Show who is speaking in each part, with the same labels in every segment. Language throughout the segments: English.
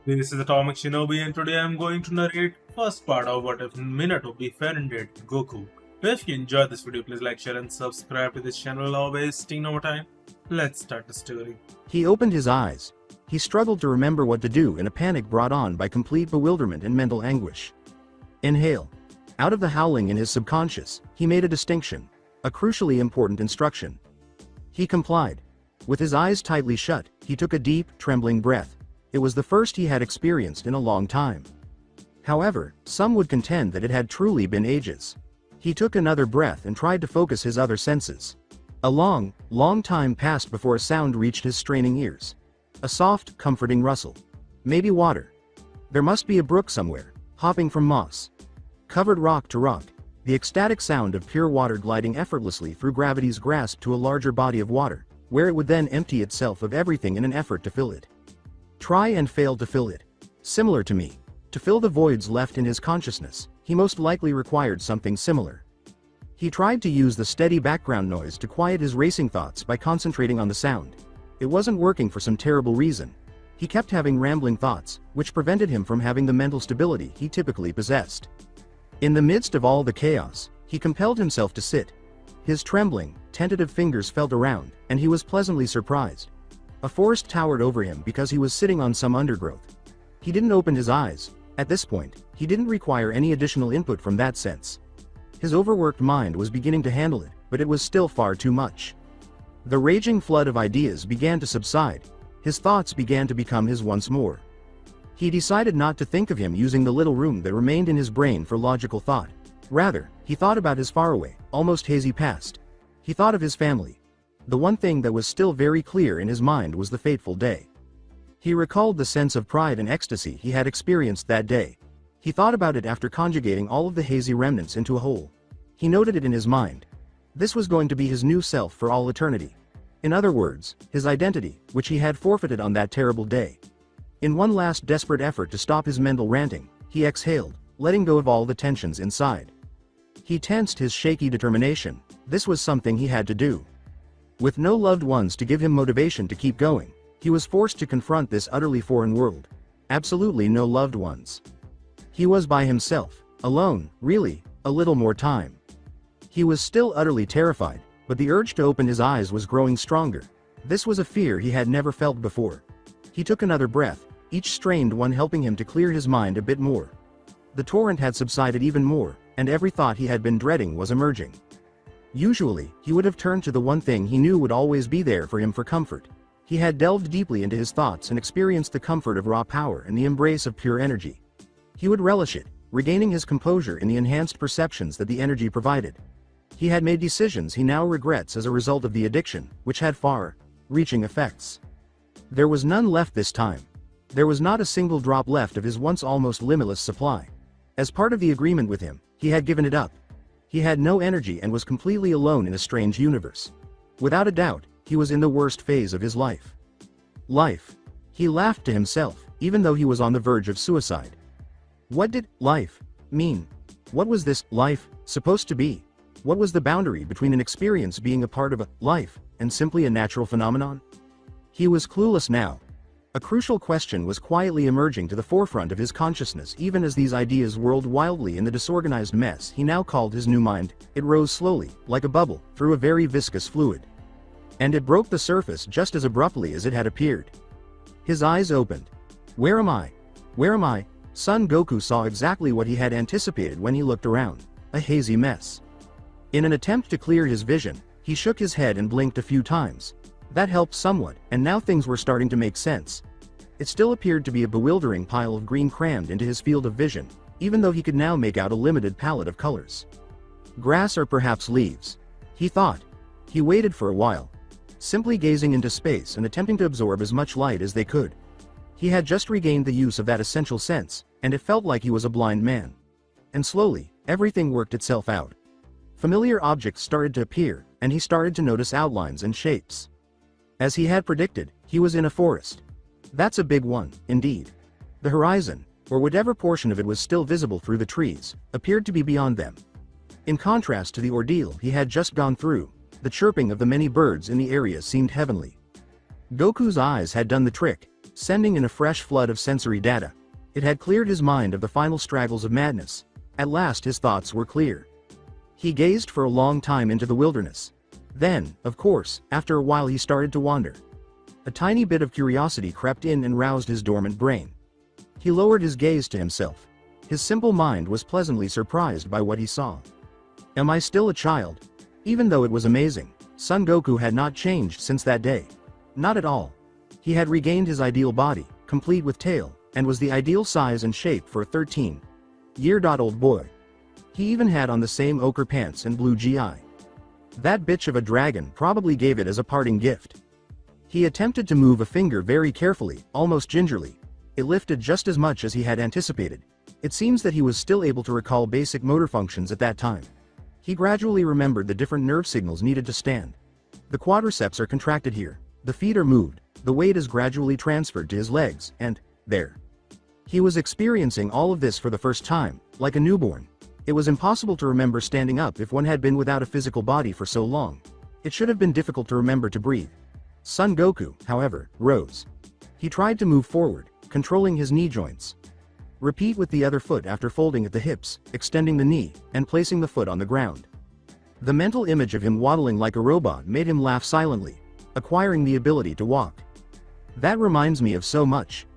Speaker 1: This is Atomic Shinobi and today I'm going to narrate first part of What If Minato Befriended Goku. If you enjoyed this video, please like, share and subscribe to this channel. Without wasting no more time, let's start the story.
Speaker 2: He opened his eyes. He struggled to remember what to do in a panic brought on by complete bewilderment and mental anguish. Inhale. Out of the howling in his subconscious, he made a distinction, a crucially important instruction. He complied. With his eyes tightly shut, he took a deep, trembling breath. It was the first he had experienced in a long time. However, some would contend that it had truly been ages. He took another breath and tried to focus his other senses. A long, long time passed before a sound reached his straining ears. A soft, comforting rustle. Maybe water. There must be a brook somewhere, hopping from moss covered rock to rock. The ecstatic sound of pure water gliding effortlessly through gravity's grasp to a larger body of water, where it would then empty itself of everything in an effort to fill it. Try and fail to fill it. Similar to me. To fill the voids left in his consciousness, he most likely required something similar. He tried to use the steady background noise to quiet his racing thoughts by concentrating on the sound. It wasn't working for some terrible reason. He kept having rambling thoughts, which prevented him from having the mental stability he typically possessed. In the midst of all the chaos, he compelled himself to sit. His trembling, tentative fingers felt around, and he was pleasantly surprised. A forest towered over him because he was sitting on some undergrowth. He didn't open his eyes. At this point, he didn't require any additional input from that sense. His overworked mind was beginning to handle it, but it was still far too much. The raging flood of ideas began to subside. His thoughts began to become his once more. He decided not to think of him using the little room that remained in his brain for logical thought. Rather, he thought about his faraway, almost hazy past. He thought of his family. The one thing that was still very clear in his mind was the fateful day. He recalled the sense of pride and ecstasy he had experienced that day. He thought about it after conjugating all of the hazy remnants into a whole. He noted it in his mind. This was going to be his new self for all eternity. In other words, his identity, which he had forfeited on that terrible day. In one last desperate effort to stop his mental ranting, he exhaled, letting go of all the tensions inside. He tensed his shaky determination. This was something he had to do. With no loved ones to give him motivation to keep going, he was forced to confront this utterly foreign world. Absolutely no loved ones. He was by himself, alone, really, a little more time. He was still utterly terrified, but the urge to open his eyes was growing stronger. This was a fear he had never felt before. He took another breath, each strained one helping him to clear his mind a bit more. The torrent had subsided even more, and every thought he had been dreading was emerging. Usually, he would have turned to the one thing he knew would always be there for him for comfort. He had delved deeply into his thoughts and experienced the comfort of raw power and the embrace of pure energy. He would relish it, regaining his composure in the enhanced perceptions that the energy provided. He had made decisions he now regrets as a result of the addiction, which had far-reaching effects. There was none left this time. There was not a single drop left of his once almost limitless supply. As part of the agreement with him, he had given it up. He had no energy and was completely alone in a strange universe. Without a doubt, he was in the worst phase of his life. He laughed to himself, even though he was on the verge of suicide. What did life mean? What was this life supposed to be? What was the boundary between an experience being a part of a life and simply a natural phenomenon? He was clueless now. A crucial question was quietly emerging to the forefront of his consciousness even as these ideas whirled wildly in the disorganized mess he now called his new mind. It rose slowly, like a bubble, through a very viscous fluid. And it broke the surface just as abruptly as it had appeared. His eyes opened. Where am I? Where am I? Son Goku saw exactly what he had anticipated when he looked around. A hazy mess. In an attempt to clear his vision, he shook his head and blinked a few times. That helped somewhat, and now things were starting to make sense. It still appeared to be a bewildering pile of green crammed into his field of vision, even though he could now make out a limited palette of colors. Grass or perhaps leaves. He thought. He waited for a while, simply gazing into space and attempting to absorb as much light as they could. He had just regained the use of that essential sense, and it felt like he was a blind man. And slowly, everything worked itself out. Familiar objects started to appear, and he started to notice outlines and shapes. As he had predicted, he was in a forest. That's a big one, indeed. The horizon, or whatever portion of it was still visible through the trees, appeared to be beyond them. In contrast to the ordeal he had just gone through, the chirping of the many birds in the area seemed heavenly. Goku's eyes had done the trick. sending in a fresh flood of sensory data. It had cleared his mind of the final straggles of madness. At last his thoughts were clear. He gazed for a long time into the wilderness. Then, of course, after a while he started to wander. A tiny bit of curiosity crept in and roused his dormant brain. He lowered his gaze to himself. His simple mind was pleasantly surprised by what he saw. Am I still a child? Even though it was amazing, Son Goku had not changed since that day. Not at all. He had regained his ideal body, complete with tail, and was the ideal size and shape for a 13-year-old boy. He even had on the same ochre pants and blue GI. That bitch of a dragon probably gave it as a parting gift. He attempted to move a finger very carefully, almost gingerly. It lifted just as much as he had anticipated. It seems that he was still able to recall basic motor functions at that time. He gradually remembered the different nerve signals needed to stand. The quadriceps are contracted here, the feet are moved, the weight is gradually transferred to his legs, and, there. He was experiencing all of this for the first time, like a newborn. It was impossible to remember standing up if one had been without a physical body for so long. It should have been difficult to remember to breathe. Son Goku, however, rose. He tried to move forward, controlling his knee joints. Repeat with the other foot after folding at the hips, extending the knee, and placing the foot on the ground. The mental image of him waddling like a robot made him laugh silently, acquiring the ability to walk. That reminds me of so much.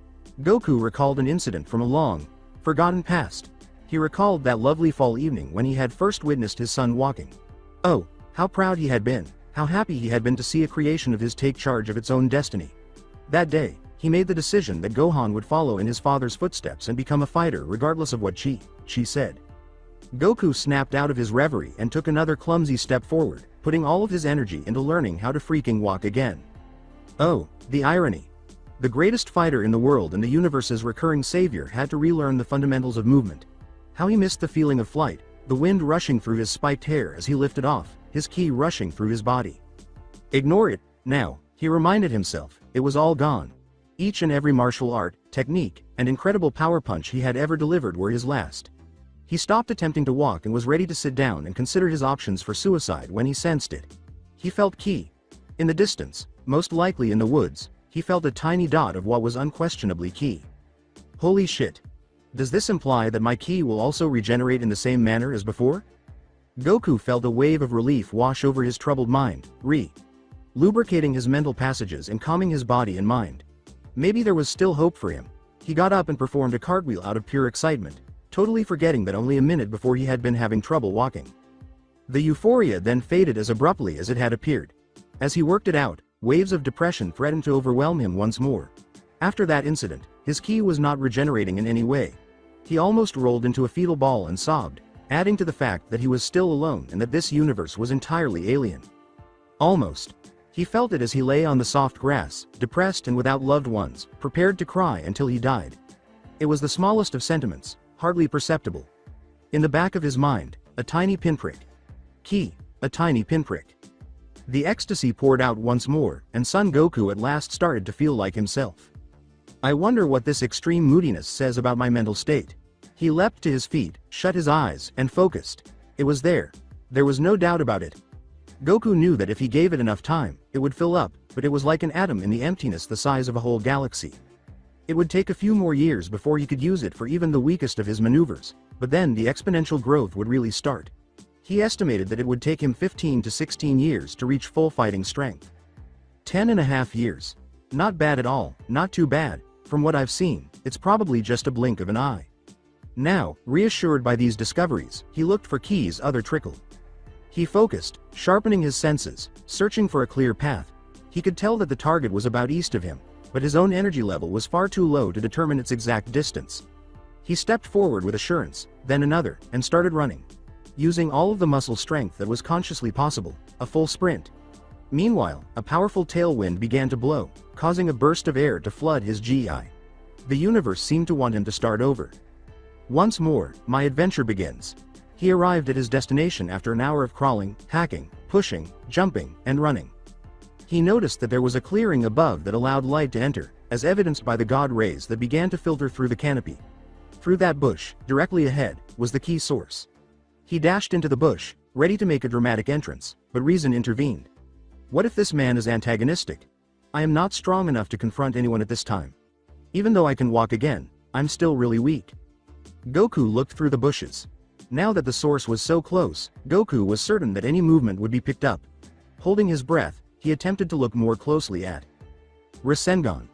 Speaker 2: Goku recalled an incident from a long, forgotten past. He recalled that lovely fall evening when he had first witnessed his son walking. Oh, how proud he had been, how happy he had been to see a creation of his take charge of its own destiny. That day, he made the decision that Gohan would follow in his father's footsteps and become a fighter regardless of what Chi said. Goku snapped out of his reverie and took another clumsy step forward, putting all of his energy into learning how to freaking walk again. Oh, the irony. The greatest fighter in the world and the universe's recurring savior had to relearn the fundamentals of movement. How he missed the feeling of flight, the wind rushing through his spiked hair as he lifted off, his ki rushing through his body. Ignore it, now, he reminded himself, it was all gone. Each and every martial art, technique, and incredible power punch he had ever delivered were his last. He stopped attempting to walk and was ready to sit down and consider his options for suicide when he sensed it. He felt ki. In the distance, most likely in the woods, he felt a tiny dot of what was unquestionably ki. Holy shit. Does this imply that my ki will also regenerate in the same manner as before? Goku felt a wave of relief wash over his troubled mind, lubricating his mental passages and calming his body and mind. Maybe there was still hope for him. He got up and performed a cartwheel out of pure excitement, totally forgetting that only a minute before he had been having trouble walking. The euphoria then faded as abruptly as it had appeared. As he worked it out, waves of depression threatened to overwhelm him once more. After that incident, his ki was not regenerating in any way. He almost rolled into a fetal ball and sobbed, adding to the fact that he was still alone and that this universe was entirely alien. Almost. He felt it as he lay on the soft grass, depressed and without loved ones, prepared to cry until he died. It was the smallest of sentiments, hardly perceptible. In the back of his mind, a tiny pinprick. Ki, a tiny pinprick. The ecstasy poured out once more, and Son Goku at last started to feel like himself. I wonder what this extreme moodiness says about my mental state. He leapt to his feet, shut his eyes, and focused. It was there. There was no doubt about it. Goku knew that if he gave it enough time, it would fill up, but it was like an atom in the emptiness the size of a whole galaxy. It would take a few more years before he could use it for even the weakest of his maneuvers, but then the exponential growth would really start. He estimated that it would take him 15 to 16 years to reach full fighting strength. 10.5 years. Not bad at all, not too bad. From what I've seen, it's probably just a blink of an eye. Now, reassured by these discoveries, he looked for Ki's other trickle. He focused, sharpening his senses, searching for a clear path. He could tell that the target was about east of him, but his own energy level was far too low to determine its exact distance. He stepped forward with assurance, then another, and started running. Using all of the muscle strength that was consciously possible, a full sprint. Meanwhile, a powerful tailwind began to blow, causing a burst of air to flood his GI. The universe seemed to want him to start over. Once more, my adventure begins. He arrived at his destination after an hour of crawling, hacking, pushing, jumping, and running. He noticed that there was a clearing above that allowed light to enter, as evidenced by the god rays that began to filter through the canopy. Through that bush, directly ahead, was the key source. He dashed into the bush, ready to make a dramatic entrance, but reason intervened. What if this man is antagonistic? I am not strong enough to confront anyone at this time. Even though I can walk again, I'm still really weak. Goku looked through the bushes. Now that the source was so close, Goku was certain that any movement would be picked up. Holding his breath, he attempted to look more closely at Rasengan.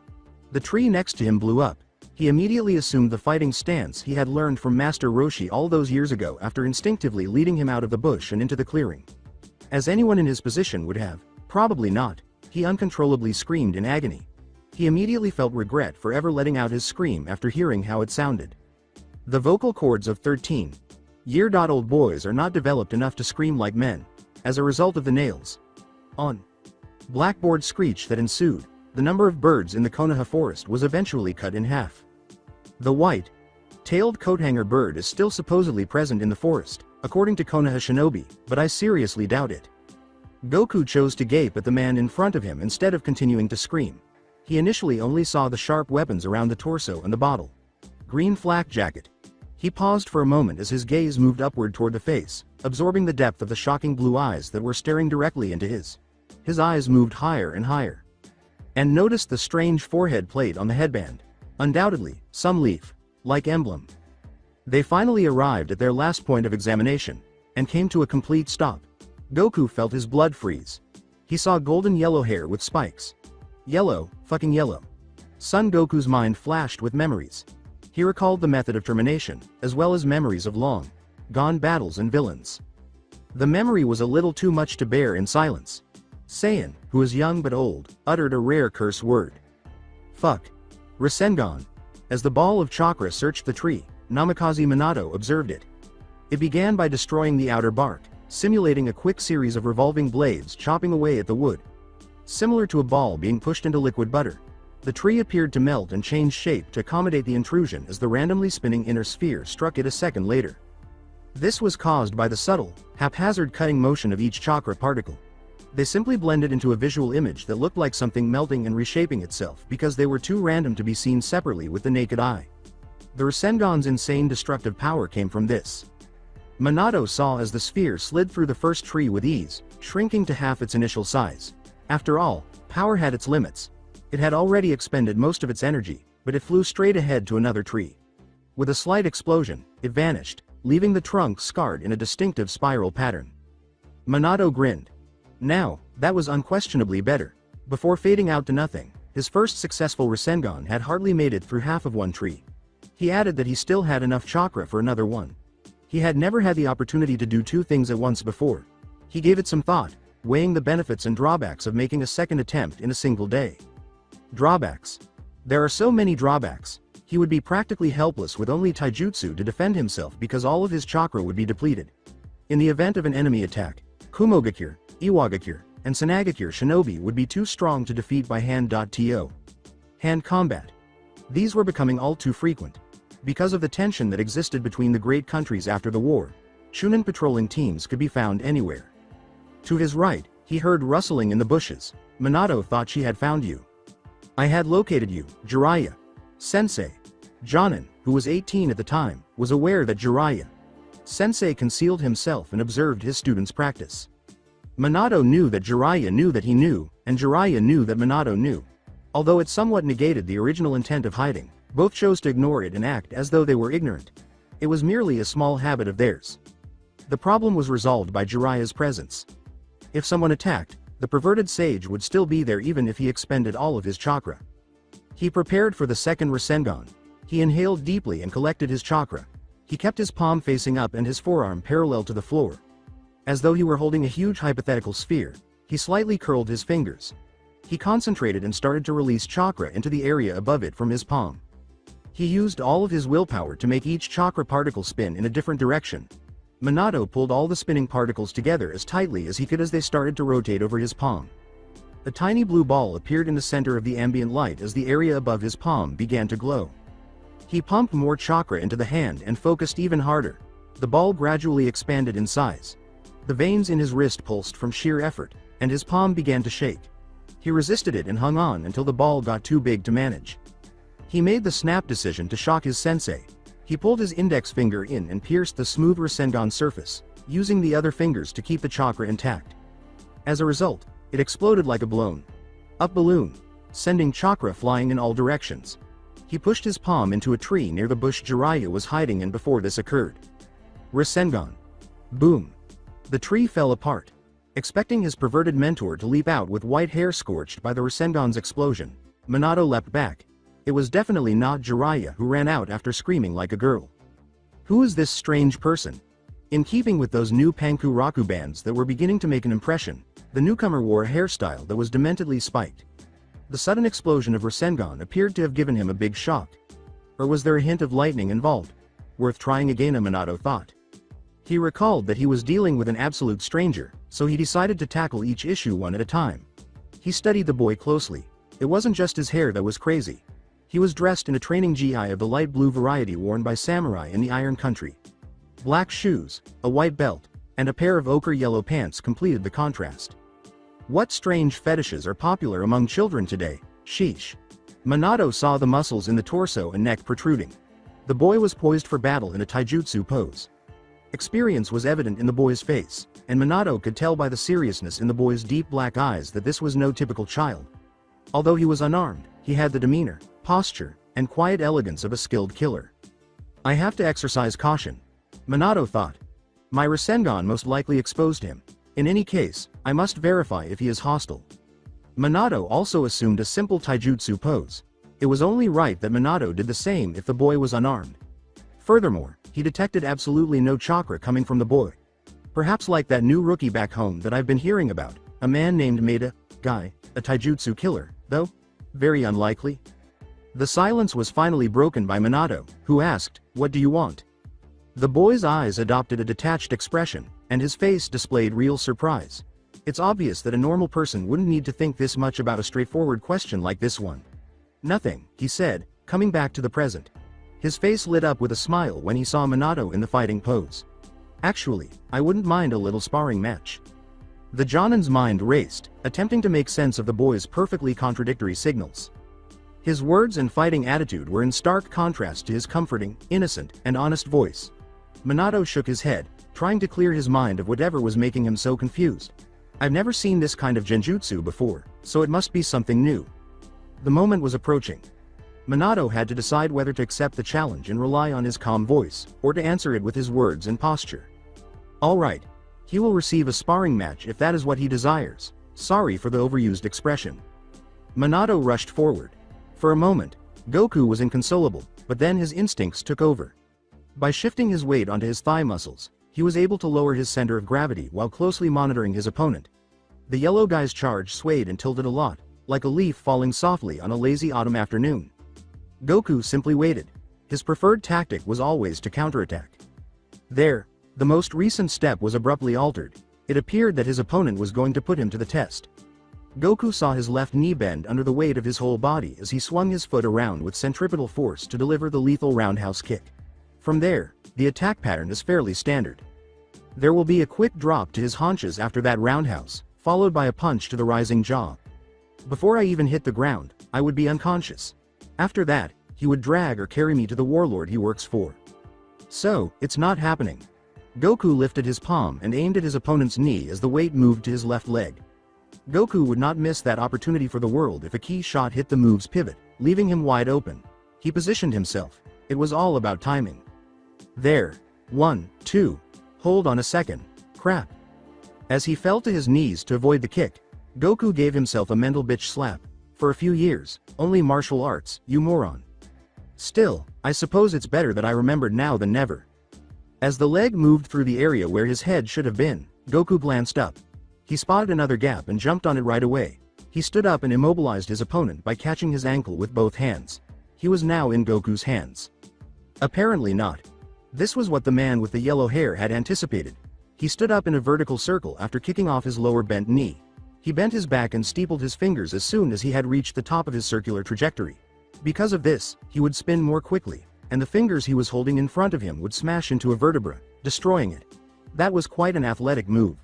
Speaker 2: The tree next to him blew up. He immediately assumed the fighting stance he had learned from Master Roshi all those years ago after instinctively leading him out of the bush and into the clearing. As anyone in his position would have, probably not, he uncontrollably screamed in agony. He immediately felt regret for ever letting out his scream after hearing how it sounded. The vocal cords of 13-year-old boys are not developed enough to scream like men. As a result of the nails on blackboard screech that ensued, the number of birds in the Konoha forest was eventually cut in half. The white-tailed coathanger bird is still supposedly present in the forest, according to Konoha shinobi, but I seriously doubt it. Goku chose to gape at the man in front of him instead of continuing to scream. He initially only saw the sharp weapons around the torso and the bottle green flak jacket. He paused for a moment as his gaze moved upward toward the face, absorbing the depth of the shocking blue eyes that were staring directly into his. His eyes moved higher and higher. And noticed the strange forehead plate on the headband. Undoubtedly, some leaf-like emblem. They finally arrived at their last point of examination, and came to a complete stop. Goku felt his blood freeze. He saw golden yellow hair with spikes. Yellow, fucking yellow. Son Goku's mind flashed with memories. He recalled the method of termination, as well as memories of long-gone battles and villains. The memory was a little too much to bear in silence. Saiyan, who was young but old, uttered a rare curse word. Fuck. Rasengan. As the ball of chakra searched the tree, Namikaze Minato observed it. It began by destroying the outer bark, simulating a quick series of revolving blades chopping away at the wood. Similar to a ball being pushed into liquid butter. The tree appeared to melt and change shape to accommodate the intrusion as the randomly spinning inner sphere struck it a second later. This was caused by the subtle, haphazard cutting motion of each chakra particle. They simply blended into a visual image that looked like something melting and reshaping itself because they were too random to be seen separately with the naked eye. The Rasengan's insane destructive power came from this. Minato saw as the sphere slid through the first tree with ease, shrinking to half its initial size. After all, power had its limits. It had already expended most of its energy, but it flew straight ahead to another tree. With a slight explosion, it vanished, leaving the trunk scarred in a distinctive spiral pattern. Minato grinned. Now, that was unquestionably better. Before fading out to nothing, his first successful Rasengan had hardly made it through half of one tree. He added that he still had enough chakra for another one. He had never had the opportunity to do two things at once before. He gave it some thought, weighing the benefits and drawbacks of making a second attempt in a single day. Drawbacks. There are so many drawbacks. He would be practically helpless with only taijutsu to defend himself because all of his chakra would be depleted. In the event of an enemy attack, Kumogakure, Iwagakure, and Sanagakure shinobi would be too strong to defeat by hand. Hand combat. These were becoming all too frequent. Because of the tension that existed between the great countries after the war, Chunin patrolling teams could be found anywhere. To his right, he heard rustling in the bushes. Minato thought she had found you. I had located you, Jiraiya. Sensei. Jonin, who was 18 at the time, was aware that Jiraiya Sensei concealed himself and observed his students practice. Minato knew that Jiraiya knew that he knew, and Jiraiya knew that Minato knew. Although it somewhat negated the original intent of hiding, both chose to ignore it and act as though they were ignorant. It was merely a small habit of theirs. The problem was resolved by Jiraiya's presence. If someone attacked, the perverted sage would still be there even if he expended all of his chakra. He prepared for the second Rasengan. He inhaled deeply and collected his chakra. He kept his palm facing up and his forearm parallel to the floor. As though he were holding a huge hypothetical sphere, he slightly curled his fingers. He concentrated and started to release chakra into the area above it from his palm. He used all of his willpower to make each chakra particle spin in a different direction. Minato pulled all the spinning particles together as tightly as he could as they started to rotate over his palm. A tiny blue ball appeared in the center of the ambient light as the area above his palm began to glow. He pumped more chakra into the hand and focused even harder. The ball gradually expanded in size. The veins in his wrist pulsed from sheer effort, and his palm began to shake. He resisted it and hung on until the ball got too big to manage. He made the snap decision to shock his sensei. He pulled his index finger in and pierced the smooth Rasengan surface, using the other fingers to keep the chakra intact. As a result, it exploded like a blown-up balloon, sending chakra flying in all directions. He He pushed his palm into a tree near the bush Jiraiya was hiding in before this occurred. Rasengan. Boom. The tree fell apart. Expecting his perverted mentor to leap out with white hair scorched by the Rasengan's explosion, Minato leapt back. It was definitely not Jiraiya who ran out after screaming like a girl. Who is this strange person? In keeping with those new Pankuraku bands that were beginning to make an impression, the newcomer wore a hairstyle that was dementedly spiked. The sudden explosion of Rasengan appeared to have given him a big shock. Or was there a hint of lightning involved? Worth trying again, Minato thought. He recalled that he was dealing with an absolute stranger, so he decided to tackle each issue one at a time. He studied the boy closely. It wasn't just his hair that was crazy. He was dressed in a training gi of the light blue variety worn by samurai in the Iron Country. Black shoes, a white belt, and a pair of ochre-yellow pants completed the contrast. What strange fetishes are popular among children today? Sheesh. Minato saw the muscles in the torso and neck protruding. The boy was poised for battle in a taijutsu pose. Experience was evident in the boy's face, and Minato could tell by the seriousness in the boy's deep black eyes that this was no typical child. Although he was unarmed, he had the demeanor, posture, and quiet elegance of a skilled killer. I have to exercise caution, Minato thought. My Rasengan most likely exposed him. In any case, I must verify if he is hostile. Minato also assumed a simple taijutsu pose. It was only right that Minato did the same if the boy was unarmed. Furthermore, he detected absolutely no chakra coming from the boy. Perhaps like that new rookie back home that I've been hearing about, a man named Maeda, guy, a taijutsu killer, though? Very unlikely. The silence was finally broken by Minato, who asked, "What do you want?" The boy's eyes adopted a detached expression, and his face displayed real surprise. It's obvious that a normal person wouldn't need to think this much about a straightforward question like this one. Nothing, he said, coming back to the present. His face lit up with a smile when he saw Minato in the fighting pose. Actually, I wouldn't mind a little sparring match. The Jonin's mind raced, attempting to make sense of the boy's perfectly contradictory signals. His words and fighting attitude were in stark contrast to his comforting, innocent, and honest voice. Minato shook his head, trying to clear his mind of whatever was making him so confused. I've never seen this kind of genjutsu before, so it must be something new. The moment was approaching. Minato had to decide whether to accept the challenge and rely on his calm voice, or to answer it with his words and posture. All right. He will receive a sparring match if that is what he desires. Sorry for the overused expression. Minato rushed forward. For a moment, Goku was inconsolable, but then his instincts took over. By shifting his weight onto his thigh muscles, he was able to lower his center of gravity while closely monitoring his opponent. The yellow guy's charge swayed and tilted a lot, like a leaf falling softly on a lazy autumn afternoon. Goku simply waited. His preferred tactic was always to counterattack. There, the most recent step was abruptly altered. It appeared that his opponent was going to put him to the test. Goku saw his left knee bend under the weight of his whole body as he swung his foot around with centripetal force to deliver the lethal roundhouse kick. From there, the attack pattern is fairly standard. There will be a quick drop to his haunches after that roundhouse, followed by a punch to the rising jaw. Before I even hit the ground, I would be unconscious. After that, he would drag or carry me to the warlord he works for. So, it's not happening. Goku lifted his palm and aimed at his opponent's knee as the weight moved to his left leg. Goku would not miss that opportunity for the world if a key shot hit the move's pivot, leaving him wide open. He positioned himself. It was all about timing. There. 1, 2. Hold on a second. Crap. As he fell to his knees to avoid the kick, Goku gave himself a mental bitch slap. For a few years, only martial arts, you moron. Still, I suppose it's better that I remembered now than never. As the leg moved through the area where his head should have been, Goku glanced up. He spotted another gap and jumped on it right away. He stood up and immobilized his opponent by catching his ankle with both hands. He was now in Goku's hands. Apparently not. This was what the man with the yellow hair had anticipated. He stood up in a vertical circle after kicking off his lower bent knee. He bent his back and steepled his fingers as soon as he had reached the top of his circular trajectory. Because of this, he would spin more quickly, and the fingers he was holding in front of him would smash into a vertebra, destroying it. That was quite an athletic move.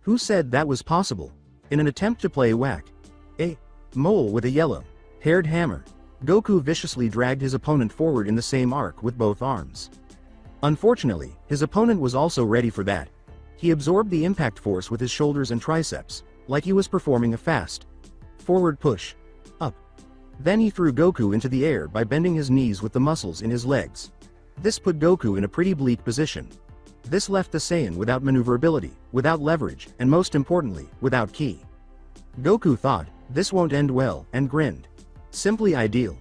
Speaker 2: Who said that was possible? In an attempt to play whack, a mole with a yellow-haired hammer, Goku viciously dragged his opponent forward in the same arc with both arms. Unfortunately, his opponent was also ready for that. He absorbed the impact force with his shoulders and triceps, like he was performing a fast forward push. Up. Then he threw Goku into the air by bending his knees with the muscles in his legs. This put Goku in a pretty bleak position. This left the Saiyan without maneuverability, without leverage, and most importantly, without ki. Goku thought, this won't end well, and grinned. Simply ideal.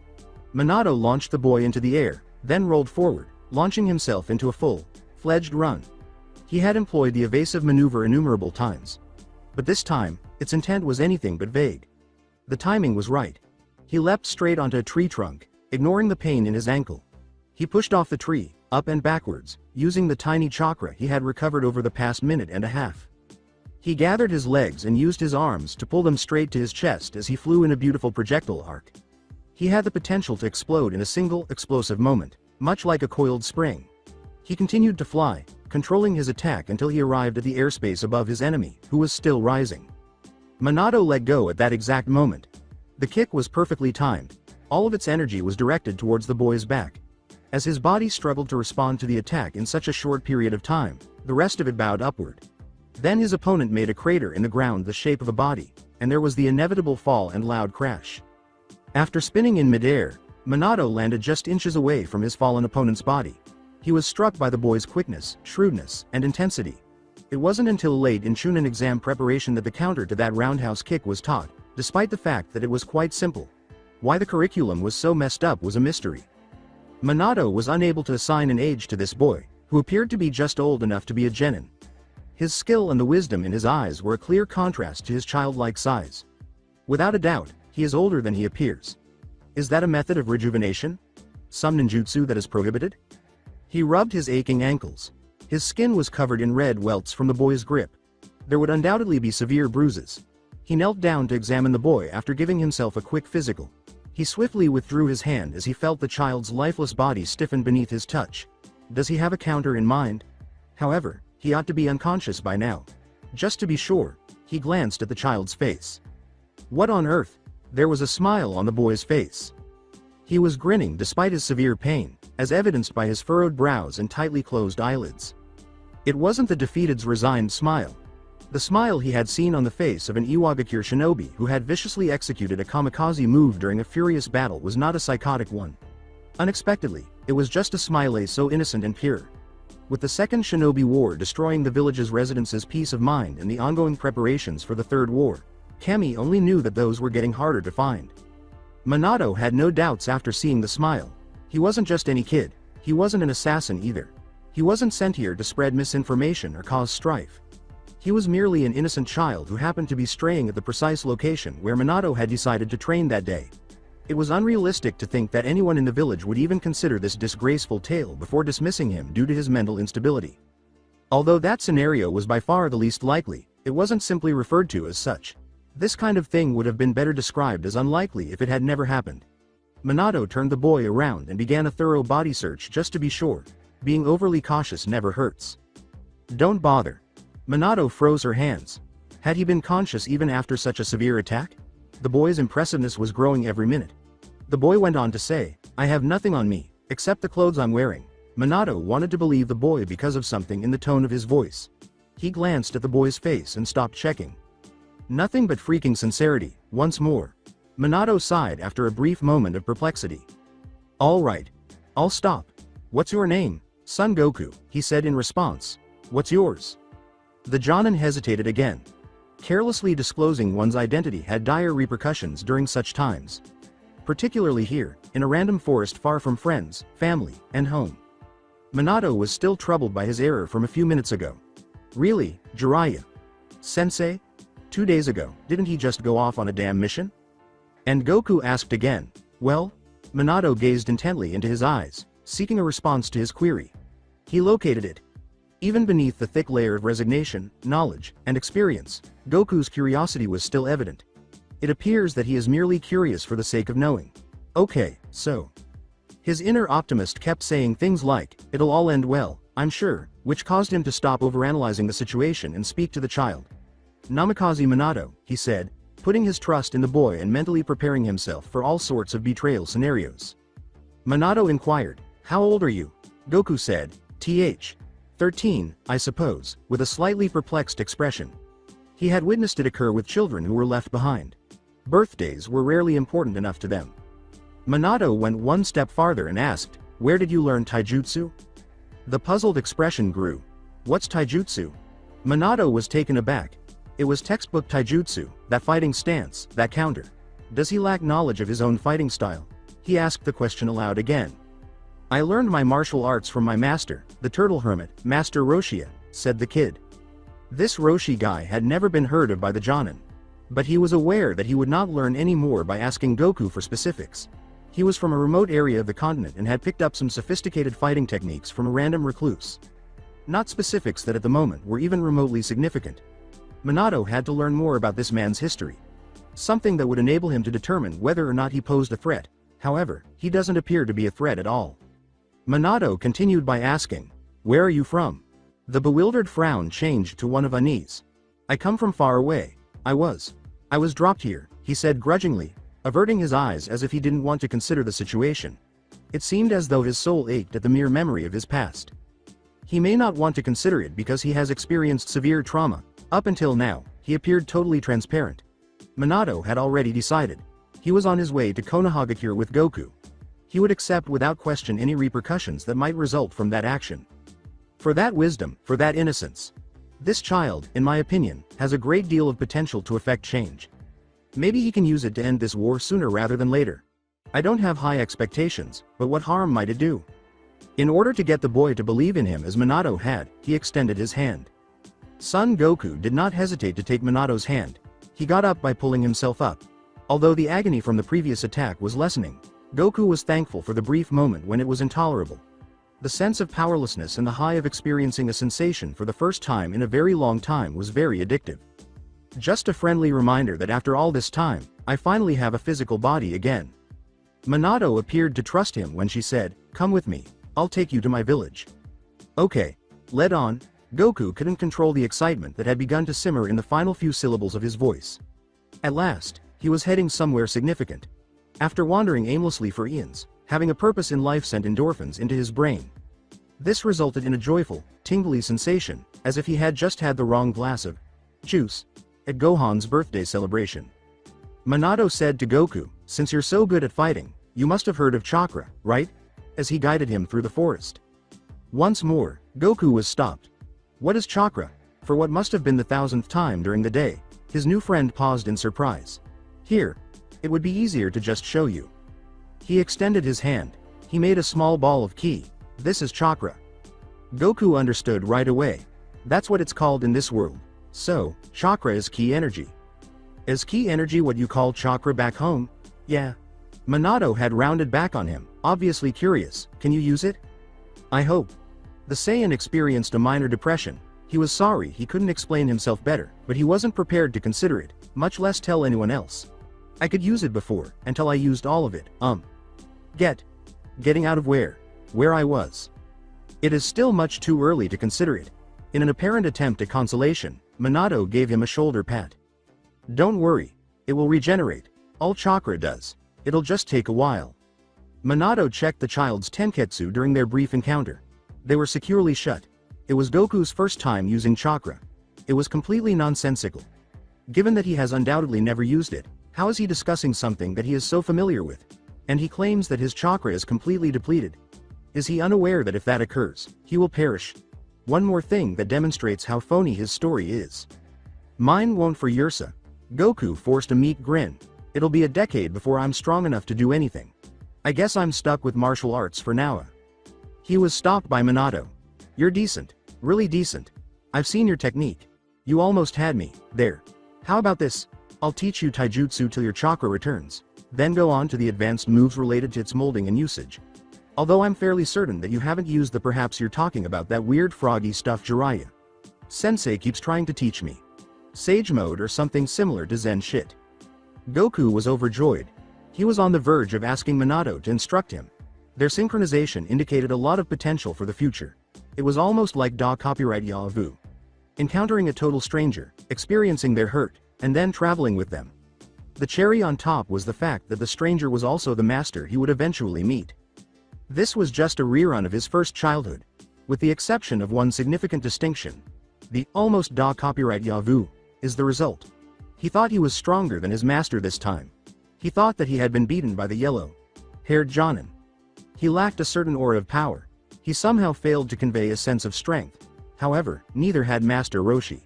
Speaker 2: Minato launched the boy into the air, then rolled forward, launching himself into a full-fledged run. He had employed the evasive maneuver innumerable times. But this time, its intent was anything but vague. The timing was right. He leapt straight onto a tree trunk, ignoring the pain in his ankle. He pushed off the tree, up and backwards, using the tiny chakra he had recovered over the past minute and a half. He gathered his legs and used his arms to pull them straight to his chest as he flew in a beautiful projectile arc. He had the potential to explode in a single, explosive moment, much like a coiled spring. He continued to fly, controlling his attack until he arrived at the airspace above his enemy, who was still rising. Minato let go at that exact moment. The kick was perfectly timed. All of its energy was directed towards the boy's back. As his body struggled to respond to the attack in such a short period of time, the rest of it bowed upward. Then his opponent made a crater in the ground the shape of a body, and there was the inevitable fall and loud crash. After spinning in midair, Minato landed just inches away from his fallen opponent's body. He was struck by the boy's quickness, shrewdness, and intensity. It wasn't until late in Chunin exam preparation that the counter to that roundhouse kick was taught, despite the fact that it was quite simple. Why the curriculum was so messed up was a mystery. Minato was unable to assign an age to this boy, who appeared to be just old enough to be a genin. His skill and the wisdom in his eyes were a clear contrast to his childlike size. Without a doubt, he is older than he appears. Is that a method of rejuvenation? Some ninjutsu that is prohibited? He rubbed his aching ankles. His skin was covered in red welts from the boy's grip. There would undoubtedly be severe bruises. He knelt down to examine the boy after giving himself a quick physical. He swiftly withdrew his hand as he felt the child's lifeless body stiffen beneath his touch. Does he have a counter in mind? However, he ought to be unconscious by now. Just to be sure, he glanced at the child's face. What on earth? There was a smile on the boy's face. He was grinning despite his severe pain, as evidenced by his furrowed brows and tightly closed eyelids. It wasn't the defeated's resigned smile. The smile he had seen on the face of an Iwagakure shinobi who had viciously executed a kamikaze move during a furious battle was not a psychotic one. Unexpectedly, it was just a smile so innocent and pure. With the Second Shinobi War destroying the village's residents' peace of mind and the ongoing preparations for the Third War, Kami only knew that those were getting harder to find. Minato had no doubts after seeing the smile. He wasn't just any kid. He wasn't an assassin either. He wasn't sent here to spread misinformation or cause strife. He was merely an innocent child who happened to be straying at the precise location where Minato had decided to train that day. It was unrealistic to think that anyone in the village would even consider this disgraceful tale before dismissing him due to his mental instability. Although that scenario was by far the least likely, it wasn't simply referred to as such. This kind of thing would have been better described as unlikely if it had never happened. Minato turned the boy around and began a thorough body search just to be sure. Being overly cautious never hurts. Don't bother. Minato froze her hands. Had he been conscious even after such a severe attack? The boy's impressiveness was growing every minute. The boy went on to say, I have nothing on me, except the clothes I'm wearing. Minato wanted to believe the boy because of something in the tone of his voice. He glanced at the boy's face and stopped checking. Nothing but freaking sincerity, once more. Minato sighed after a brief moment of perplexity. All right. I'll stop. What's your name? Son Goku, he said in response. What's yours? The Jonin hesitated again. Carelessly disclosing one's identity had dire repercussions during such times. Particularly here, in a random forest far from friends, family, and home. Minato was still troubled by his error from a few minutes ago. Really, Jiraiya? Sensei? 2 days ago, didn't he just go off on a damn mission? And Goku asked again. Well? Minato gazed intently into his eyes, seeking a response to his query. He located it. Even beneath the thick layer of resignation, knowledge, and experience, Goku's curiosity was still evident. It appears that he is merely curious for the sake of knowing. Okay, so. His inner optimist kept saying things like, it'll all end well, I'm sure, which caused him to stop overanalyzing the situation and speak to the child. Namikaze Minato, he said, putting his trust in the boy and mentally preparing himself for all sorts of betrayal scenarios. Minato inquired, how old are you? Goku said, 13, I suppose, with a slightly perplexed expression. He had witnessed it occur with children who were left behind. Birthdays were rarely important enough to them. Minato went one step farther and asked, "Where did you learn taijutsu?" The puzzled expression grew. "What's taijutsu?" Minato was taken aback. It was textbook taijutsu, that fighting stance, that counter. Does he lack knowledge of his own fighting style? He asked the question aloud again. "I learned my martial arts from my master, the turtle hermit, Master Roshi," said the kid. This Roshi guy had never been heard of by the Jonin. But he was aware that he would not learn any more by asking Goku for specifics. He was from a remote area of the continent and had picked up some sophisticated fighting techniques from a random recluse. Not specifics that at the moment were even remotely significant. Minato had to learn more about this man's history. Something that would enable him to determine whether or not he posed a threat. However, he doesn't appear to be a threat at all. Minato continued by asking, "Where are you from?" The bewildered frown changed to one of unease. "I come from far away. I was dropped here," he said grudgingly, averting his eyes as if he didn't want to consider the situation. It seemed as though his soul ached at the mere memory of his past. He may not want to consider it because he has experienced severe trauma. Up until now, he appeared totally transparent. Minato had already decided. He was on his way to Konohagakure with Goku. He would accept without question any repercussions that might result from that action. For that wisdom, for that innocence. This child, in my opinion, has a great deal of potential to effect change. Maybe he can use it to end this war sooner rather than later. I don't have high expectations, but what harm might it do? In order to get the boy to believe in him as Minato had, he extended his hand. Son Goku did not hesitate to take Minato's hand. He got up by pulling himself up. Although the agony from the previous attack was lessening, Goku was thankful for the brief moment when it was intolerable. The sense of powerlessness and the high of experiencing a sensation for the first time in a very long time was very addictive. Just a friendly reminder that after all this time, I finally have a physical body again. Minato appeared to trust him when she said, "Come with me, I'll take you to my village." Okay. Led on, Goku couldn't control the excitement that had begun to simmer in the final few syllables of his voice. At last, he was heading somewhere significant. After wandering aimlessly for eons, having a purpose in life sent endorphins into his brain. This resulted in a joyful, tingly sensation, as if he had just had the wrong glass of juice at Gohan's birthday celebration. Minato said to Goku, "Since you're so good at fighting, you must have heard of chakra, right?" as he guided him through the forest. Once more, Goku was stopped. What is chakra? For what must have been the 1000th time during the day, his new friend paused in surprise. "Here. It would be easier to just show you." He extended his hand. He made a small ball of ki. "This is chakra." Goku understood right away. That's what it's called in this world. So, chakra is ki energy. Is ki energy what you call chakra back home? Yeah. Minato had rounded back on him, obviously curious. "Can you use it?" "I hope." The Saiyan experienced a minor depression. He was sorry he couldn't explain himself better, but he wasn't prepared to consider it, much less tell anyone else. "I could use it before, until I used all of it, Getting out of where? Where I was. It is still much too early to consider it." In an apparent attempt at consolation, Minato gave him a shoulder pat. "Don't worry. It will regenerate. All chakra does. It'll just take a while." Minato checked the child's tenketsu during their brief encounter. They were securely shut. It was Goku's first time using chakra. It was completely nonsensical. Given that he has undoubtedly never used it, how is he discussing something that he is so familiar with? And he claims that his chakra is completely depleted. Is he unaware that if that occurs, he will perish? One more thing that demonstrates how phony his story is. "Mine won't for Yursa." Goku forced a meek grin. "It'll be a decade before I'm strong enough to do anything. I guess I'm stuck with martial arts for now." He was stopped by Minato. "You're decent. Really decent. I've seen your technique. You almost had me, there. How about this? I'll teach you taijutsu till your chakra returns. Then go on to the advanced moves related to its molding and usage. Although I'm fairly certain that you haven't used the perhaps you're talking about that weird froggy stuff Jiraiya. Sensei keeps trying to teach me. Sage mode or something similar to Zen shit." Goku was overjoyed. He was on the verge of asking Minato to instruct him. Their synchronization indicated a lot of potential for the future. It was almost like Da copyright Yavu. Encountering a total stranger, experiencing their hurt, and then traveling with them. The cherry on top was the fact that the stranger was also the master he would eventually meet. This was just a rerun of his first childhood, with the exception of one significant distinction. The almost Da copyright Yavu is the result. He thought he was stronger than his master this time. He thought that he had been beaten by the yellow paired Jonin. He lacked a certain aura of power. He somehow failed to convey a sense of strength. However, neither had Master Roshi.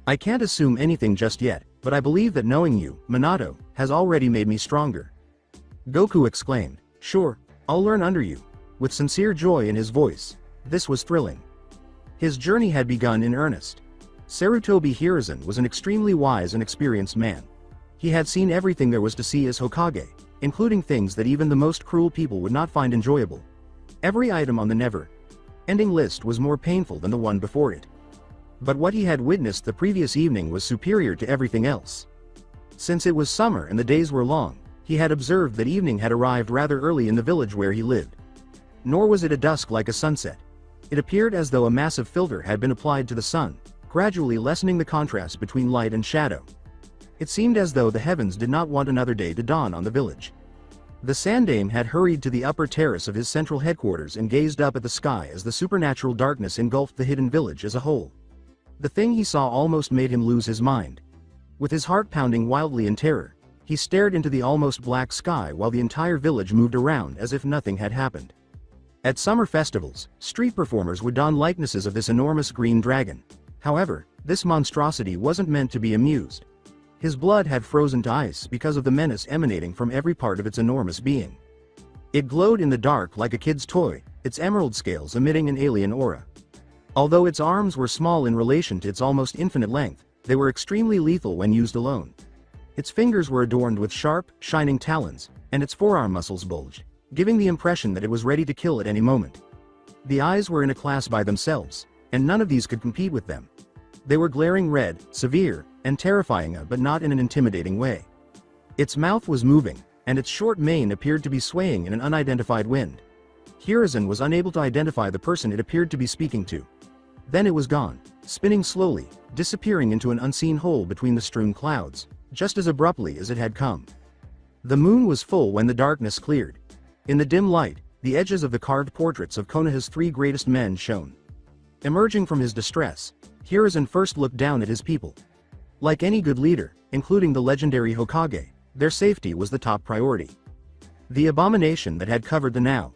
Speaker 2: I can't assume anything just yet, but I believe that knowing you, Minato, has already made me stronger. Goku exclaimed. Sure, I'll learn under you. With sincere joy in his voice. This was thrilling. His journey had begun in earnest. Sarutobi Hiruzen was an extremely wise and experienced man. He had seen everything there was to see as Hokage, including things that even the most cruel people would not find enjoyable. Every item on the never-ending list was more painful than the one before it. But what he had witnessed the previous evening was superior to everything else. Since it was summer and the days were long, he had observed that evening had arrived rather early in the village where he lived. Nor was it a dusk like a sunset. It appeared as though a massive filter had been applied to the sun, gradually lessening the contrast between light and shadow. It seemed as though the heavens did not want another day to dawn on the village. The Sandame had hurried to the upper terrace of his central headquarters and gazed up at the sky as the supernatural darkness engulfed the hidden village as a whole. The thing he saw almost made him lose his mind. With his heart pounding wildly in terror, he stared into the almost black sky while the entire village moved around as if nothing had happened. At summer festivals, street performers would don likenesses of this enormous green dragon. However, this monstrosity wasn't meant to be amused. His blood had frozen to ice because of the menace emanating from every part of its enormous being. It glowed in the dark like a kid's toy, its emerald scales emitting an alien aura. Although its arms were small in relation to its almost infinite length, they were extremely lethal when used alone. Its fingers were adorned with sharp, shining talons, and its forearm muscles bulged, giving the impression that it was ready to kill at any moment. The eyes were in a class by themselves, and none of these could compete with them. They were glaring red, severe, and terrifying, but not in an intimidating way. Its mouth was moving, and its short mane appeared to be swaying in an unidentified wind. Hiruzen was unable to identify the person it appeared to be speaking to. Then it was gone, spinning slowly, disappearing into an unseen hole between the strewn clouds, just as abruptly as it had come. The moon was full when the darkness cleared. In the dim light, the edges of the carved portraits of Konoha's three greatest men shone. Emerging from his distress, Hiruzen first looked down at his people. Like any good leader, including the legendary Hokage, their safety was the top priority. The abomination that had covered the now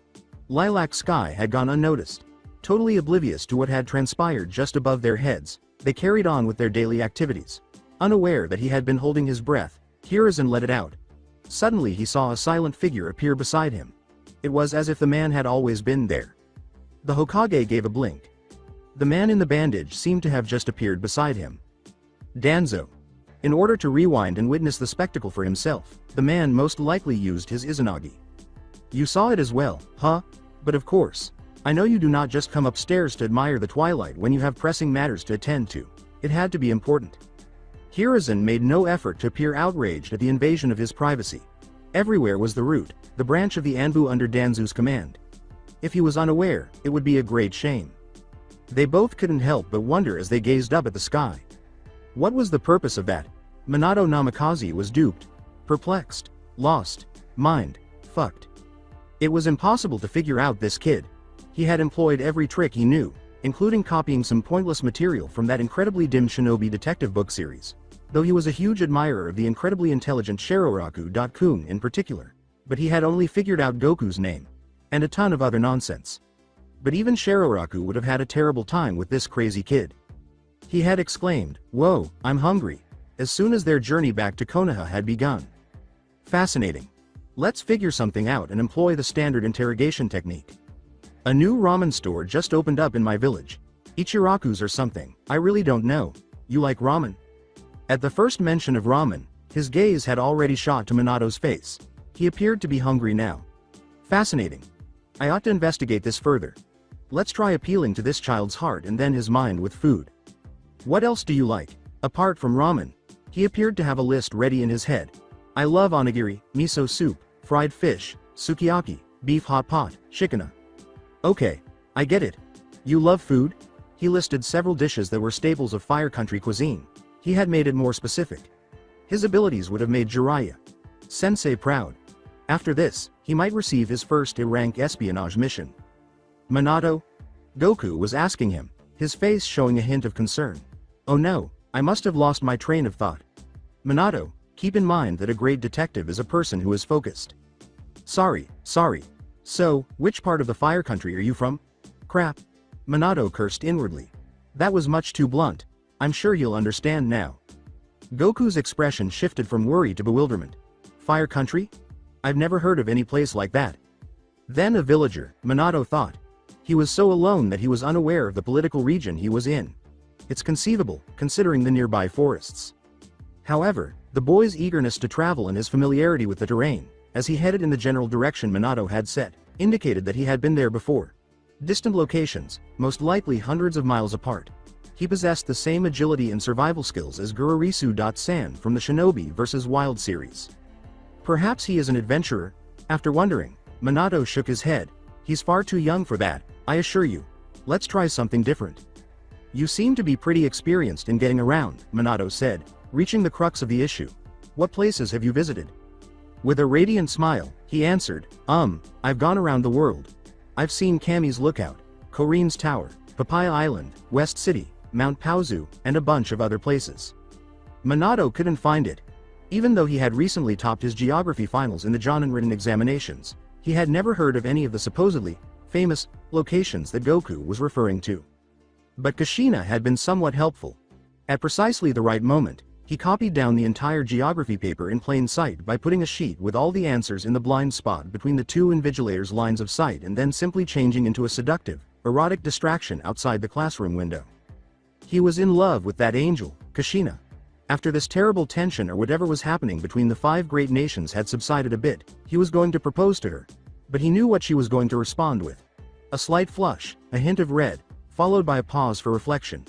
Speaker 2: lilac sky had gone unnoticed. Totally oblivious to what had transpired just above their heads, they carried on with their daily activities. Unaware that he had been holding his breath, Hiruzen let it out. Suddenly he saw a silent figure appear beside him. It was as if the man had always been there. The Hokage gave a blink. The man in the bandage seemed to have just appeared beside him. Danzo. In order to rewind and witness the spectacle for himself, the man most likely used his Izanagi. You saw it as well, huh? But of course. I know you do not just come upstairs to admire the twilight when you have pressing matters to attend to. It had to be important. Hiruzen made no effort to appear outraged at the invasion of his privacy. Everywhere was the root, the branch of the Anbu under Danzu's command. If he was unaware, it would be a great shame. They both couldn't help but wonder as they gazed up at the sky. What was the purpose of that? Minato Namikaze was duped, perplexed, lost, mind fucked. It was impossible to figure out this kid. He had employed every trick he knew, including copying some pointless material from that incredibly dim shinobi detective book series. Though he was a huge admirer of the incredibly intelligent Shiroraku-kun in particular, but he had only figured out Goku's name, and a ton of other nonsense. But even Shiroraku would have had a terrible time with this crazy kid. He had exclaimed, "Whoa, I'm hungry," as soon as their journey back to Konoha had begun. Fascinating. Let's figure something out and employ the standard interrogation technique. A new ramen store just opened up in my village. Ichiraku's or something, I really don't know. You like ramen? At the first mention of ramen, his gaze had already shot to Minato's face. He appeared to be hungry now. Fascinating. I ought to investigate this further. Let's try appealing to this child's heart and then his mind with food. What else do you like? Apart from ramen. He appeared to have a list ready in his head. I love onigiri, miso soup, fried fish, sukiyaki, beef hot pot, shikana. Okay, I get it. You love food? He listed several dishes that were staples of Fire Country cuisine. He had made it more specific. His abilities would have made Jiraiya Sensei proud. After this, he might receive his first A-rank espionage mission. Minato? Goku was asking him, his face showing a hint of concern. Oh no, I must have lost my train of thought. Minato, keep in mind that a great detective is a person who is focused. Sorry. So, which part of the fire country are you from? Crap. Minato cursed inwardly. That was much too blunt. I'm sure you'll understand now. Goku's expression shifted from worry to bewilderment. Fire country? I've never heard of any place like that. Then a villager, Minato thought. He was so alone that he was unaware of the political region he was in. It's conceivable, considering the nearby forests. However, the boy's eagerness to travel and his familiarity with the terrain, as he headed in the general direction Minato had set, indicated that he had been there before. Distant locations, most likely hundreds of miles apart. He possessed the same agility and survival skills as Gururisu-san from the Shinobi vs. Wild series. Perhaps he is an adventurer? After wondering, Minato shook his head. He's far too young for that, I assure you. Let's try something different. You seem to be pretty experienced in getting around, Minato said, reaching the crux of the issue. What places have you visited? With a radiant smile, he answered, I've gone around the world. I've seen Kami's Lookout, Korin's Tower, Papaya Island, West City, Mount Paozu, and a bunch of other places. Minato couldn't find it. Even though he had recently topped his geography finals in the Jonin written examinations, he had never heard of any of the supposedly famous locations that Goku was referring to. But Kushina had been somewhat helpful. At precisely the right moment, he copied down the entire geography paper in plain sight by putting a sheet with all the answers in the blind spot between the two invigilators' lines of sight and then simply changing into a seductive, erotic distraction outside the classroom window. He was in love with that angel, Kushina. After this terrible tension or whatever was happening between the five great nations had subsided a bit, he was going to propose to her. But he knew what she was going to respond with. A slight flush, a hint of red, followed by a pause for reflection.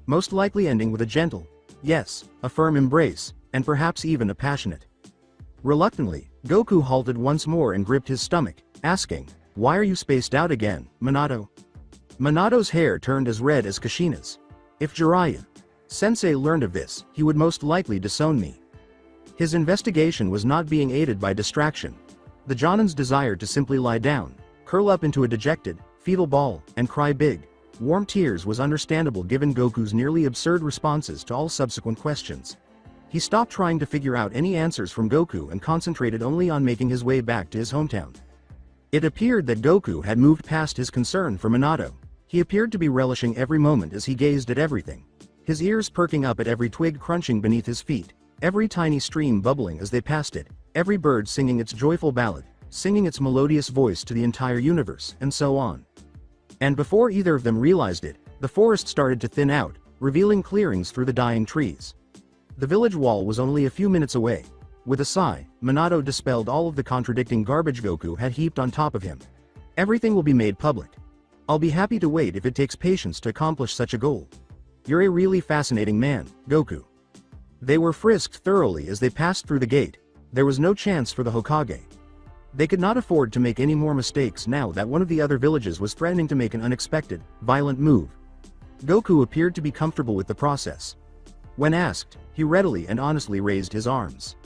Speaker 2: Most likely ending with a gentle, yes, a firm embrace, and perhaps even a passionate. Reluctantly, Goku halted once more and gripped his stomach, asking, "Why are you spaced out again, Minato?" Minato's hair turned as red as Kushina's. If Jiraiya-sensei learned of this, he would most likely disown me. His investigation was not being aided by distraction. The Jonin's desire to simply lie down, curl up into a dejected, fetal ball, and cry big, warm tears was understandable given Goku's nearly absurd responses to all subsequent questions. He stopped trying to figure out any answers from Goku and concentrated only on making his way back to his hometown. It appeared that Goku had moved past his concern for Minato. He appeared to be relishing every moment as he gazed at everything. His ears perking up at every twig crunching beneath his feet, every tiny stream bubbling as they passed it, every bird singing its joyful ballad, singing its melodious voice to the entire universe, and so on. And before either of them realized it, the forest started to thin out, revealing clearings through the dying trees. The village wall was only a few minutes away. With a sigh, Minato dispelled all of the contradicting garbage Goku had heaped on top of him. Everything will be made public. I'll be happy to wait if it takes patience to accomplish such a goal. You're a really fascinating man, Goku. They were frisked thoroughly as they passed through the gate. There was no chance for the Hokage. They could not afford to make any more mistakes now that one of the other villages was threatening to make an unexpected, violent move. Goku appeared to be comfortable with the process. When asked, he readily and honestly raised his arms.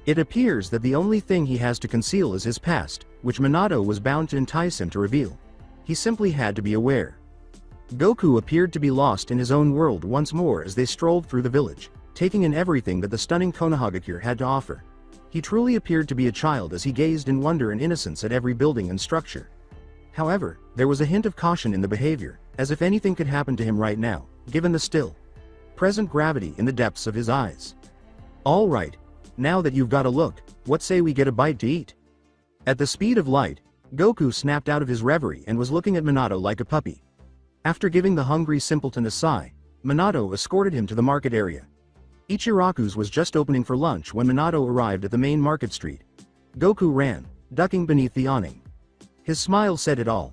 Speaker 2: It appears that the only thing he has to conceal is his past, which Minato was bound to entice him to reveal. He simply had to be aware. Goku appeared to be lost in his own world once more as they strolled through the village, taking in everything that the stunning Konohagakure had to offer. He truly appeared to be a child as he gazed in wonder and innocence at every building and structure. However, there was a hint of caution in the behavior, as if anything could happen to him right now, given the still present gravity in the depths of his eyes. All right, now that you've got a look, what say we get a bite to eat? At the speed of light, Goku snapped out of his reverie and was looking at Minato like a puppy. After giving the hungry simpleton a sigh, Minato escorted him to the market area. Ichiraku's was just opening for lunch when Minato arrived at the main market street. Goku ran, ducking beneath the awning. His smile said it all.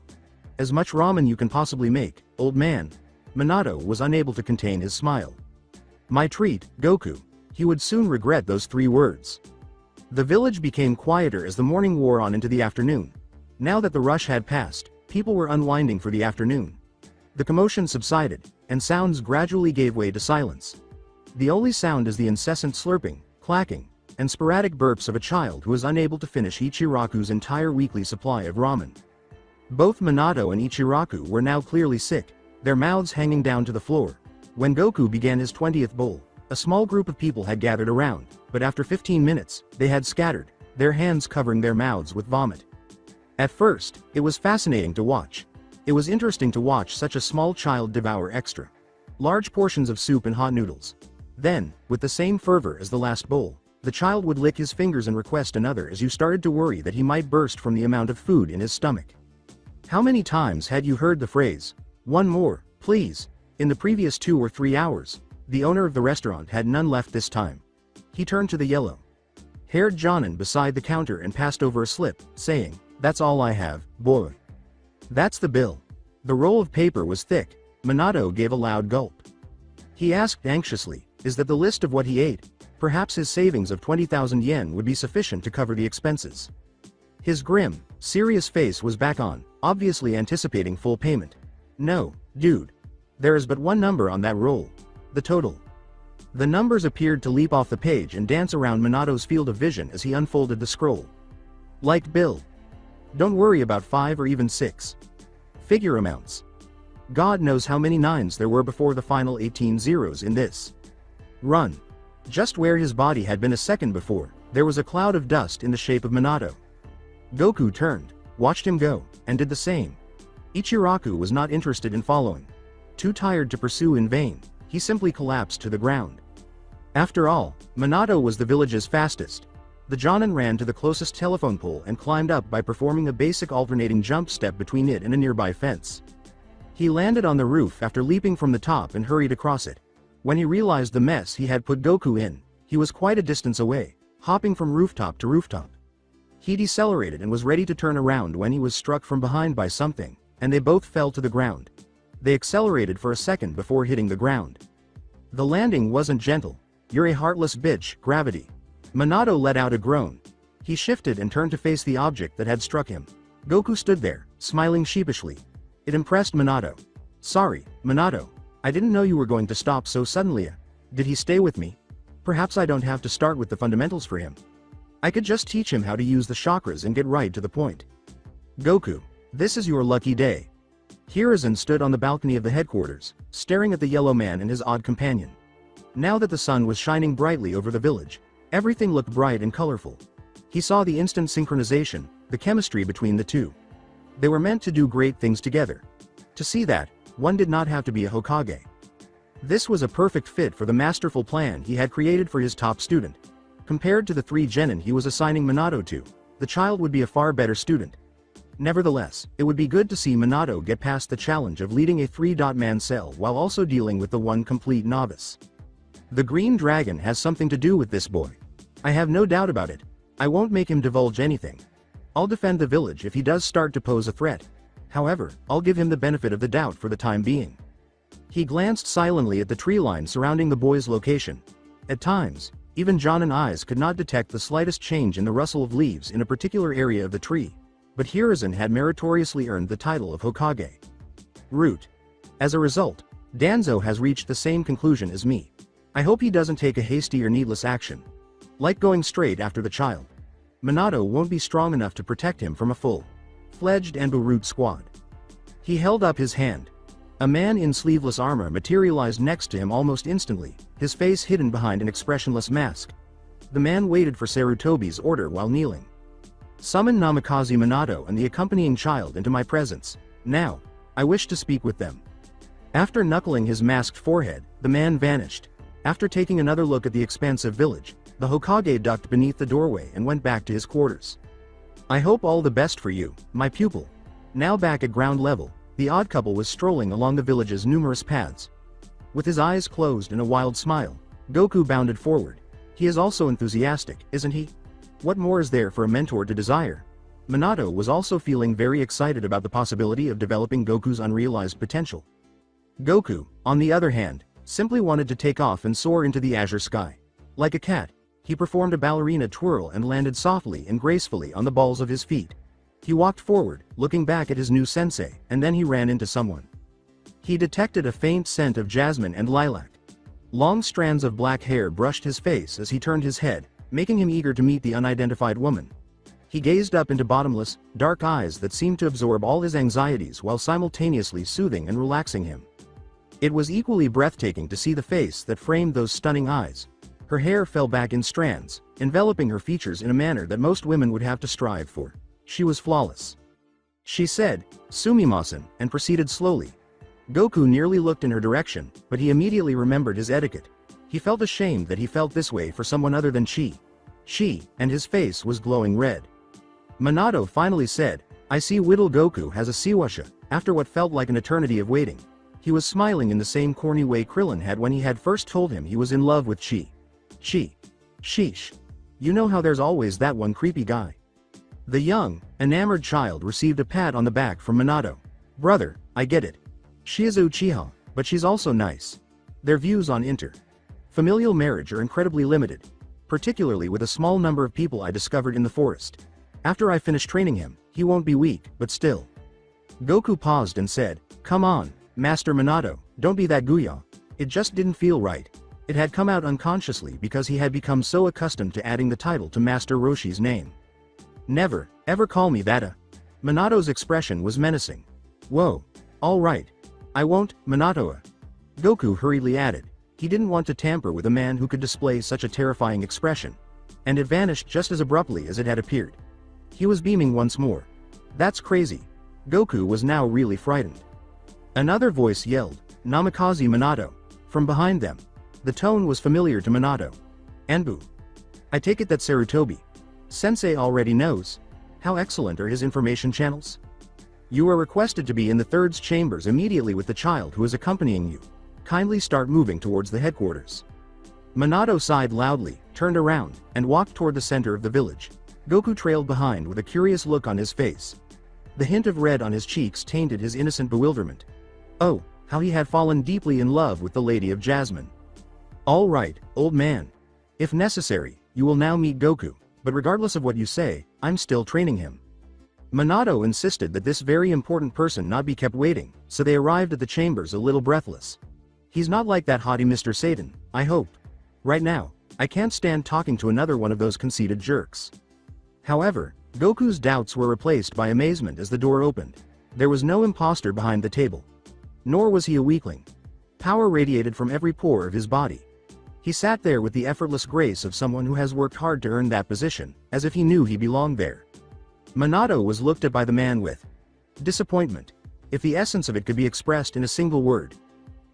Speaker 2: As much ramen you can possibly make, old man. Minato was unable to contain his smile. My treat, Goku. He would soon regret those 3 words. The village became quieter as the morning wore on into the afternoon. Now that the rush had passed, people were unwinding for the afternoon. The commotion subsided, and sounds gradually gave way to silence. The only sound is the incessant slurping, clacking, and sporadic burps of a child who is unable to finish Ichiraku's entire weekly supply of ramen. Both Minato and Ichiraku were now clearly sick, their mouths hanging down to the floor. When Goku began his 20th bowl, a small group of people had gathered around, but after 15 minutes, they had scattered, their hands covering their mouths with vomit. At first, it was fascinating to watch. It was interesting to watch such a small child devour extra large portions of soup and hot noodles. Then, with the same fervor as the last bowl, the child would lick his fingers and request another as you started to worry that he might burst from the amount of food in his stomach. How many times had you heard the phrase, "One more, please"? In the previous 2 or 3 hours, the owner of the restaurant had none left this time. He turned to the yellow-haired Jonin beside the counter and passed over a slip, saying, "That's all I have, boy." "That's the bill." The roll of paper was thick. Minato gave a loud gulp. He asked anxiously, "Is that the list of what he ate?" Perhaps his savings of 20,000 yen would be sufficient to cover the expenses. His grim, serious face was back on, obviously anticipating full payment. "No, dude. There is but one number on that roll. The total." The numbers appeared to leap off the page and dance around Minato's field of vision as he unfolded the scroll. "Like bill. Don't worry about 5 or even 6. Figure amounts. God knows how many 9s there were before the final 18 zeros in this run." Just where his body had been a second before, there was a cloud of dust in the shape of Minato. Goku turned, watched him go, and did the same. Ichiraku was not interested in following. Too tired to pursue in vain, he simply collapsed to the ground. After all, Minato was the village's fastest. The Jonin ran to the closest telephone pole and climbed up by performing a basic alternating jump step between it and a nearby fence. He landed on the roof after leaping from the top and hurried across it. When he realized the mess he had put Goku in, he was quite a distance away, hopping from rooftop to rooftop. He decelerated and was ready to turn around when he was struck from behind by something, and they both fell to the ground. They accelerated for a second before hitting the ground. The landing wasn't gentle. "You're a heartless bitch, gravity." Minato let out a groan. He shifted and turned to face the object that had struck him. Goku stood there, smiling sheepishly. It impressed Minato. "Sorry, Minato. I didn't know you were going to stop so suddenly. Did he stay with me? Perhaps I don't have to start with the fundamentals for him. I could just teach him how to use the chakras and get right to the point." "Goku, this is your lucky day." Hiruzen stood on the balcony of the headquarters, staring at the yellow man and his odd companion. Now that the sun was shining brightly over the village, everything looked bright and colorful. He saw the instant synchronization, the chemistry between the two. They were meant to do great things together. To see that, one did not have to be a Hokage. This was a perfect fit for the masterful plan he had created for his top student. Compared to the 3 genin he was assigning Minato to, the child would be a far better student. Nevertheless, it would be good to see Minato get past the challenge of leading a 3-man cell while also dealing with the one complete novice. The green dragon has something to do with this boy. I have no doubt about it. I won't make him divulge anything. I'll defend the village if he does start to pose a threat. However, I'll give him the benefit of the doubt for the time being. He glanced silently at the tree line surrounding the boy's location. At times, even Jonin's eyes could not detect the slightest change in the rustle of leaves in a particular area of the tree. But Hiruzen had meritoriously earned the title of Hokage. Root. As a result, Danzo has reached the same conclusion as me. I hope he doesn't take a hasty or needless action. Like going straight after the child. Minato won't be strong enough to protect him from a full-fledged Anbu Root squad. He held up his hand. A man in sleeveless armor materialized next to him almost instantly, his face hidden behind an expressionless mask. The man waited for Sarutobi's order while kneeling. "Summon Namikaze Minato and the accompanying child into my presence. Now, I wish to speak with them." After knuckling his masked forehead, the man vanished. After taking another look at the expansive village, the Hokage ducked beneath the doorway and went back to his quarters. "I hope all the best for you, my pupil." Now back at ground level, the odd couple was strolling along the village's numerous paths. With his eyes closed in a wild smile, Goku bounded forward. He is also enthusiastic, isn't he? What more is there for a mentor to desire? Minato was also feeling very excited about the possibility of developing Goku's unrealized potential. Goku, on the other hand, simply wanted to take off and soar into the azure sky. Like a cat, he performed a ballerina twirl and landed softly and gracefully on the balls of his feet. He walked forward, looking back at his new sensei, and then he ran into someone. He detected a faint scent of jasmine and lilac. Long strands of black hair brushed his face as he turned his head, making him eager to meet the unidentified woman. He gazed up into bottomless, dark eyes that seemed to absorb all his anxieties while simultaneously soothing and relaxing him. It was equally breathtaking to see the face that framed those stunning eyes. Her hair fell back in strands, enveloping her features in a manner that most women would have to strive for. She was flawless. She said, "Sumimasen," and proceeded slowly. Goku nearly looked in her direction, but he immediately remembered his etiquette. He felt ashamed that he felt this way for someone other than She, and his face was glowing red. Minato finally said, "I see Whittle Goku has a Siwasha," after what felt like an eternity of waiting. He was smiling in the same corny way Krillin had when he had first told him he was in love with Chi. Sheesh. You know how there's always that one creepy guy. The young, enamored child received a pat on the back from Minato. "Brother, I get it. She is Uchiha, but she's also nice." Their views on familial marriage are incredibly limited, particularly with a small number of people I discovered in the forest. After I finish training him, he won't be weak, but still. Goku paused and said, "Come on, Master Minato, don't be that guya." It just didn't feel right. It had come out unconsciously because he had become so accustomed to adding the title to Master Roshi's name. "Never, ever call me that. Minato's expression was menacing. "Whoa. All right. I won't, Minato." Goku hurriedly added. He didn't want to tamper with a man who could display such a terrifying expression. And it vanished just as abruptly as it had appeared. He was beaming once more. "That's crazy." Goku was now really frightened. Another voice yelled, "Namikaze Minato," from behind them. The tone was familiar to Minato. "Anbu. I take it that Sarutobi Sensei already knows. How excellent are his information channels? You are requested to be in the third chambers immediately with the child who is accompanying you. Kindly start moving towards the headquarters." Minato sighed loudly, turned around, and walked toward the center of the village. Goku trailed behind with a curious look on his face. The hint of red on his cheeks tainted his innocent bewilderment. Oh, how he had fallen deeply in love with the Lady of Jasmine. "All right, old man. If necessary, you will now meet Goku, but regardless of what you say, I'm still training him." Minato insisted that this very important person not be kept waiting, so they arrived at the chambers a little breathless. "He's not like that haughty Mr. Satan, I hope. Right now, I can't stand talking to another one of those conceited jerks." However, Goku's doubts were replaced by amazement as the door opened. There was no imposter behind the table. Nor was he a weakling. Power radiated from every pore of his body. He sat there with the effortless grace of someone who has worked hard to earn that position, as if he knew he belonged there. Minato was looked at by the man with disappointment, if the essence of it could be expressed in a single word.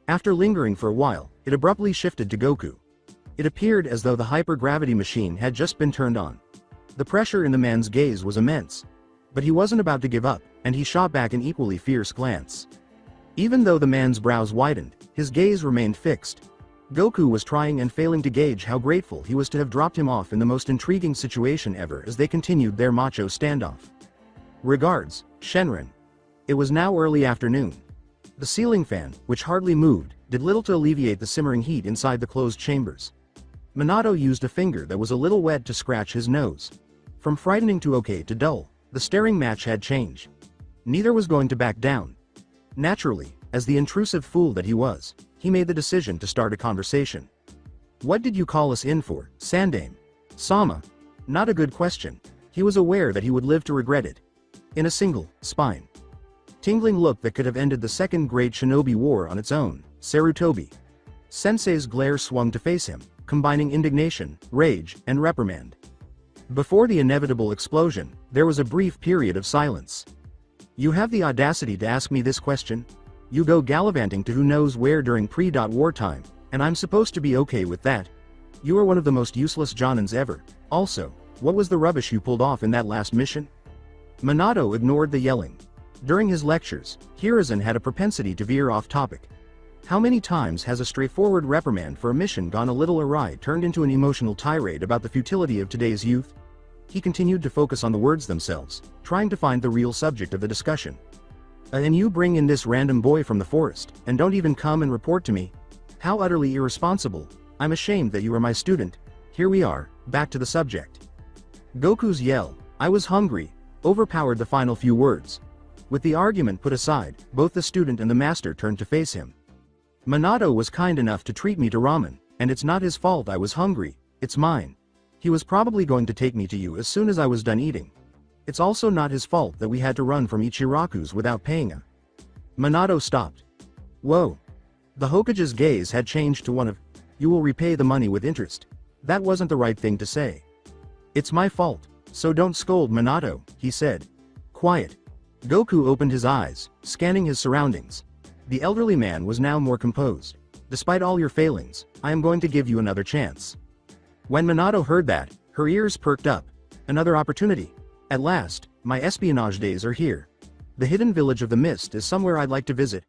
Speaker 2: After lingering for a while, it abruptly shifted to Goku. It appeared as though the hypergravity machine had just been turned on. The pressure in the man's gaze was immense. But he wasn't about to give up, and he shot back an equally fierce glance. Even though the man's brows widened, his gaze remained fixed. Goku was trying and failing to gauge how grateful he was to have dropped him off in the most intriguing situation ever as they continued their macho standoff. Regards, Shenron. It was now early afternoon. The ceiling fan, which hardly moved, did little to alleviate the simmering heat inside the closed chambers. Minato used a finger that was a little wet to scratch his nose. From frightening to okay to dull, the staring match had changed. Neither was going to back down. Naturally, as the intrusive fool that he was, he made the decision to start a conversation. "What did you call us in for, Sandame?" "Sama." Not a good question. He was aware that he would live to regret it. In a single, spine tingling look that could have ended the Second Great Shinobi War on its own, Sarutobi Sensei's glare swung to face him, combining indignation, rage, and reprimand. Before the inevitable explosion, there was a brief period of silence. "You have the audacity to ask me this question? You go gallivanting to who knows where during pre-wartime, and I'm supposed to be okay with that? You are one of the most useless Jonins ever. Also, what was the rubbish you pulled off in that last mission?" Minato ignored the yelling. During his lectures, Hiruzen had a propensity to veer off topic. How many times has a straightforward reprimand for a mission gone a little awry turned into an emotional tirade about the futility of today's youth? He continued to focus on the words themselves, trying to find the real subject of the discussion. "And you bring in this random boy from the forest, and don't even come and report to me? How utterly irresponsible. I'm ashamed that you are my student." Here we are, back to the subject. Goku's yell, "I was hungry," overpowered the final few words. With the argument put aside, both the student and the master turned to face him. "Minato was kind enough to treat me to ramen, and it's not his fault I was hungry, it's mine. He was probably going to take me to you as soon as I was done eating. It's also not his fault that we had to run from Ichiraku's without paying a..." Minato stopped. Whoa. The Hokage's gaze had changed to one of, "You will repay the money with interest." That wasn't the right thing to say. It's my fault, so don't scold, Minato, he said. Quiet. Goku opened his eyes, scanning his surroundings. The elderly man was now more composed. Despite all your failings, I am going to give you another chance. When Minato heard that, her ears perked up. Another opportunity. At last, my espionage days are here. The hidden village of the mist is somewhere I'd like to visit.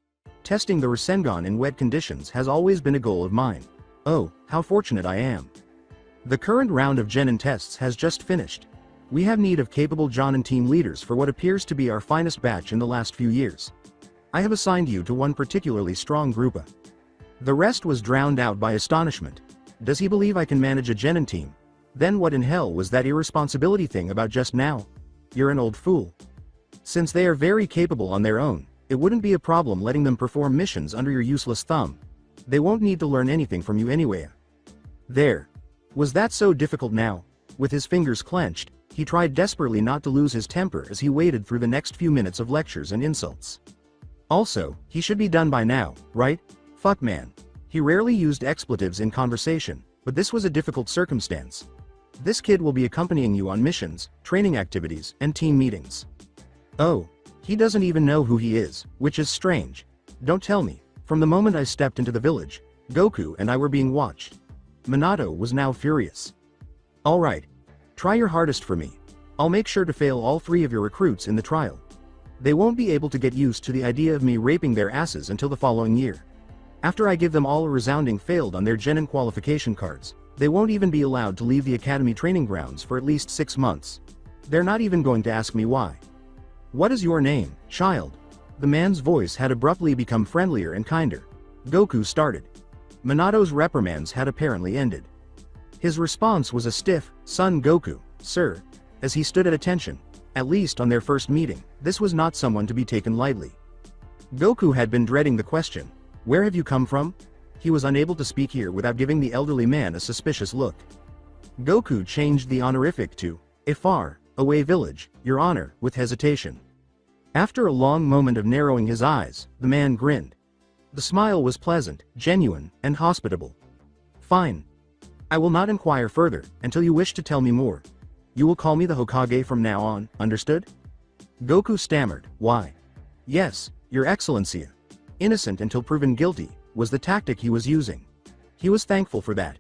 Speaker 2: Testing the Rasengan in wet conditions has always been a goal of mine. Oh, how fortunate I am. The current round of Genin tests has just finished. We have need of capable Jonin team leaders for what appears to be our finest batch in the last few years. I have assigned you to one particularly strong group. The rest was drowned out by astonishment. Does he believe I can manage a Genin team? Then what in hell was that irresponsibility thing about just now? You're an old fool. Since they are very capable on their own, it wouldn't be a problem letting them perform missions under your useless thumb. They won't need to learn anything from you anyway. There. Was that so difficult now? With his fingers clenched, he tried desperately not to lose his temper as he waded through the next few minutes of lectures and insults. Also, he should be done by now, right? Fuck man. He rarely used expletives in conversation, but this was a difficult circumstance. This kid will be accompanying you on missions, training activities, and team meetings. Oh. He doesn't even know who he is, which is strange. Don't tell me. From the moment I stepped into the village, Goku and I were being watched. Minato was now furious. Alright. Try your hardest for me. I'll make sure to fail all 3 of your recruits in the trial. They won't be able to get used to the idea of me raping their asses until the following year. After I give them all a resounding failed on their Genin qualification cards, they won't even be allowed to leave the academy training grounds for at least 6 months. They're not even going to ask me why. What is your name, child? The man's voice had abruptly become friendlier and kinder. Goku started. Minato's reprimands had apparently ended. His response was a stiff, "Son Goku, sir," as he stood at attention. At least on their first meeting, this was not someone to be taken lightly. Goku had been dreading the question, "Where have you come from?" He was unable to speak here without giving the elderly man a suspicious look. Goku changed the honorific to, "A far away village, your honor," with hesitation. After a long moment of narrowing his eyes, the man grinned. The smile was pleasant, genuine, and hospitable. Fine. I will not inquire further, until you wish to tell me more. You will call me the Hokage from now on, understood? Goku stammered, "Why?" "Yes, your excellency." Innocent until proven guilty, was the tactic he was using. He was thankful for that.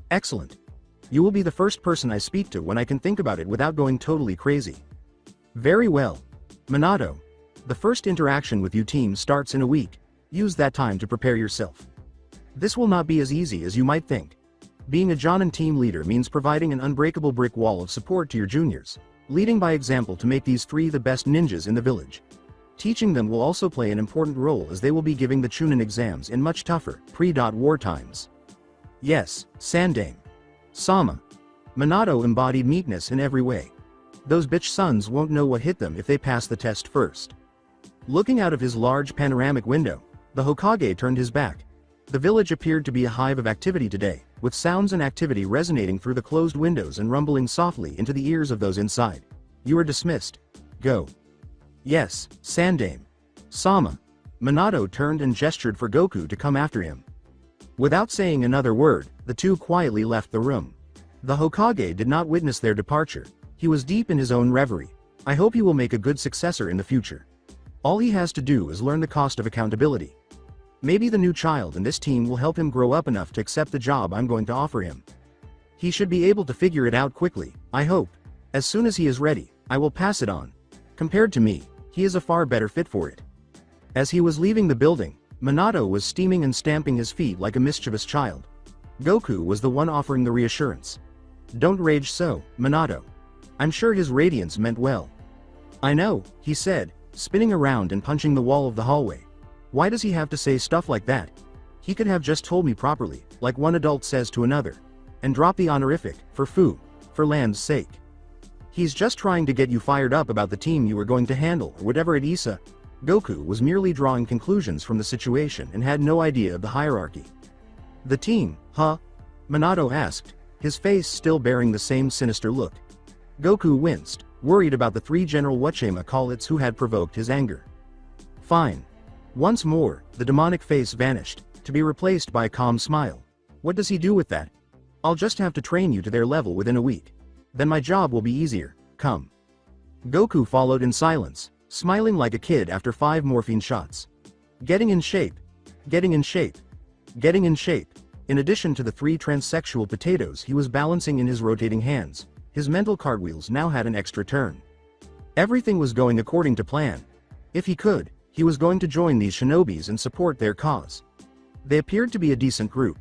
Speaker 2: Excellent. You will be the first person I speak to when I can think about it without going totally crazy. Very well. Minato. The first interaction with you team starts in a week. Use that time to prepare yourself. This will not be as easy as you might think. Being a Jonin team leader means providing an unbreakable brick wall of support to your juniors, leading by example to make these 3 the best ninjas in the village. Teaching them will also play an important role as they will be giving the Chunin exams in much tougher, pre-war times. Yes, Sandame. Sama. Minato embodied meekness in every way. Those bitch sons won't know what hit them if they pass the test first. Looking out of his large panoramic window, the Hokage turned his back. The village appeared to be a hive of activity today, with sounds and activity resonating through the closed windows and rumbling softly into the ears of those inside. You are dismissed. Go. Yes, Sandame. Sama. Minato turned and gestured for Goku to come after him. Without saying another word, the two quietly left the room. The Hokage did not witness their departure. He was deep in his own reverie. I hope he will make a good successor in the future. All he has to do is learn the cost of accountability. Maybe the new child in this team will help him grow up enough to accept the job I'm going to offer him. He should be able to figure it out quickly, I hope. As soon as he is ready, I will pass it on. Compared to me, he is a far better fit for it. As he was leaving the building, Minato was steaming and stamping his feet like a mischievous child. Goku was the one offering the reassurance. Don't rage so, Minato. I'm sure his radiance meant well. I know, he said, spinning around and punching the wall of the hallway. Why does he have to say stuff like that? He could have just told me properly, like one adult says to another. And drop the honorific, for land's sake. He's just trying to get you fired up about the team you were going to handle or whatever it is. Goku was merely drawing conclusions from the situation and had no idea of the hierarchy. The team, huh? Minato asked, his face still bearing the same sinister look. Goku winced, worried about the 3 general whatchamacallits who had provoked his anger. Fine. Once more, the demonic face vanished, to be replaced by a calm smile. What does he do with that? I'll just have to train you to their level within a week. Then my job will be easier, come. Goku followed in silence, smiling like a kid after 5 morphine shots. Getting in shape. Getting in shape. Getting in shape. In addition to the 3 transsexual potatoes he was balancing in his rotating hands, his mental cartwheels now had an extra turn. Everything was going according to plan. If he could, he was going to join these shinobis and support their cause. They appeared to be a decent group.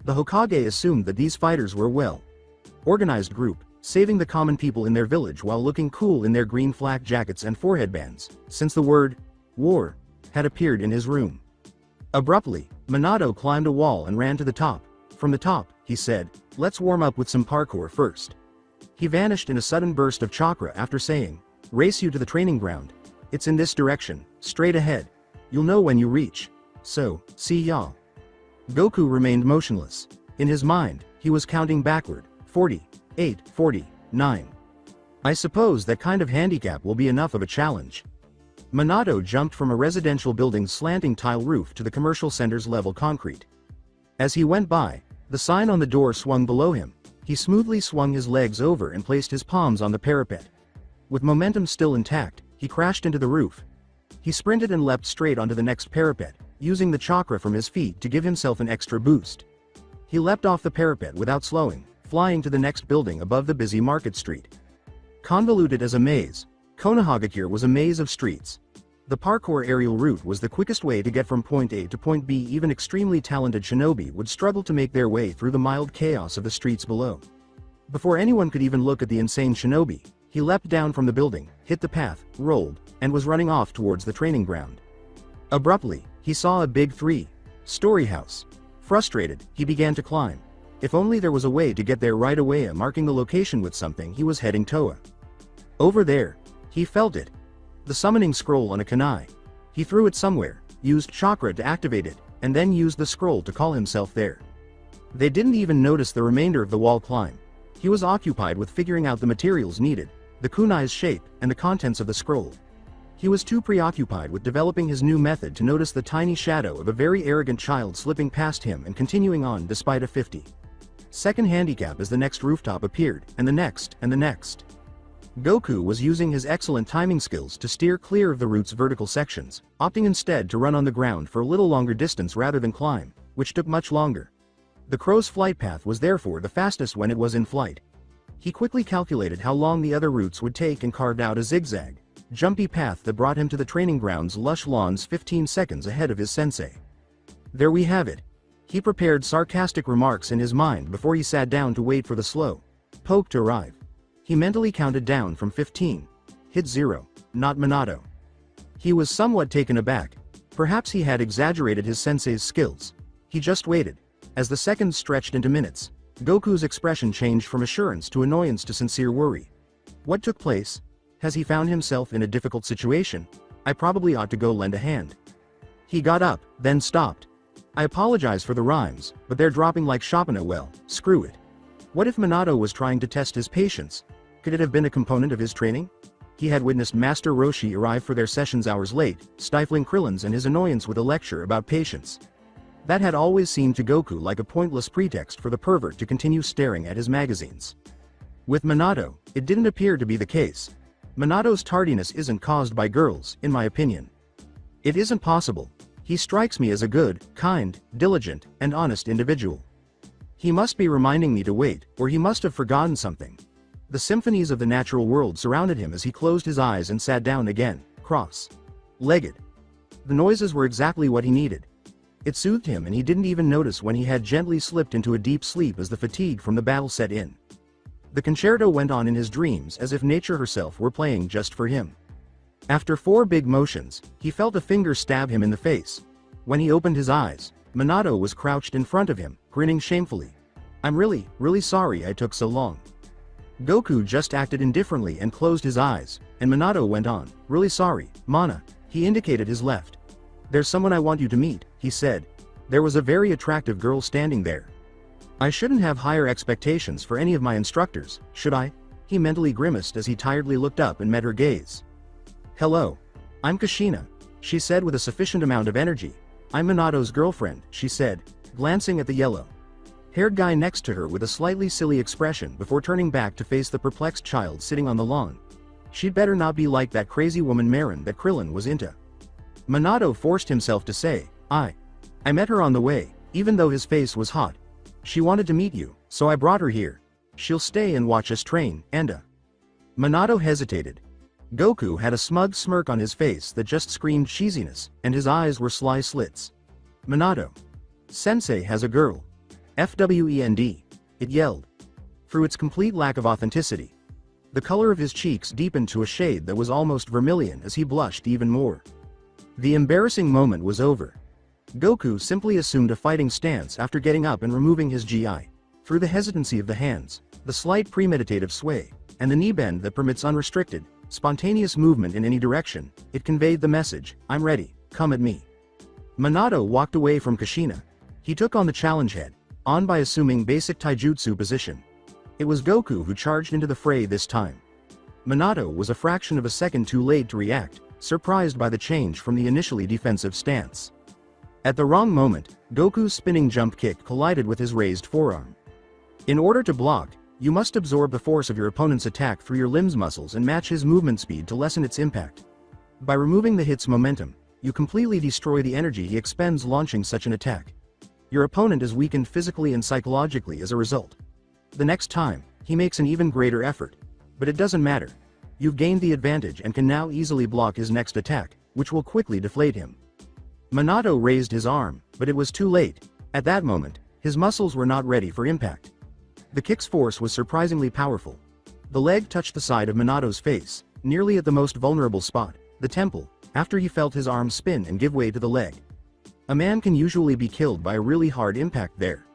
Speaker 2: The Hokage assumed that these fighters were a well-organized group, saving the common people in their village while looking cool in their green flak jackets and forehead bands, since the word war had appeared in his room. Abruptly, Minato climbed a wall and ran to the top. From the top, he said, let's warm up with some parkour first. He vanished in a sudden burst of chakra after saying, race you to the training ground. It's in this direction, straight ahead. You'll know when you reach. So, see ya. Goku remained motionless. In his mind, he was counting backward, 48, 49. I suppose that kind of handicap will be enough of a challenge. Minato jumped from a residential building's slanting tile roof to the commercial center's level concrete. As he went by, the sign on the door swung below him. He smoothly swung his legs over and placed his palms on the parapet. With momentum still intact, he crashed into the roof. He sprinted and leapt straight onto the next parapet, using the chakra from his feet to give himself an extra boost. He leapt off the parapet without slowing, flying to the next building above the busy market street. Convoluted as a maze, Konohagakure was a maze of streets. The parkour aerial route was the quickest way to get from point A to point B. Even extremely talented shinobi would struggle to make their way through the mild chaos of the streets below. Before anyone could even look at the insane shinobi, he leapt down from the building, hit the path, rolled, and was running off towards the training ground. Abruptly, he saw a big 3-story house. Frustrated, he began to climb. If only there was a way to get there right away. Marking the location with something, he was heading Toa. Over there. He felt it. The summoning scroll on a kunai. He threw it somewhere, used chakra to activate it, and then used the scroll to call himself there. They didn't even notice the remainder of the wall climb. He was occupied with figuring out the materials needed, the kunai's shape, and the contents of the scroll. He was too preoccupied with developing his new method to notice the tiny shadow of a very arrogant child slipping past him and continuing on despite a 50-second handicap as the next rooftop appeared, and the next, and the next. Goku was using his excellent timing skills to steer clear of the route's vertical sections, opting instead to run on the ground for a little longer distance rather than climb, which took much longer. The crow's flight path was therefore the fastest when it was in flight. He quickly calculated how long the other routes would take and carved out a zigzag, jumpy path that brought him to the training ground's lush lawns 15 seconds ahead of his sensei. There we have it. He prepared sarcastic remarks in his mind before he sat down to wait for the slow poke to arrive. He mentally counted down from 15. Hit 0, not Minato. He was somewhat taken aback. Perhaps he had exaggerated his sensei's skills. He just waited. As the seconds stretched into minutes, Goku's expression changed from assurance to annoyance to sincere worry. What took place? Has he found himself in a difficult situation? I probably ought to go lend a hand. He got up, then stopped. I apologize for the rhymes, but they're dropping like Chopin. Well, screw it. What if Minato was trying to test his patience? Could it have been a component of his training? He had witnessed Master Roshi arrive for their sessions hours late, stifling Krillin's and his annoyance with a lecture about patience. That had always seemed to Goku like a pointless pretext for the pervert to continue staring at his magazines. With Minato, it didn't appear to be the case. Minato's tardiness isn't caused by girls, in my opinion. It isn't possible. He strikes me as a good, kind, diligent, and honest individual. He must be reminding me to wait, or he must have forgotten something. The symphonies of the natural world surrounded him as he closed his eyes and sat down again, cross-legged. The noises were exactly what he needed. It soothed him and he didn't even notice when he had gently slipped into a deep sleep as the fatigue from the battle set in. The concerto went on in his dreams as if nature herself were playing just for him. After 4 big motions, he felt a finger stab him in the face. When he opened his eyes, Minato was crouched in front of him, grinning shamefully. I'm really sorry I took so long. Goku just acted indifferently and closed his eyes, and Minato went on, really sorry, Mana. He indicated his left. There's someone I want you to meet, he said. There was a very attractive girl standing there. I shouldn't have higher expectations for any of my instructors, should I? He mentally grimaced as he tiredly looked up and met her gaze. Hello. I'm Kushina, she said with a sufficient amount of energy. I'm Minato's girlfriend, she said, glancing at the yellow haired guy next to her with a slightly silly expression before turning back to face the perplexed child sitting on the lawn. She'd better not be like that crazy woman Marin that Krillin was into. Minato forced himself to say, I met her on the way, even though his face was hot. She wanted to meet you, so I brought her here. She'll stay and watch us train, and Minato hesitated. Goku had a smug smirk on his face that just screamed cheesiness, and his eyes were sly slits. Minato. Sensei has a girl. FWEND. It yelled. Through its complete lack of authenticity. The color of his cheeks deepened to a shade that was almost vermilion as he blushed even more. The embarrassing moment was over. Goku simply assumed a fighting stance after getting up and removing his GI. Through the hesitancy of the hands, the slight premeditative sway, and the knee bend that permits unrestricted, spontaneous movement in any direction, it conveyed the message, I'm ready, come at me. Minato walked away from Kushina. He took on the challenge head, on by assuming basic taijutsu position. It was Goku who charged into the fray this time. Minato was a fraction of a second too late to react, surprised by the change from the initially defensive stance. At the wrong moment, Goku's spinning jump kick collided with his raised forearm. In order to block, you must absorb the force of your opponent's attack through your limbs muscles and match his movement speed to lessen its impact. By removing the hit's momentum, you completely destroy the energy he expends launching such an attack. Your opponent is weakened physically and psychologically as a result. The next time, he makes an even greater effort. But it doesn't matter. You've gained the advantage and can now easily block his next attack, which will quickly deflate him. Minato raised his arm, but it was too late. At that moment, his muscles were not ready for impact. The kick's force was surprisingly powerful. The leg touched the side of Minato's face, nearly at the most vulnerable spot, the temple, after he felt his arm spin and give way to the leg. A man can usually be killed by a really hard impact there.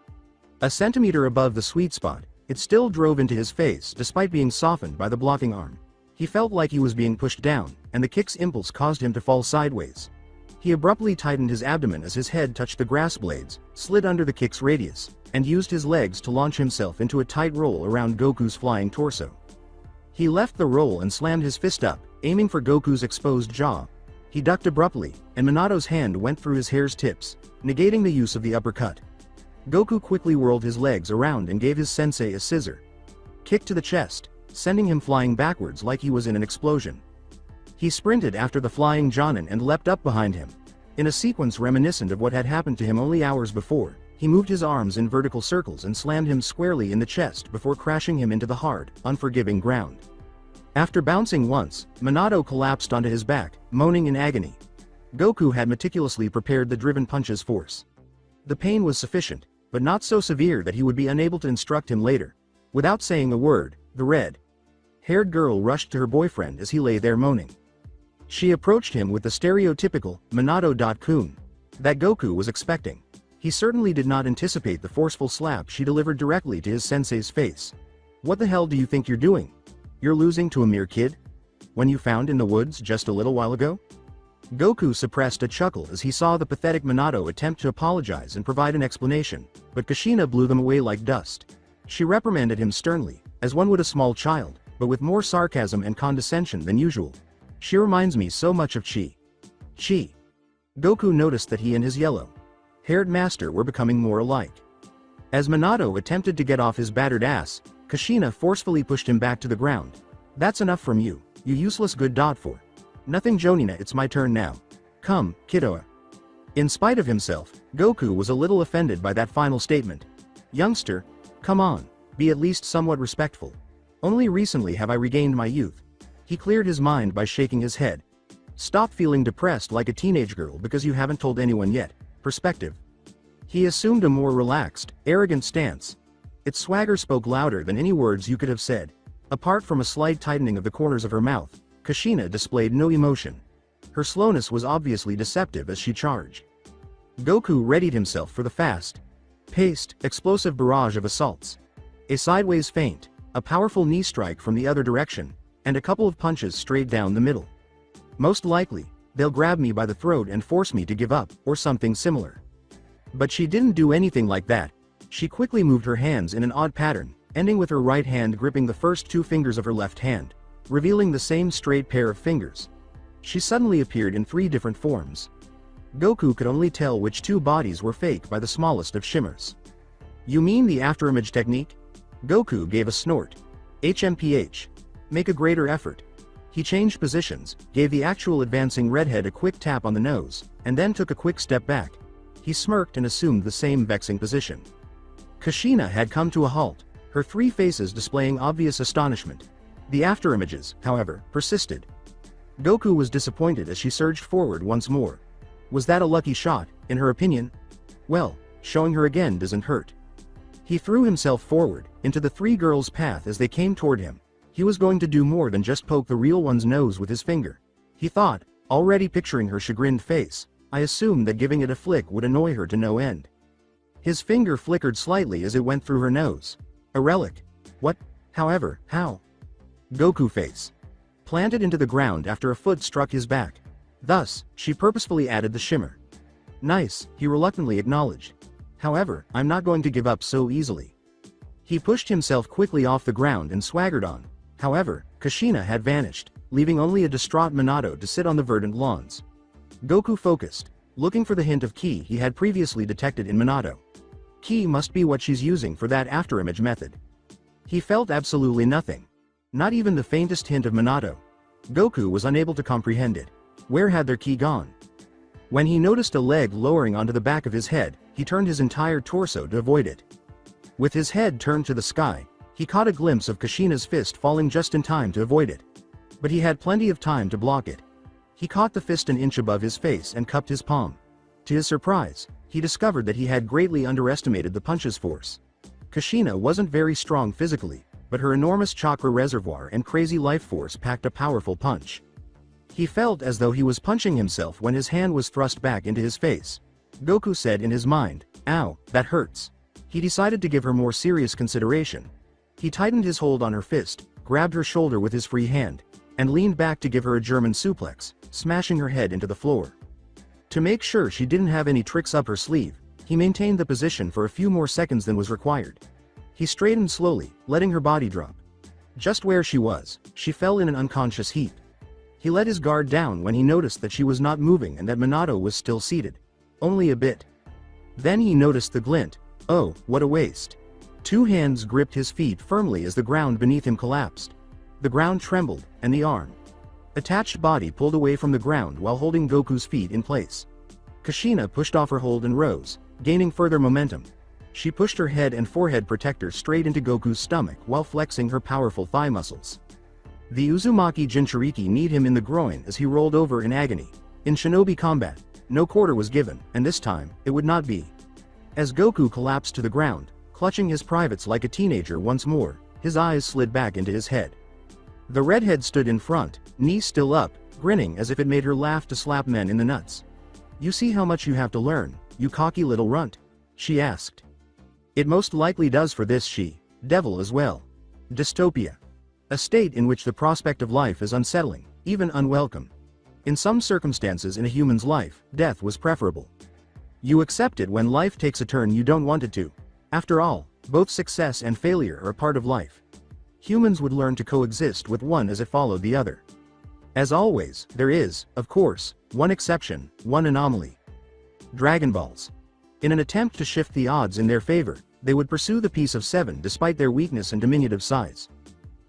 Speaker 2: A centimeter above the sweet spot, it still drove into his face despite being softened by the blocking arm. He felt like he was being pushed down, and the kick's impulse caused him to fall sideways. He abruptly tightened his abdomen as his head touched the grass blades, slid under the kick's radius, and used his legs to launch himself into a tight roll around Goku's flying torso. He left the roll and slammed his fist up, aiming for Goku's exposed jaw. He ducked abruptly, and Minato's hand went through his hair's tips, negating the use of the uppercut. Goku quickly whirled his legs around and gave his sensei a scissor kick to the chest, sending him flying backwards like he was in an explosion. He sprinted after the flying Jonin and leapt up behind him. In a sequence reminiscent of what had happened to him only hours before, he moved his arms in vertical circles and slammed him squarely in the chest before crashing him into the hard, unforgiving ground. After bouncing once, Minato collapsed onto his back, moaning in agony. Goku had meticulously prepared the driven punch's force. The pain was sufficient, but not so severe that he would be unable to instruct him later. Without saying a word, the red-haired girl rushed to her boyfriend as he lay there moaning. She approached him with the stereotypical, Minato-kun, that Goku was expecting. He certainly did not anticipate the forceful slap she delivered directly to his sensei's face. What the hell do you think you're doing? You're losing to a mere kid? One you found in the woods just a little while ago? Goku suppressed a chuckle as he saw the pathetic Minato attempt to apologize and provide an explanation, but Kushina blew them away like dust. She reprimanded him sternly, as one would a small child, but with more sarcasm and condescension than usual. She reminds me so much of Chi. Chi. Goku noticed that he and his yellow-haired master were becoming more alike. As Minato attempted to get off his battered ass, Kushina forcefully pushed him back to the ground. That's enough from you, you useless good dot for. Nothing Jonina, it's my turn now. Come, kiddoa. In spite of himself, Goku was a little offended by that final statement. Youngster, come on, be at least somewhat respectful. Only recently have I regained my youth. He cleared his mind by shaking his head. Stop feeling depressed like a teenage girl because you haven't told anyone yet. Perspective. He assumed a more relaxed, arrogant stance. Its swagger spoke louder than any words you could have said. Apart from a slight tightening of the corners of her mouth, Kushina displayed no emotion. Her slowness was obviously deceptive as she charged. Goku readied himself for the fast-paced, explosive barrage of assaults. A sideways feint, a powerful knee strike from the other direction, and a couple of punches straight down the middle. Most likely, they'll grab me by the throat and force me to give up, or something similar. But she didn't do anything like that. She quickly moved her hands in an odd pattern, ending with her right hand gripping the first two fingers of her left hand, revealing the same straight pair of fingers. She suddenly appeared in 3 different forms. Goku could only tell which 2 bodies were fake by the smallest of shimmers. You mean the afterimage technique? Goku gave a snort. HMPH. Make a greater effort. He changed positions, gave the actual advancing redhead a quick tap on the nose, and then took a quick step back. He smirked and assumed the same vexing position. Kushina had come to a halt, her three faces displaying obvious astonishment. The afterimages, however, persisted. Goku was disappointed as she surged forward once more. Was that a lucky shot, in her opinion? Well, showing her again doesn't hurt. He threw himself forward, into the three girls' path as they came toward him. He was going to do more than just poke the real one's nose with his finger. He thought, already picturing her chagrined face. I assumed that giving it a flick would annoy her to no end. His finger flickered slightly as it went through her nose. A relic. What? However, how? Goku face. Planted into the ground after a foot struck his back. Thus, she purposefully added the shimmer. Nice, he reluctantly acknowledged. However, I'm not going to give up so easily. He pushed himself quickly off the ground and swaggered on. However, Kushina had vanished, leaving only a distraught Minato to sit on the verdant lawns. Goku focused, looking for the hint of ki he had previously detected in Minato. Ki must be what she's using for that afterimage method. He felt absolutely nothing. Not even the faintest hint of Minato. Goku was unable to comprehend it. Where had their ki gone? When he noticed a leg lowering onto the back of his head, he turned his entire torso to avoid it. With his head turned to the sky, he caught a glimpse of Kushina's fist falling just in time to avoid it. But he had plenty of time to block it. He caught the fist an inch above his face and cupped his palm. To his surprise, he discovered that he had greatly underestimated the punch's force. Kushina wasn't very strong physically, but her enormous chakra reservoir and crazy life force packed a powerful punch. He felt as though he was punching himself when his hand was thrust back into his face. Goku said in his mind, "Ow, that hurts." He decided to give her more serious consideration. He tightened his hold on her fist, grabbed her shoulder with his free hand, and leaned back to give her a German suplex, smashing her head into the floor. To make sure she didn't have any tricks up her sleeve, he maintained the position for a few more seconds than was required. He straightened slowly, letting her body drop. Just where she was, she fell in an unconscious heap. He let his guard down when he noticed that she was not moving and that Minato was still seated. Only a bit. Then he noticed the glint. Oh, what a waste. Two hands gripped his feet firmly as the ground beneath him collapsed. The ground trembled, and the arm attached body pulled away from the ground while holding Goku's feet in place. Kushina pushed off her hold and rose, gaining further momentum. She pushed her head and forehead protector straight into Goku's stomach while flexing her powerful thigh muscles. The Uzumaki Jinchuriki kneed him in the groin as he rolled over in agony. In shinobi combat, no quarter was given, and this time, it would not be. As Goku collapsed to the ground, clutching his privates like a teenager once more, his eyes slid back into his head. The redhead stood in front, knees still up, grinning as if it made her laugh to slap men in the nuts. "You see how much you have to learn, you cocky little runt?" she asked. It most likely does for this devil as well. Dystopia. A state in which the prospect of life is unsettling, even unwelcome. In some circumstances in a human's life, death was preferable. You accept it when life takes a turn you don't want it to. After all, both success and failure are a part of life. Humans would learn to coexist with one as it followed the other. As always, there is, of course, one exception, one anomaly. Dragon Balls. In an attempt to shift the odds in their favor, they would pursue the piece of 7 despite their weakness and diminutive size.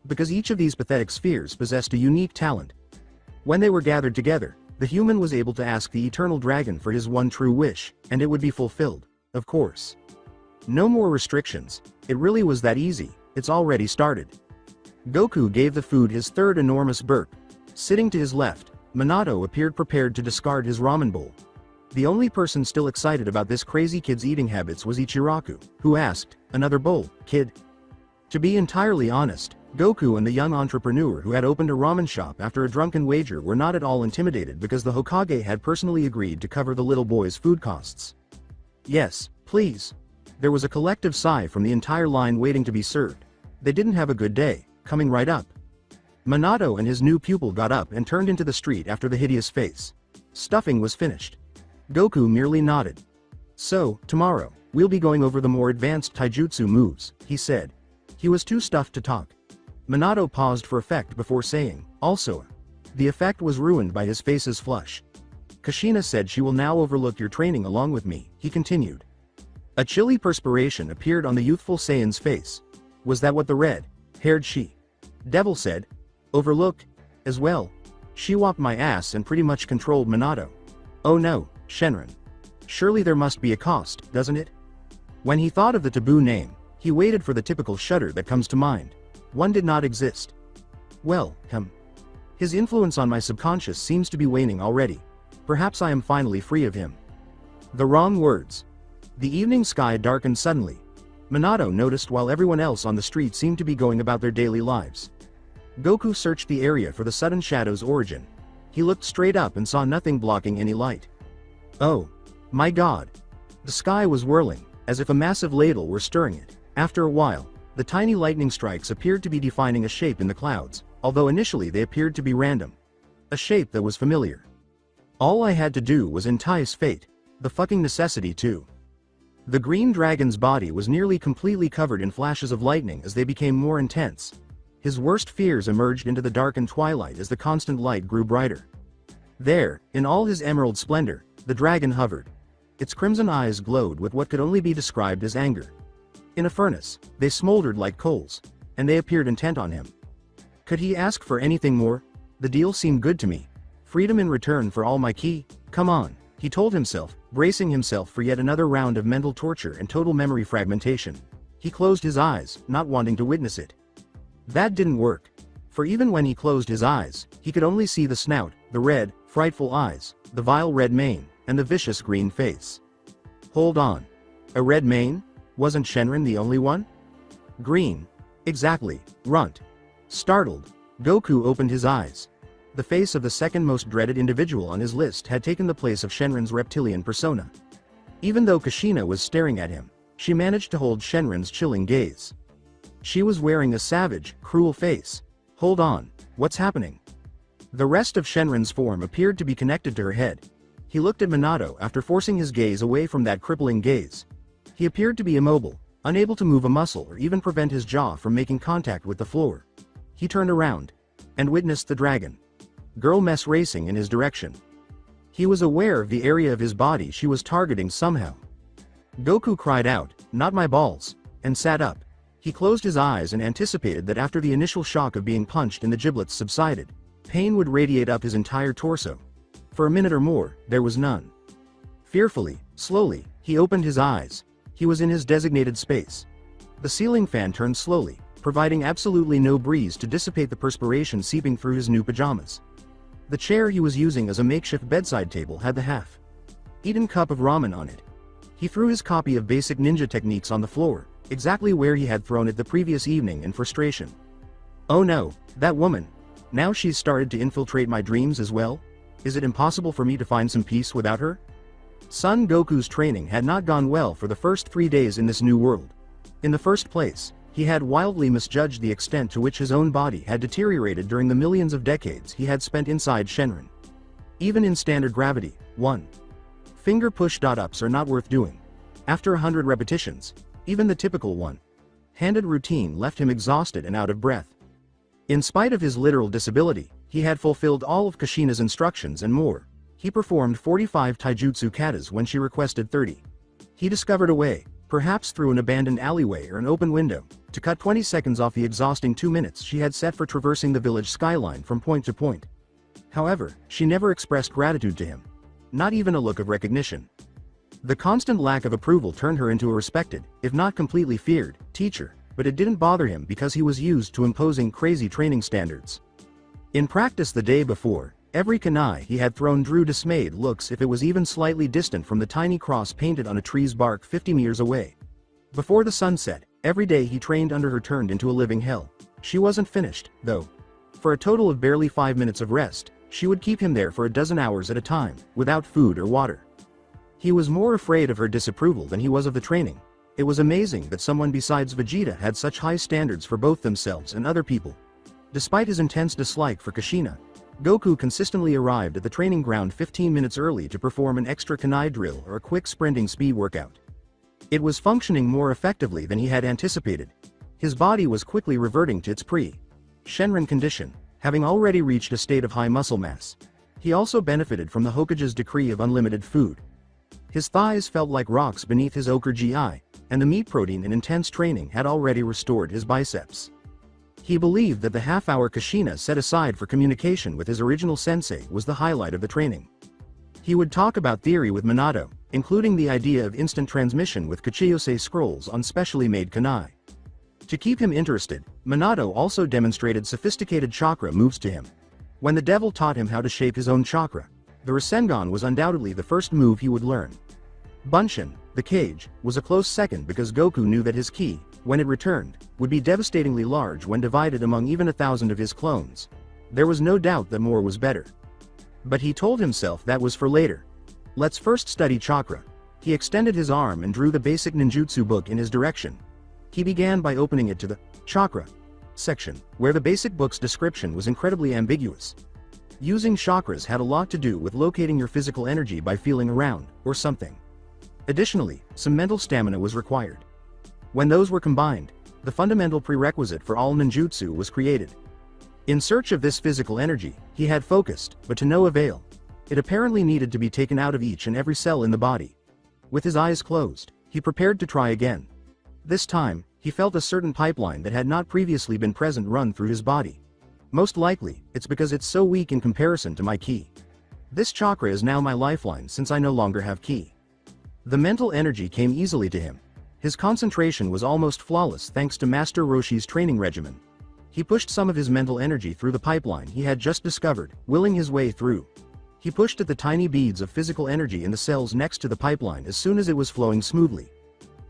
Speaker 2: Because each of these pathetic spheres possessed a unique talent. When they were gathered together, the human was able to ask the eternal dragon for his one true wish, and it would be fulfilled, of course. No more restrictions. It really was that easy. It's already started. Goku gave the food his third enormous burp. Sitting to his left, Minato appeared prepared to discard his ramen bowl. The only person still excited about this crazy kid's eating habits was Ichiraku, who asked, "Another bowl, kid?" To be entirely honest, Goku and the young entrepreneur who had opened a ramen shop after a drunken wager were not at all intimidated because the Hokage had personally agreed to cover the little boy's food costs. "Yes, please." There was a collective sigh from the entire line waiting to be served. They didn't have a good day, coming right up. Minato and his new pupil got up and turned into the street after the hideous face. Stuffing was finished. Goku merely nodded. "So, tomorrow, we'll be going over the more advanced taijutsu moves," he said. He was too stuffed to talk. Minato paused for effect before saying, "Also." The effect was ruined by his face's flush. "Kushina said she will now overlook your training along with me," he continued. A chilly perspiration appeared on the youthful Saiyan's face. Was that what the red-haired devil said? Overlooked? As well. She whopped my ass and pretty much controlled Minato. Oh no, Shenron. Surely there must be a cost, doesn't it? When he thought of the taboo name, he waited for the typical shudder that comes to mind. One did not exist. Well, his influence on my subconscious seems to be waning already. Perhaps I am finally free of him. The wrong words. The evening sky darkened suddenly. Minato noticed while everyone else on the street seemed to be going about their daily lives. Goku searched the area for the sudden shadow's origin. He looked straight up and saw nothing blocking any light. Oh. My god. The sky was whirling, as if a massive ladle were stirring it. After a while, the tiny lightning strikes appeared to be defining a shape in the clouds, although initially they appeared to be random. A shape that was familiar. All I had to do was entice fate. The fucking necessity too. The green dragon's body was nearly completely covered in flashes of lightning as they became more intense. His worst fears emerged into the darkened twilight as the constant light grew brighter. There, in all his emerald splendor, the dragon hovered. Its crimson eyes glowed with what could only be described as anger. In a furnace, they smoldered like coals, and they appeared intent on him. Could he ask for anything more? The deal seemed good to me. Freedom in return for all my ki? Come on, he told himself, bracing himself for yet another round of mental torture and total memory fragmentation. He closed his eyes, not wanting to witness it. That didn't work. For even when he closed his eyes, he could only see the snout, the red, frightful eyes, the vile red mane, and the vicious green face. Hold on. A red mane? Wasn't Shenron the only one? Green. Exactly, runt. Startled, Goku opened his eyes. The face of the second most dreaded individual on his list had taken the place of Shenron's reptilian persona. Even though Kushina was staring at him, she managed to hold Shenron's chilling gaze. She was wearing a savage, cruel face. Hold on, what's happening? The rest of Shenron's form appeared to be connected to her head. He looked at Minato after forcing his gaze away from that crippling gaze. He appeared to be immobile, unable to move a muscle or even prevent his jaw from making contact with the floor. He turned around and witnessed the dragon girl mess racing in his direction. He was aware of the area of his body she was targeting somehow. Goku cried out, "Not my balls," and sat up. He closed his eyes and anticipated that after the initial shock of being punched in the giblets subsided, pain would radiate up his entire torso. For a minute or more, there was none. Fearfully, slowly, he opened his eyes. He was in his designated space. The ceiling fan turned slowly, providing absolutely no breeze to dissipate the perspiration seeping through his new pajamas. The chair he was using as a makeshift bedside table had the half-eaten cup of ramen on it. He threw his copy of Basic Ninja Techniques on the floor, exactly where he had thrown it the previous evening in frustration. Oh no, that woman. Now she's started to infiltrate my dreams as well? Is it impossible for me to find some peace without her? Son Goku's training had not gone well for the first 3 days in this new world. In the first place, he had wildly misjudged the extent to which his own body had deteriorated during the millions of decades he had spent inside Shenron. Even in standard gravity, 1 finger push-ups are not worth doing. After 100 repetitions, even the typical one-handed routine left him exhausted and out of breath. In spite of his literal disability, he had fulfilled all of Kushina's instructions and more. He performed 45 taijutsu katas when she requested 30. He discovered a way, perhaps through an abandoned alleyway or an open window, to cut 20 seconds off the exhausting 2 minutes she had set for traversing the village skyline from point to point. However, she never expressed gratitude to him. Not even a look of recognition. The constant lack of approval turned her into a respected, if not completely feared, teacher, but it didn't bother him because he was used to imposing crazy training standards. In practice the day before, every kunai he had thrown drew dismayed looks if it was even slightly distant from the tiny cross painted on a tree's bark 50 meters away. Before the sun set, every day he trained under her turned into a living hell. She wasn't finished, though. For a total of barely 5 minutes of rest, she would keep him there for a dozen hours at a time, without food or water. He was more afraid of her disapproval than he was of the training. It was amazing that someone besides Vegeta had such high standards for both themselves and other people. Despite his intense dislike for Kushina, Goku consistently arrived at the training ground 15 minutes early to perform an extra kunai drill or a quick sprinting speed workout. It was functioning more effectively than he had anticipated. His body was quickly reverting to its pre-Shenron condition, having already reached a state of high muscle mass. He also benefited from the Hokage's decree of unlimited food. His thighs felt like rocks beneath his ochre GI, and the meat protein and intense training had already restored his biceps. He believed that the half-hour Kushina set aside for communication with his original sensei was the highlight of the training. He would talk about theory with Minato, including the idea of instant transmission with Kuchiyose scrolls on specially made kunai. To keep him interested, Minato also demonstrated sophisticated chakra moves to him. When the devil taught him how to shape his own chakra, the Rasengan was undoubtedly the first move he would learn. Bunshin, the cage, was a close second because Goku knew that his ki, when it returned, would be devastatingly large when divided among even 1,000 of his clones. There was no doubt that more was better. But he told himself that was for later. Let's first study chakra. He extended his arm and drew the basic ninjutsu book in his direction. He began by opening it to the chakra section, where the basic book's description was incredibly ambiguous. Using chakras had a lot to do with locating your physical energy by feeling around, or something. Additionally, some mental stamina was required. When those were combined, the fundamental prerequisite for all ninjutsu was created. In search of this physical energy, he had focused, but to no avail. It apparently needed to be taken out of each and every cell in the body. With his eyes closed, he prepared to try again. This time, he felt a certain pipeline that had not previously been present run through his body. Most likely, it's because it's so weak in comparison to my ki. This chakra is now my lifeline since I no longer have ki. The mental energy came easily to him. His concentration was almost flawless thanks to Master Roshi's training regimen. He pushed some of his mental energy through the pipeline he had just discovered, willing his way through. He pushed at the tiny beads of physical energy in the cells next to the pipeline as soon as it was flowing smoothly.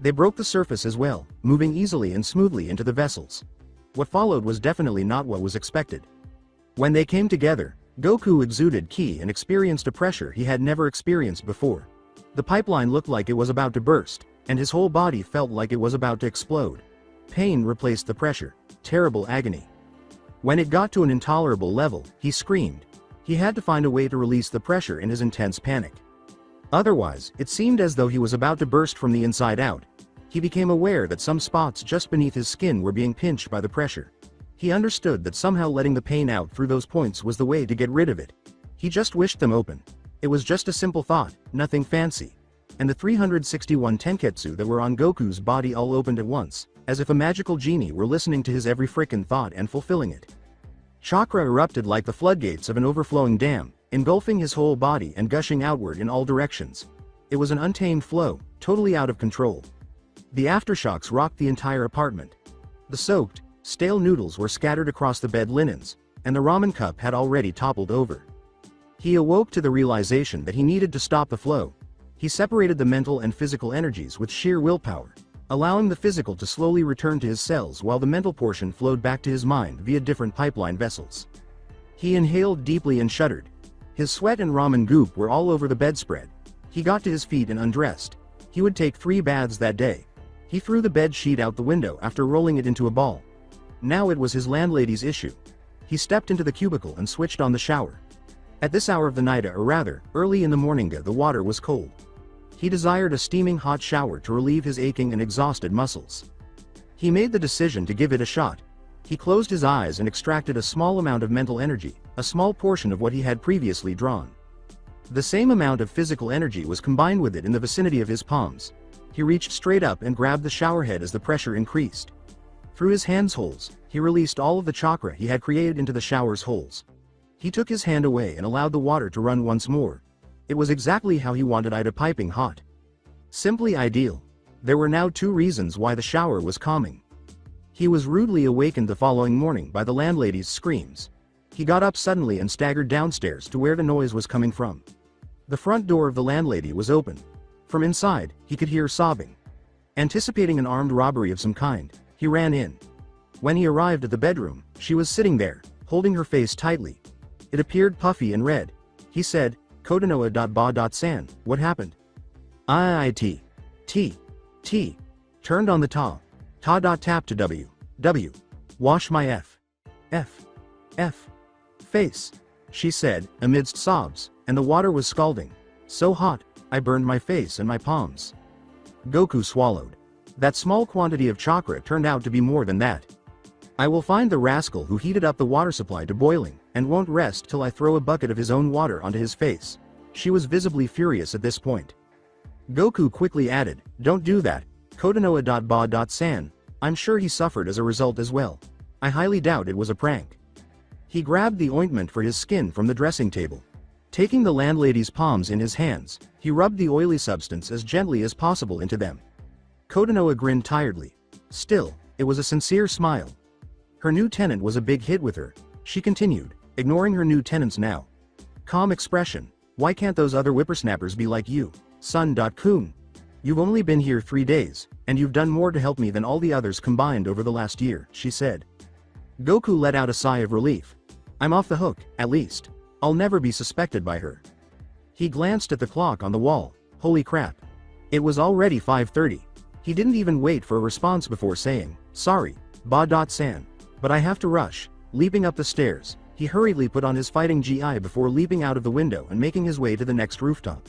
Speaker 2: They broke the surface as well, moving easily and smoothly into the vessels. What followed was definitely not what was expected. When they came together, Goku exuded ki and experienced a pressure he had never experienced before. The pipeline looked like it was about to burst, and his whole body felt like it was about to explode. Pain replaced the pressure, terrible agony. When it got to an intolerable level, he screamed. He had to find a way to release the pressure in his intense panic. Otherwise, it seemed as though he was about to burst from the inside out. He became aware that some spots just beneath his skin were being pinched by the pressure. He understood that somehow letting the pain out through those points was the way to get rid of it. He just wished them open. It was just a simple thought, nothing fancy. And the 361 tenketsu that were on Goku's body all opened at once, as if a magical genie were listening to his every frickin' thought and fulfilling it. Chakra erupted like the floodgates of an overflowing dam, engulfing his whole body and gushing outward in all directions. It was an untamed flow, totally out of control. The aftershocks rocked the entire apartment. The soaked, stale noodles were scattered across the bed linens, and the ramen cup had already toppled over. He awoke to the realization that he needed to stop the flow. He separated the mental and physical energies with sheer willpower, allowing the physical to slowly return to his cells while the mental portion flowed back to his mind via different pipeline vessels. He inhaled deeply and shuddered. His sweat and ramen goop were all over the bedspread. He got to his feet and undressed. He would take 3 baths that day. He threw the bed sheet out the window after rolling it into a ball. Now it was his landlady's issue. He stepped into the cubicle and switched on the shower. At this hour of the night, or rather, early in the morning, the water was cold. He desired a steaming hot shower to relieve his aching and exhausted muscles. He made the decision to give it a shot. He closed his eyes and extracted a small amount of mental energy, a small portion of what he had previously drawn. The same amount of physical energy was combined with it in the vicinity of his palms. He reached straight up and grabbed the shower head as the pressure increased. Through his hand's holes, he released all of the chakra he had created into the shower's holes. He took his hand away and allowed the water to run once more. It was exactly how he wanted it, piping hot. Simply ideal. There were now 2 reasons why the shower was calming. He was rudely awakened the following morning by the landlady's screams. He got up suddenly and staggered downstairs to where the noise was coming from. The front door of the landlady was open. From inside, he could hear sobbing. Anticipating an armed robbery of some kind, he ran in. When he arrived at the bedroom, she was sitting there, holding her face tightly. It appeared puffy and red. He said, "Kodanoa.ba.san, what happened?" T. Turned on the ta. Ta.tap to W. Wash my face, she said, amidst sobs, and the water was scalding. So hot, I burned my face and my palms. Goku swallowed. That small quantity of chakra turned out to be more than that. I will find the rascal who heated up the water supply to boiling, and won't rest till I throw a bucket of his own water onto his face. She was visibly furious at this point. Goku quickly added, "Don't do that, Kodonoha.ba.san, I'm sure he suffered as a result as well. I highly doubt it was a prank." He grabbed the ointment for his skin from the dressing table. Taking the landlady's palms in his hands, he rubbed the oily substance as gently as possible into them. Kodonoha grinned tiredly. Still, it was a sincere smile. Her new tenant was a big hit with her, she continued, ignoring her new tenants now. Calm expression, "Why can't those other whippersnappers be like you, Sun.kun? You've only been here 3 days, and you've done more to help me than all the others combined over the last year," she said. Goku let out a sigh of relief. "I'm off the hook, at least. I'll never be suspected by her." He glanced at the clock on the wall. Holy crap. It was already 5:30. He didn't even wait for a response before saying, "Sorry, Ba.san, but I have to rush." Leaping up the stairs, he hurriedly put on his fighting GI before leaping out of the window and making his way to the next rooftop.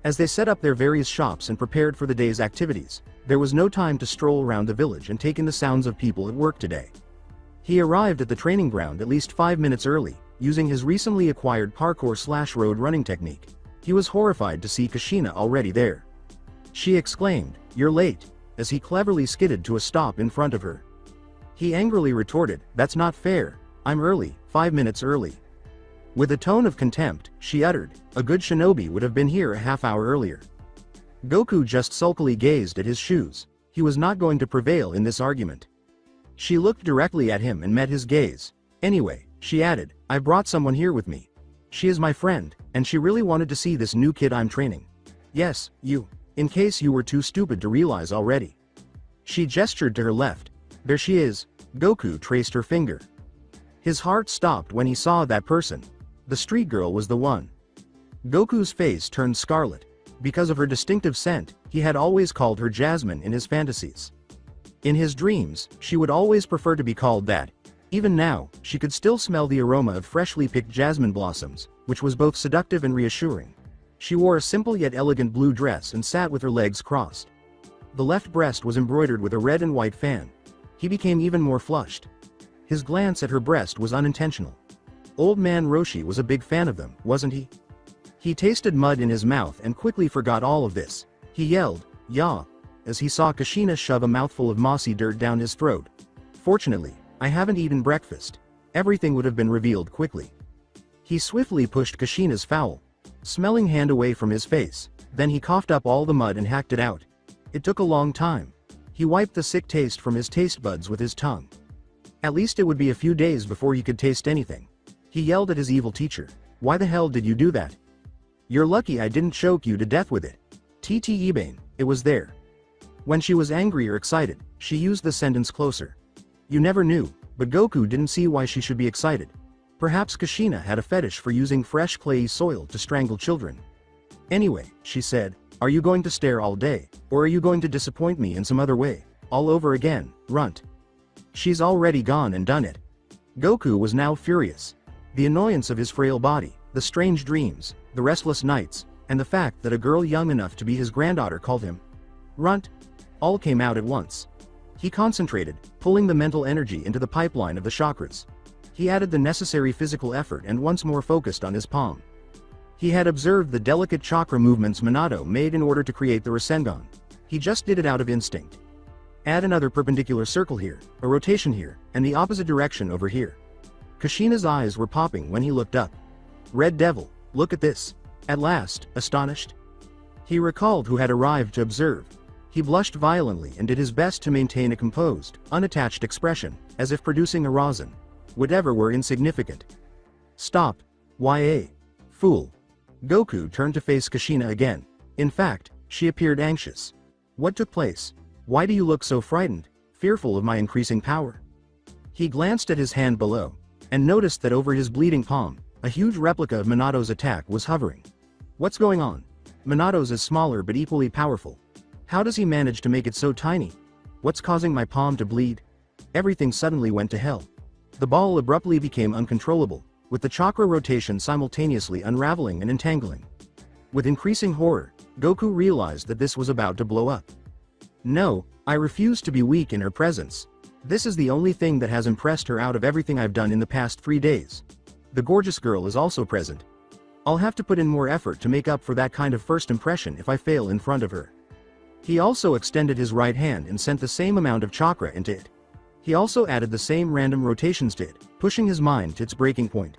Speaker 2: As they set up their various shops and prepared for the day's activities, there was no time to stroll around the village and take in the sounds of people at work today. He arrived at the training ground at least 5 minutes early, using his recently acquired parkour/road running technique. He was horrified to see Kushina already there. She exclaimed, "You're late," as he cleverly skidded to a stop in front of her. He angrily retorted, "That's not fair. I'm early, 5 minutes early." With a tone of contempt, she uttered, "A good shinobi would have been here a half-hour earlier." Goku just sulkily gazed at his shoes. He was not going to prevail in this argument. She looked directly at him and met his gaze. "Anyway," she added, "I brought someone here with me. She is my friend, and she really wanted to see this new kid I'm training. Yes, you. In case you were too stupid to realize already." She gestured to her left. "There she is." Goku traced her finger. His heart stopped when he saw that person. The street girl was the one. Goku's face turned scarlet. Because of her distinctive scent, he had always called her Jasmine in his fantasies. In his dreams, she would always prefer to be called that. Even now, she could still smell the aroma of freshly picked jasmine blossoms, which was both seductive and reassuring. She wore a simple yet elegant blue dress and sat with her legs crossed. The left breast was embroidered with a red and white fan. He became even more flushed. His glance at her breast was unintentional. Old man Roshi was a big fan of them, wasn't he? He tasted mud in his mouth and quickly forgot all of this. He yelled, "Yah!" as he saw Kushina shove a mouthful of mossy dirt down his throat. "Fortunately, I haven't eaten breakfast." Everything would have been revealed quickly. He swiftly pushed Kushina's foul smelling hand away from his face, then he coughed up all the mud and hacked it out. It took a long time. He wiped the sick taste from his taste buds with his tongue. At least it would be a few days before he could taste anything. He yelled at his evil teacher, "Why the hell did you do that? You're lucky I didn't choke you to death with it." Tt Ebane, it was there. When she was angry or excited, she used the sentence closer. You never knew, but Goku didn't see why she should be excited. Perhaps Kushina had a fetish for using fresh clayey soil to strangle children. "Anyway," she said, "are you going to stare all day, or are you going to disappoint me in some other way? All over again, runt." She's already gone and done it. Goku was now furious. The annoyance of his frail body, the strange dreams, the restless nights, and the fact that a girl young enough to be his granddaughter called him runt, all came out at once. He concentrated, pulling the mental energy into the pipeline of the chakras. He added the necessary physical effort and once more focused on his palm. He had observed the delicate chakra movements Minato made in order to create the Rasengan. He just did it out of instinct. Add another perpendicular circle here, a rotation here, and the opposite direction over here. Kushina's eyes were popping when he looked up. "Red Devil, look at this." At last, astonished. He recalled who had arrived to observe. He blushed violently and did his best to maintain a composed, unattached expression, as if producing a rosin. Whatever were insignificant. "Stop. Ya. Fool." Goku turned to face Kushina again. In fact, she appeared anxious. "What took place? Why do you look so frightened, fearful of my increasing power?" He glanced at his hand below, and noticed that over his bleeding palm, a huge replica of Minato's attack was hovering. "What's going on? Minato's is smaller but equally powerful. How does he manage to make it so tiny? What's causing my palm to bleed?" Everything suddenly went to hell. The ball abruptly became uncontrollable, with the chakra rotation simultaneously unraveling and entangling. With increasing horror, Goku realized that this was about to blow up. "No, I refuse to be weak in her presence. This is the only thing that has impressed her out of everything I've done in the past 3 days. The gorgeous girl is also present." I'll have to put in more effort to make up for that kind of first impression if I fail in front of her. He also extended his right hand and sent the same amount of chakra into it. He also added the same random rotations to it, pushing his mind to its breaking point.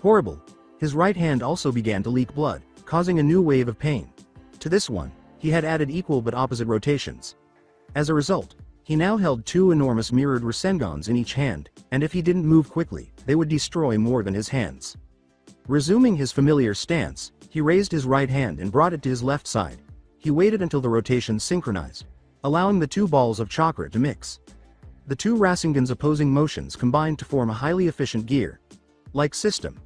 Speaker 2: Horrible. His right hand also began to leak blood, causing a new wave of pain. To this one, he had added equal but opposite rotations. As a result, he now held two enormous mirrored Rasengans in each hand, and if he didn't move quickly, they would destroy more than his hands. Resuming his familiar stance, he raised his right hand and brought it to his left side. He waited until the rotations synchronized, allowing the two balls of chakra to mix. The two Rasengan's opposing motions combined to form a highly efficient gear-like system.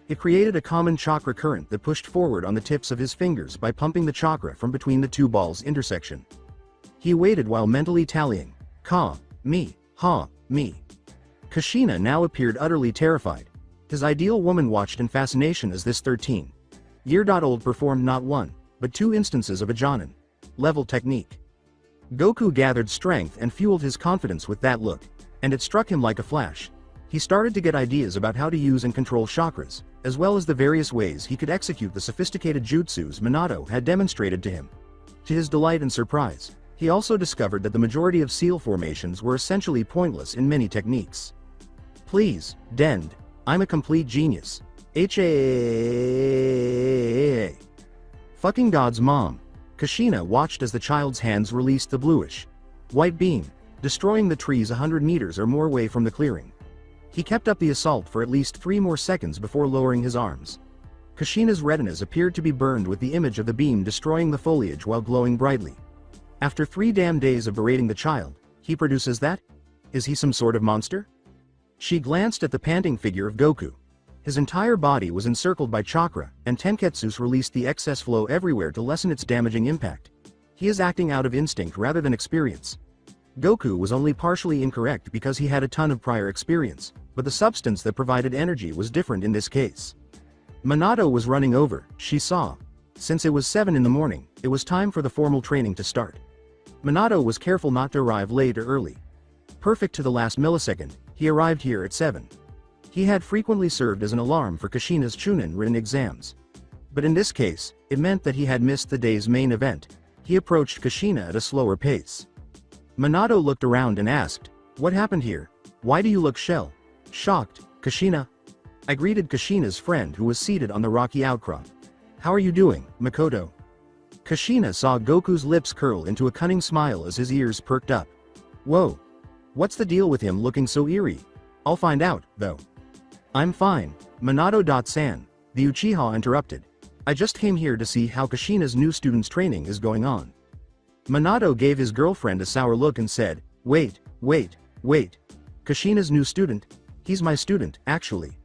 Speaker 2: It created a common chakra current that pushed forward on the tips of his fingers by pumping the chakra from between the two balls' intersection. He waited while mentally tallying, ka, me, ha, me. Kushina now appeared utterly terrified. His ideal woman watched in fascination as this 13-year-old performed not one, but two instances of a Jonin-level technique. Goku gathered strength and fueled his confidence with that look, and it struck him like a flash. He started to get ideas about how to use and control chakras, as well as the various ways he could execute the sophisticated jutsus Minato had demonstrated to him. To his delight and surprise, he also discovered that the majority of seal formations were essentially pointless in many techniques. Please, Dend, I'm a complete genius. Fucking God's mom. Kushina watched as the child's hands released the bluish white beam, destroying the trees 100 meters or more away from the clearing. He kept up the assault for at least 3 more seconds before lowering his arms. Kushina's retinas appeared to be burned with the image of the beam destroying the foliage while glowing brightly. After 3 damn days of berating the child, he produces that? Is he some sort of monster? She glanced at the panting figure of Goku. His entire body was encircled by chakra, and Tenketsu's released the excess flow everywhere to lessen its damaging impact. He is acting out of instinct rather than experience. Goku was only partially incorrect because he had a ton of prior experience, but the substance that provided energy was different in this case. Minato was running over, she saw. Since it was 7 in the morning, it was time for the formal training to start. Minato was careful not to arrive late or early. Perfect to the last millisecond, he arrived here at 7. He had frequently served as an alarm for Kushina's Chunin written exams. But in this case, it meant that he had missed the day's main event. He approached Kushina at a slower pace. Minato looked around and asked, "What happened here? Why do you look shocked, Kushina?" I greeted Kushina's friend who was seated on the rocky outcrop. "How are you doing, Makoto?" Kushina saw Goku's lips curl into a cunning smile as his ears perked up. Whoa. What's the deal with him looking so eerie? I'll find out, though. I'm fine, Minato-san, the Uchiha interrupted. I just came here to see how Kushina's new student's training is going on. Minato gave his girlfriend a sour look and said, wait. Kushina's new student? He's my student, actually.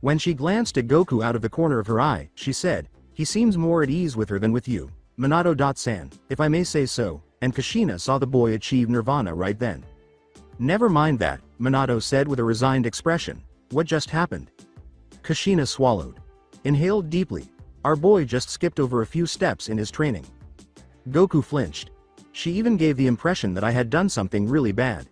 Speaker 2: When she glanced at Goku out of the corner of her eye, she said, he seems more at ease with her than with you, Minato-san, if I may say so, and Kushina saw the boy achieve nirvana right then. Never mind that, Minato said with a resigned expression. What just happened? Kushina swallowed. Inhaled deeply. Our boy just skipped over a few steps in his training. Goku flinched. She even gave the impression that I had done something really bad.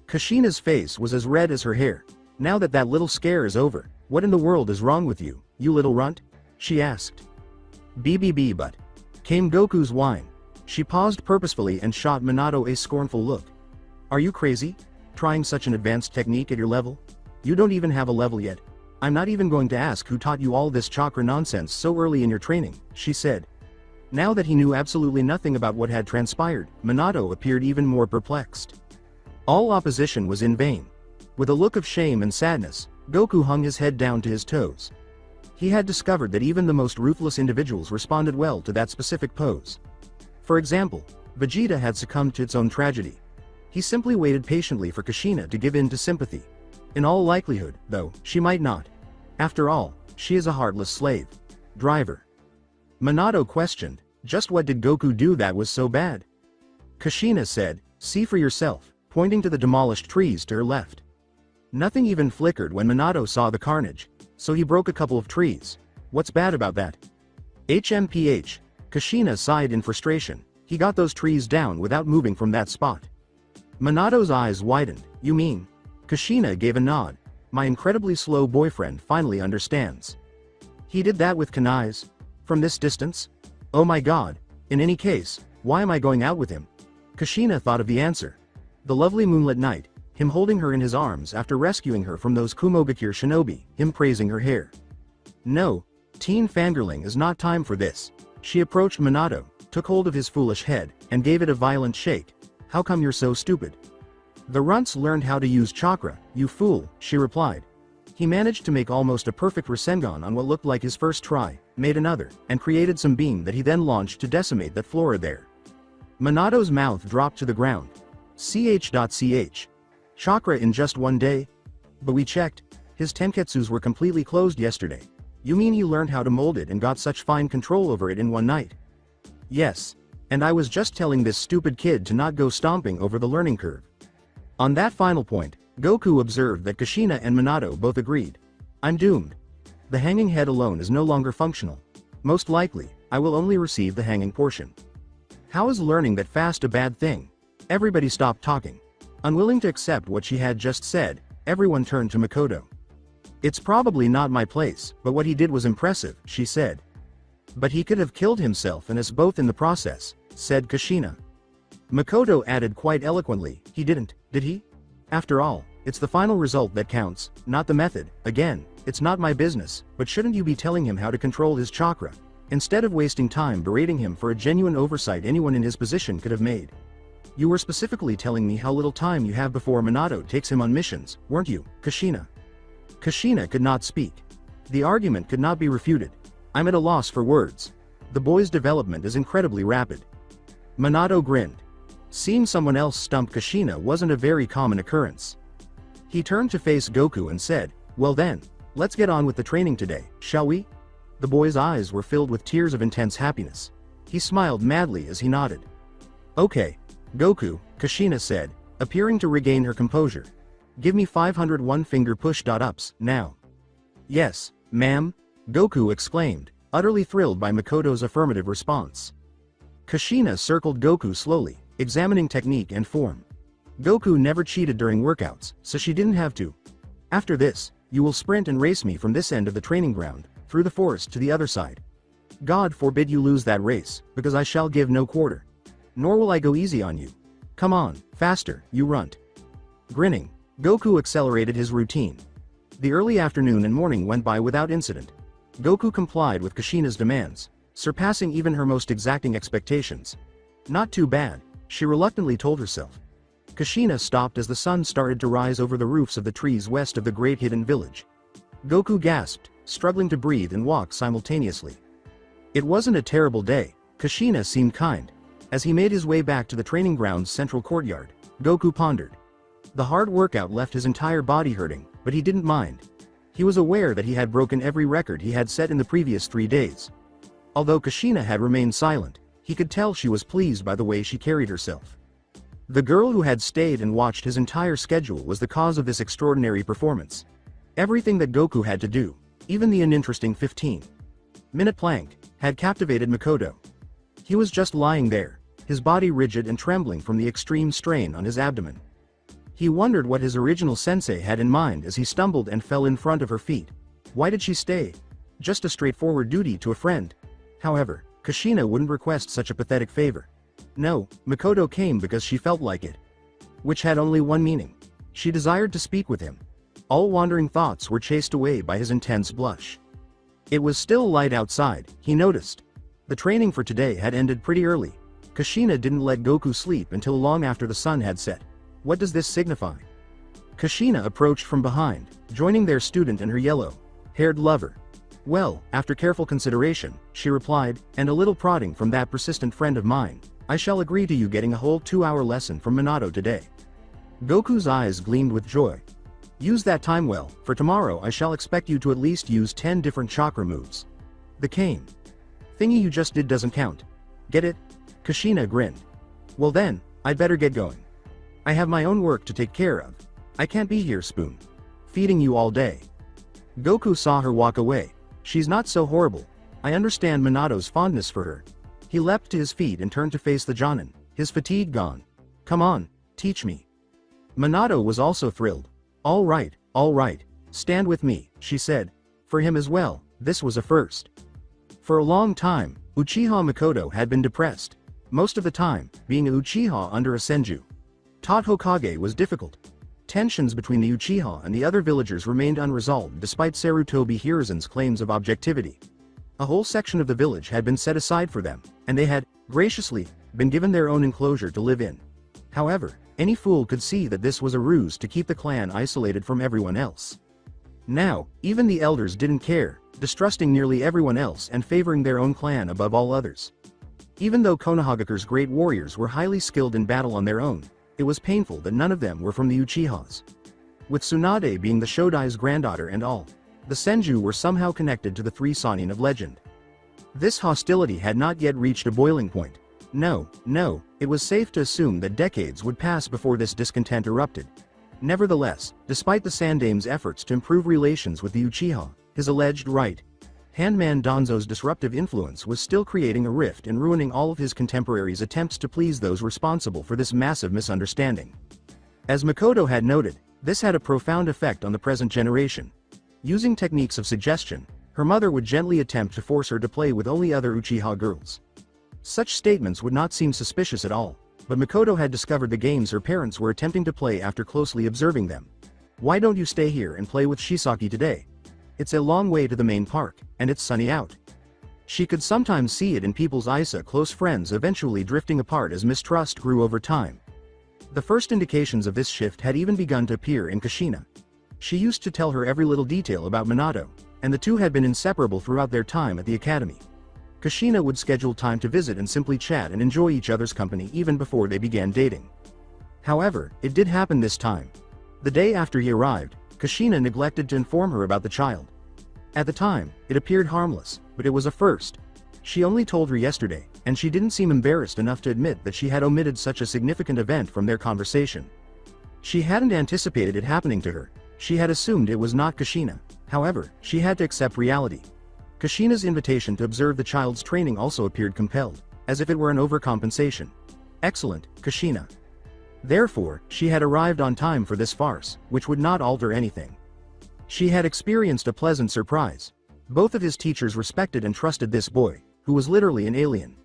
Speaker 2: Kushina's face was as red as her hair. Now that that little scare is over, what in the world is wrong with you, you little runt? She asked. BBB but. Came Goku's whine. She paused purposefully and shot Minato a scornful look. Are you crazy? Trying such an advanced technique at your level? You don't even have a level yet. I'm not even going to ask who taught you all this chakra nonsense so early in your training, she said. Now that he knew absolutely nothing about what had transpired, Minato appeared even more perplexed. All opposition was in vain. With a look of shame and sadness, Goku hung his head down to his toes. He had discovered that even the most ruthless individuals responded well to that specific pose. For example, Vegeta had succumbed to its own tragedy. He simply waited patiently for Kushina to give in to sympathy. In all likelihood, though, she might not. After all, she is a heartless slave. Driver. Minato questioned, just what did Goku do that was so bad? Kushina said, see for yourself, pointing to the demolished trees to her left. Nothing even flickered when Minato saw the carnage, so he broke a couple of trees. What's bad about that? HMPH. Kushina sighed in frustration. He got those trees down without moving from that spot. Minato's eyes widened. You mean? Kushina gave a nod. My incredibly slow boyfriend finally understands. He did that with kunais? From this distance? Oh my god. In any case, why am I going out with him? Kushina thought of the answer. The lovely moonlit night, him holding her in his arms after rescuing her from those Kumogakure shinobi, him praising her hair. No, teen fangirling is not time for this. She approached Minato, took hold of his foolish head, and gave it a violent shake. How come you're so stupid? The runts learned how to use chakra, you fool, she replied. He managed to make almost a perfect Rasengan on what looked like his first try, made another, and created some beam that he then launched to decimate that flora there. Minato's mouth dropped to the ground. Ch. Chakra in just one day? But we checked, his tenketsus were completely closed yesterday. You mean he learned how to mold it and got such fine control over it in one night? Yes. And I was just telling this stupid kid to not go stomping over the learning curve. On that final point, Goku observed that Kushina and Minato both agreed. I'm doomed. The hanging head alone is no longer functional. Most likely, I will only receive the hanging portion. How is learning that fast a bad thing? Everybody stopped talking. Unwilling to accept what she had just said, everyone turned to Makoto. It's probably not my place, but what he did was impressive, she said. But he could have killed himself and us both in the process, said Kushina. Makoto added quite eloquently, he didn't, did he? After all, it's the final result that counts, not the method. Again, it's not my business, but shouldn't you be telling him how to control his chakra, instead of wasting time berating him for a genuine oversight anyone in his position could have made? You were specifically telling me how little time you have before Minato takes him on missions, weren't you, Kushina? Kushina could not speak. The argument could not be refuted. I'm at a loss for words. The boy's development is incredibly rapid. Minato grinned. Seeing someone else stump Kushina wasn't a very common occurrence. He turned to face Goku and said, well then, let's get on with the training today, shall we? The boy's eyes were filled with tears of intense happiness. He smiled madly as he nodded. Okay, Goku, Kushina said, appearing to regain her composure. Give me 501 finger push-ups, now. Yes, ma'am, Goku exclaimed, utterly thrilled by Makoto's affirmative response. Kushina circled Goku slowly, examining technique and form. Goku never cheated during workouts, so she didn't have to. After this, you will sprint and race me from this end of the training ground, through the forest to the other side. God forbid you lose that race, because I shall give no quarter. Nor will I go easy on you. Come on, faster, you runt. Grinning, Goku accelerated his routine. The early afternoon and morning went by without incident. Goku complied with Kushina's demands, surpassing even her most exacting expectations. Not too bad, she reluctantly told herself. Kushina stopped as the sun started to rise over the roofs of the trees west of the great hidden village. Goku gasped, struggling to breathe and walk simultaneously. It wasn't a terrible day. Kushina seemed kind. As he made his way back to the training ground's central courtyard, Goku pondered. The hard workout left his entire body hurting, but he didn't mind. He was aware that he had broken every record he had set in the previous 3 days. Although Kushina had remained silent, he could tell she was pleased by the way she carried herself. The girl who had stayed and watched his entire schedule was the cause of this extraordinary performance. Everything that Goku had to do, even the uninteresting 15-minute plank, had captivated Makoto. He was just lying there, his body rigid and trembling from the extreme strain on his abdomen. He wondered what his original sensei had in mind as he stumbled and fell in front of her feet. Why did she stay? Just a straightforward duty to a friend. However, Kushina wouldn't request such a pathetic favor. No, Makoto came because she felt like it. Which had only one meaning. She desired to speak with him. All wandering thoughts were chased away by his intense blush. It was still light outside, he noticed. The training for today had ended pretty early. Kushina didn't let Goku sleep until long after the sun had set. What does this signify? Kushina approached from behind, joining their student and her yellow-haired lover. Well, after careful consideration, she replied, and a little prodding from that persistent friend of mine, I shall agree to you getting a whole 2-hour lesson from Minato today. Goku's eyes gleamed with joy. Use that time well, for tomorrow I shall expect you to at least use 10 different chakra moves. The cane thingy you just did doesn't count. Get it? Kushina grinned. Well then, I'd better get going. I have my own work to take care of. I can't be here feeding you all day. Goku saw her walk away. She's not so horrible. I understand Minato's fondness for her. He leapt to his feet and turned to face the Jonin, his fatigue gone. Come on, teach me. Minato was also thrilled. All right, stand with me, she said. For him as well, This was a first. For a long time, Uchiha Mikoto had been depressed. Most of the time, being a Uchiha under a Senju taught Hokage was difficult. Tensions between the Uchiha and the other villagers remained unresolved despite Sarutobi Hiruzen's claims of objectivity. A whole section of the village had been set aside for them, and they had, graciously, been given their own enclosure to live in. However, any fool could see that this was a ruse to keep the clan isolated from everyone else. Now, even the elders didn't care, distrusting nearly everyone else and favoring their own clan above all others. Even though Konohagakure's great warriors were highly skilled in battle on their own, it was painful that none of them were from the Uchihas. With Tsunade being the Shodai's granddaughter and all, the Senju were somehow connected to the three Sannin of legend. This hostility had not yet reached a boiling point. No, it was safe to assume that decades would pass before this discontent erupted. Nevertheless, despite the Sandame's efforts to improve relations with the Uchiha, his alleged right-hand man Danzo's disruptive influence was still creating a rift and ruining all of his contemporaries' attempts to please those responsible for this massive misunderstanding. As Mikoto had noted, this had a profound effect on the present generation. Using techniques of suggestion, her mother would gently attempt to force her to play with only other Uchiha girls. Such statements would not seem suspicious at all, but Mikoto had discovered the games her parents were attempting to play after closely observing them. Why don't you stay here and play with Shisaki today? It's a long way to the main park, and it's sunny out. She could sometimes see it in people's eyes, close friends eventually drifting apart as mistrust grew over time. The first indications of this shift had even begun to appear in Kushina. She used to tell her every little detail about Minato, and the two had been inseparable throughout their time at the academy. Kushina would schedule time to visit and simply chat and enjoy each other's company even before they began dating. However, it did happen this time. The day after he arrived, Kushina neglected to inform her about the child. At the time, it appeared harmless, but it was a first. She only told her yesterday, and she didn't seem embarrassed enough to admit that she had omitted such a significant event from their conversation. She hadn't anticipated it happening to her. She had assumed it was not Kushina. However, she had to accept reality. Kushina's invitation to observe the child's training also appeared compelled, as if it were an overcompensation. Excellent, Kushina. Therefore, she had arrived on time for this farce, which would not alter anything. She had experienced a pleasant surprise. Both of his teachers respected and trusted this boy, who was literally an alien.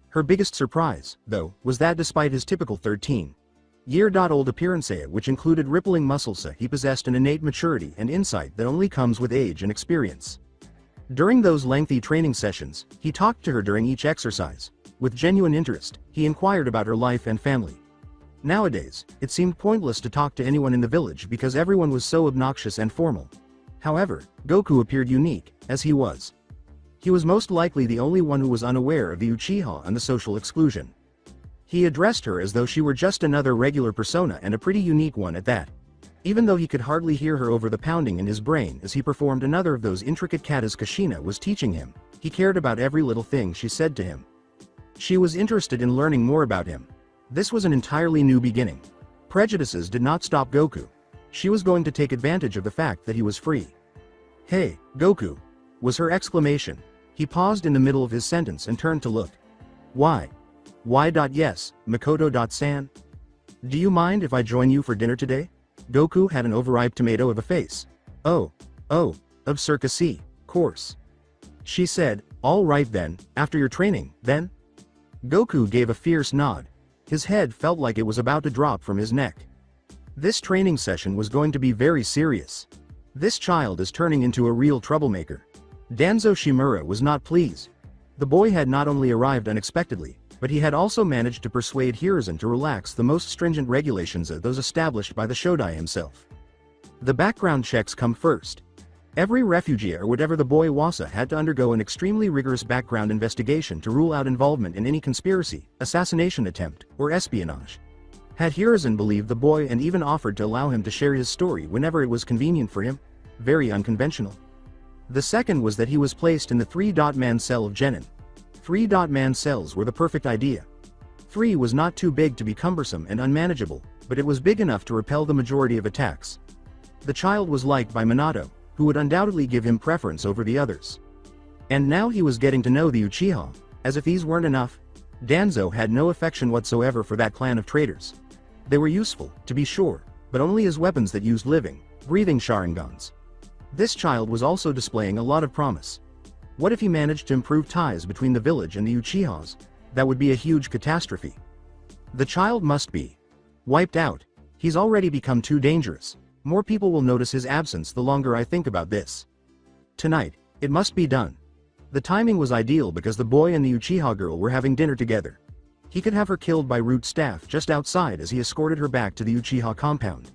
Speaker 2: Her biggest surprise, though, was that despite his typical 13-year-old appearance, which included rippling muscles, he possessed an innate maturity and insight that only comes with age and experience. During those lengthy training sessions, he talked to her during each exercise. With genuine interest, he inquired about her life and family. Nowadays, it seemed pointless to talk to anyone in the village because everyone was so obnoxious and formal. However, Goku appeared unique, as he was. He was most likely the only one who was unaware of the Uchiha and the social exclusion. He addressed her as though she were just another regular persona and a pretty unique one at that. Even though he could hardly hear her over the pounding in his brain as he performed another of those intricate katas Kushina was teaching him, he cared about every little thing she said to him. She was interested in learning more about him. This was an entirely new beginning. Prejudices did not stop Goku. She was going to take advantage of the fact that he was free. "Hey, Goku," was her exclamation. He paused in the middle of his sentence and turned to look. Why? Yes, Mikoto-san? Do you mind if I join you for dinner today? Goku had an overripe tomato of a face. Oh, of circus course. She said, all right then, after your training, then? Goku gave a fierce nod. His head felt like it was about to drop from his neck. This training session was going to be very serious. This child is turning into a real troublemaker. Danzo Shimura was not pleased. The boy had not only arrived unexpectedly, but he had also managed to persuade Hiruzen to relax the most stringent regulations of those established by the Shodai himself. The background checks come first. Every refugee or whatever the boy was had to undergo an extremely rigorous background investigation to rule out involvement in any conspiracy, assassination attempt, or espionage. Had Hiruzen believed the boy and even offered to allow him to share his story whenever it was convenient for him? Very unconventional. The second was that he was placed in the 3-man cell of Genin. 3-man cells were the perfect idea. 3 was not too big to be cumbersome and unmanageable, but it was big enough to repel the majority of attacks. The child was liked by Minato, who would undoubtedly give him preference over the others. And now he was getting to know the Uchiha, as if these weren't enough. Danzo had no affection whatsoever for that clan of traitors. They were useful, to be sure, but only as weapons that used living, breathing Sharingans. This child was also displaying a lot of promise. What if he managed to improve ties between the village and the Uchihas? That would be a huge catastrophe. The child must be wiped out. He's already become too dangerous. More people will notice his absence the longer I think about this. Tonight, it must be done. The timing was ideal because the boy and the Uchiha girl were having dinner together. He could have her killed by root staff just outside as he escorted her back to the Uchiha compound.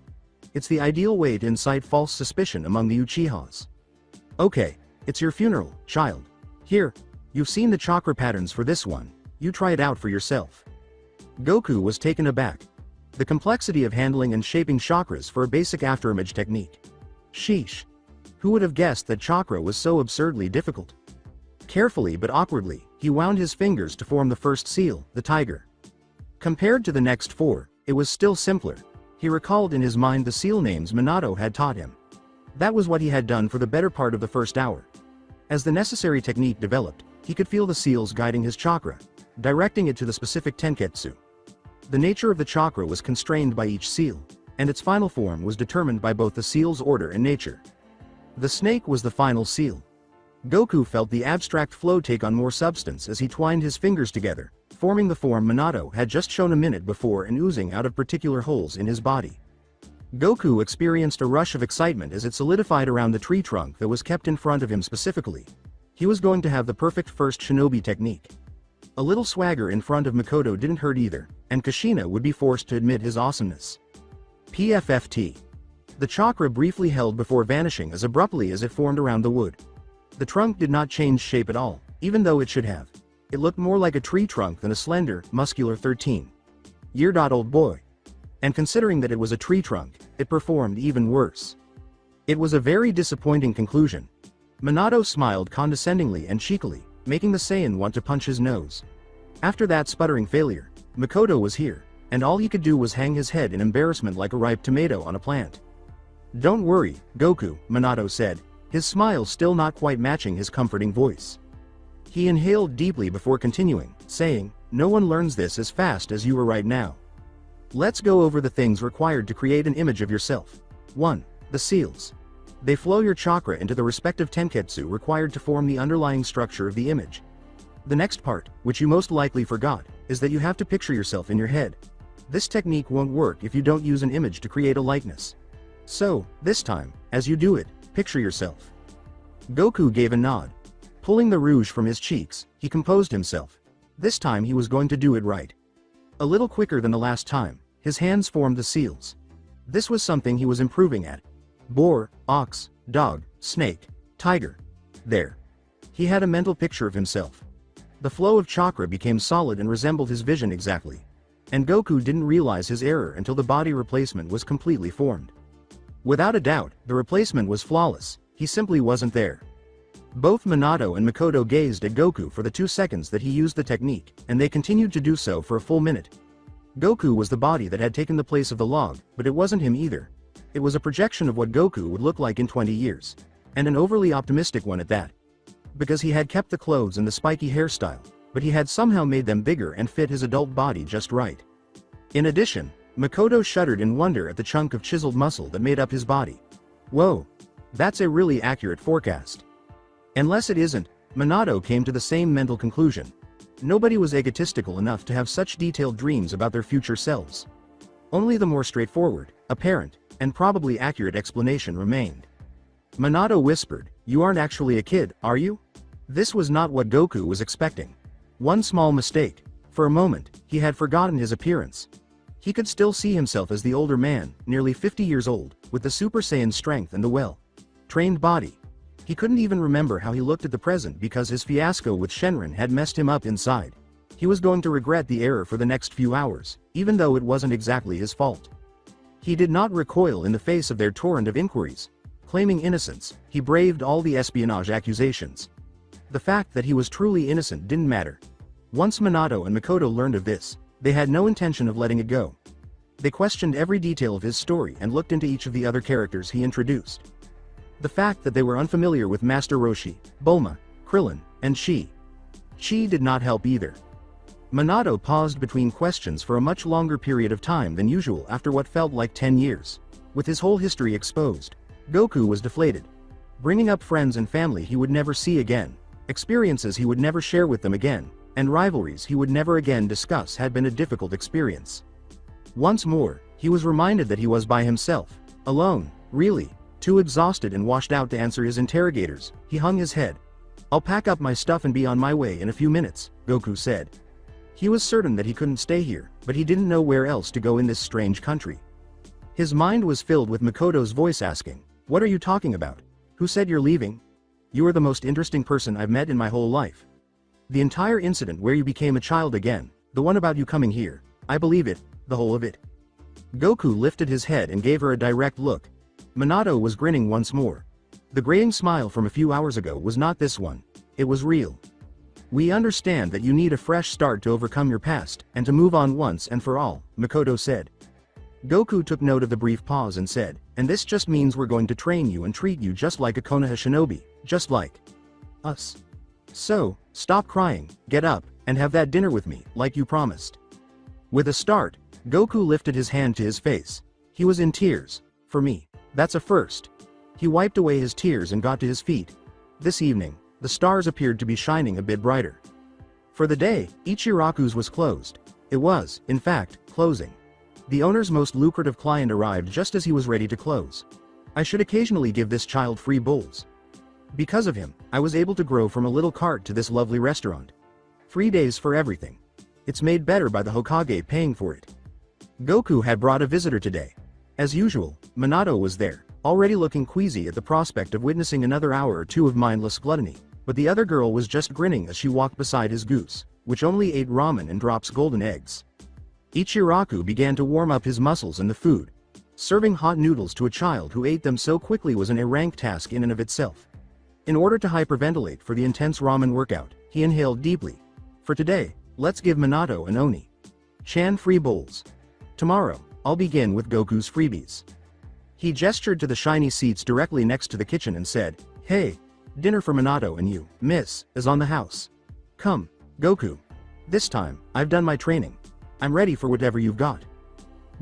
Speaker 2: It's the ideal way to incite false suspicion among the Uchihas. Okay, it's your funeral, child. Here, you've seen the chakra patterns for this one, you try it out for yourself. Goku was taken aback. The complexity of handling and shaping chakras for a basic afterimage technique. Sheesh. Who would have guessed that chakra was so absurdly difficult? Carefully but awkwardly, he wound his fingers to form the first seal, the tiger. Compared to the next four, it was still simpler. He recalled in his mind the seal names Minato had taught him. That was what he had done for the better part of the first hour. As the necessary technique developed, he could feel the seals guiding his chakra, directing it to the specific tenketsu. The nature of the chakra was constrained by each seal, and its final form was determined by both the seal's order and nature. The snake was the final seal. Goku felt the abstract flow take on more substance as he twined his fingers together, forming the form Minato had just shown a minute before and oozing out of particular holes in his body. Goku experienced a rush of excitement as it solidified around the tree trunk that was kept in front of him specifically. He was going to have the perfect first shinobi technique. A little swagger in front of Mikoto didn't hurt either, and Kushina would be forced to admit his awesomeness. PFFT. The chakra briefly held before vanishing as abruptly as it formed around the wood. The trunk did not change shape at all, even though it should have. It looked more like a tree trunk than a slender, muscular 13-year-old boy. And considering that it was a tree trunk, it performed even worse. It was a very disappointing conclusion. Minato smiled condescendingly and cheekily, making the Saiyan want to punch his nose. After that sputtering failure, Mikoto was here, and all he could do was hang his head in embarrassment like a ripe tomato on a plant. "Don't worry, Goku," Minato said, his smile still not quite matching his comforting voice. He inhaled deeply before continuing, saying, "No one learns this as fast as you are right now. Let's go over the things required to create an image of yourself. 1. The seals. They flow your chakra into the respective tenketsu required to form the underlying structure of the image. The next part, which you most likely forgot, is that you have to picture yourself in your head. This technique won't work if you don't use an image to create a likeness. So, this time, as you do it, picture yourself." Goku gave a nod. Pulling the rouge from his cheeks, he composed himself. This time he was going to do it right. A little quicker than the last time, his hands formed the seals. This was something he was improving at. Boar, ox, dog, snake, tiger. There. He had a mental picture of himself. The flow of chakra became solid and resembled his vision exactly. And Goku didn't realize his error until the body replacement was completely formed. Without a doubt, the replacement was flawless, he simply wasn't there. Both Minato and Mikoto gazed at Goku for the 2 seconds that he used the technique, and they continued to do so for a full minute. Goku was the body that had taken the place of the log, but it wasn't him either. It was a projection of what Goku would look like in 20 years. And an overly optimistic one at that. Because he had kept the clothes and the spiky hairstyle, but he had somehow made them bigger and fit his adult body just right. In addition, Mikoto shuddered in wonder at the chunk of chiseled muscle that made up his body. Whoa! That's a really accurate forecast. Unless it isn't, Minato came to the same mental conclusion. Nobody was egotistical enough to have such detailed dreams about their future selves. Only the more straightforward, apparent, and probably accurate explanation remained. Minato whispered, "You aren't actually a kid, are you?" This was not what Goku was expecting. One small mistake. For a moment, he had forgotten his appearance. He could still see himself as the older man, nearly 50 years old, with the Super Saiyan strength and the well-trained body. He couldn't even remember how he looked at the present because his fiasco with Shenron had messed him up inside. He was going to regret the error for the next few hours, even though it wasn't exactly his fault. He did not recoil in the face of their torrent of inquiries. Claiming innocence, he braved all the espionage accusations. The fact that he was truly innocent didn't matter. Once Minato and Mikoto learned of this, they had no intention of letting it go. They questioned every detail of his story and looked into each of the other characters he introduced. The fact that they were unfamiliar with Master Roshi, Bulma, Krillin, and Chi did not help either. Minato paused between questions for a much longer period of time than usual after what felt like 10 years. With his whole history exposed, Goku was deflated. Bringing up friends and family he would never see again. Experiences he would never share with them again, and rivalries he would never again discuss had been a difficult experience. Once more, he was reminded that he was by himself, alone, really, too exhausted and washed out to answer his interrogators. He hung his head. "I'll pack up my stuff and be on my way in a few minutes," Goku said. He was certain that he couldn't stay here, but he didn't know where else to go in this strange country. His mind was filled with Makoto's voice asking, "What are you talking about? Who said you're leaving? You are the most interesting person I've met in my whole life. The entire incident where you became a child again, the one about you coming here, I believe it, the whole of it." Goku lifted his head and gave her a direct look. Minato was grinning once more. The graying smile from a few hours ago was not this one. It was real. "We understand that you need a fresh start to overcome your past, and to move on once and for all," Makoto said. Goku took note of the brief pause and said, "And this just means we're going to train you and treat you just like a Konoha shinobi, just like us. So, stop crying, get up, and have that dinner with me, like you promised." With a start, Goku lifted his hand to his face. He was in tears. "For me, that's a first." He wiped away his tears and got to his feet. This evening, the stars appeared to be shining a bit brighter. For the day, Ichiraku's was closed. It was, in fact, closing. The owner's most lucrative client arrived just as he was ready to close. "I should occasionally give this child free bowls. Because of him, I was able to grow from a little cart to this lovely restaurant. 3 days for everything. It's made better by the Hokage paying for it." Goku had brought a visitor today. As usual, Minato was there, already looking queasy at the prospect of witnessing another hour or two of mindless gluttony, but the other girl was just grinning as she walked beside his goose, which only ate ramen and drops golden eggs. Ichiraku began to warm up his muscles and the food. Serving hot noodles to a child who ate them so quickly was an rank task in and of itself. In order to hyperventilate for the intense ramen workout, he inhaled deeply. "For today, let's give Minato an Oni-chan free bowls. Tomorrow, I'll begin with Goku's freebies." He gestured to the shiny seats directly next to the kitchen and said, "Hey, dinner for Minato and you, miss, is on the house. Come, Goku. This time, I've done my training. I'm ready for whatever you've got."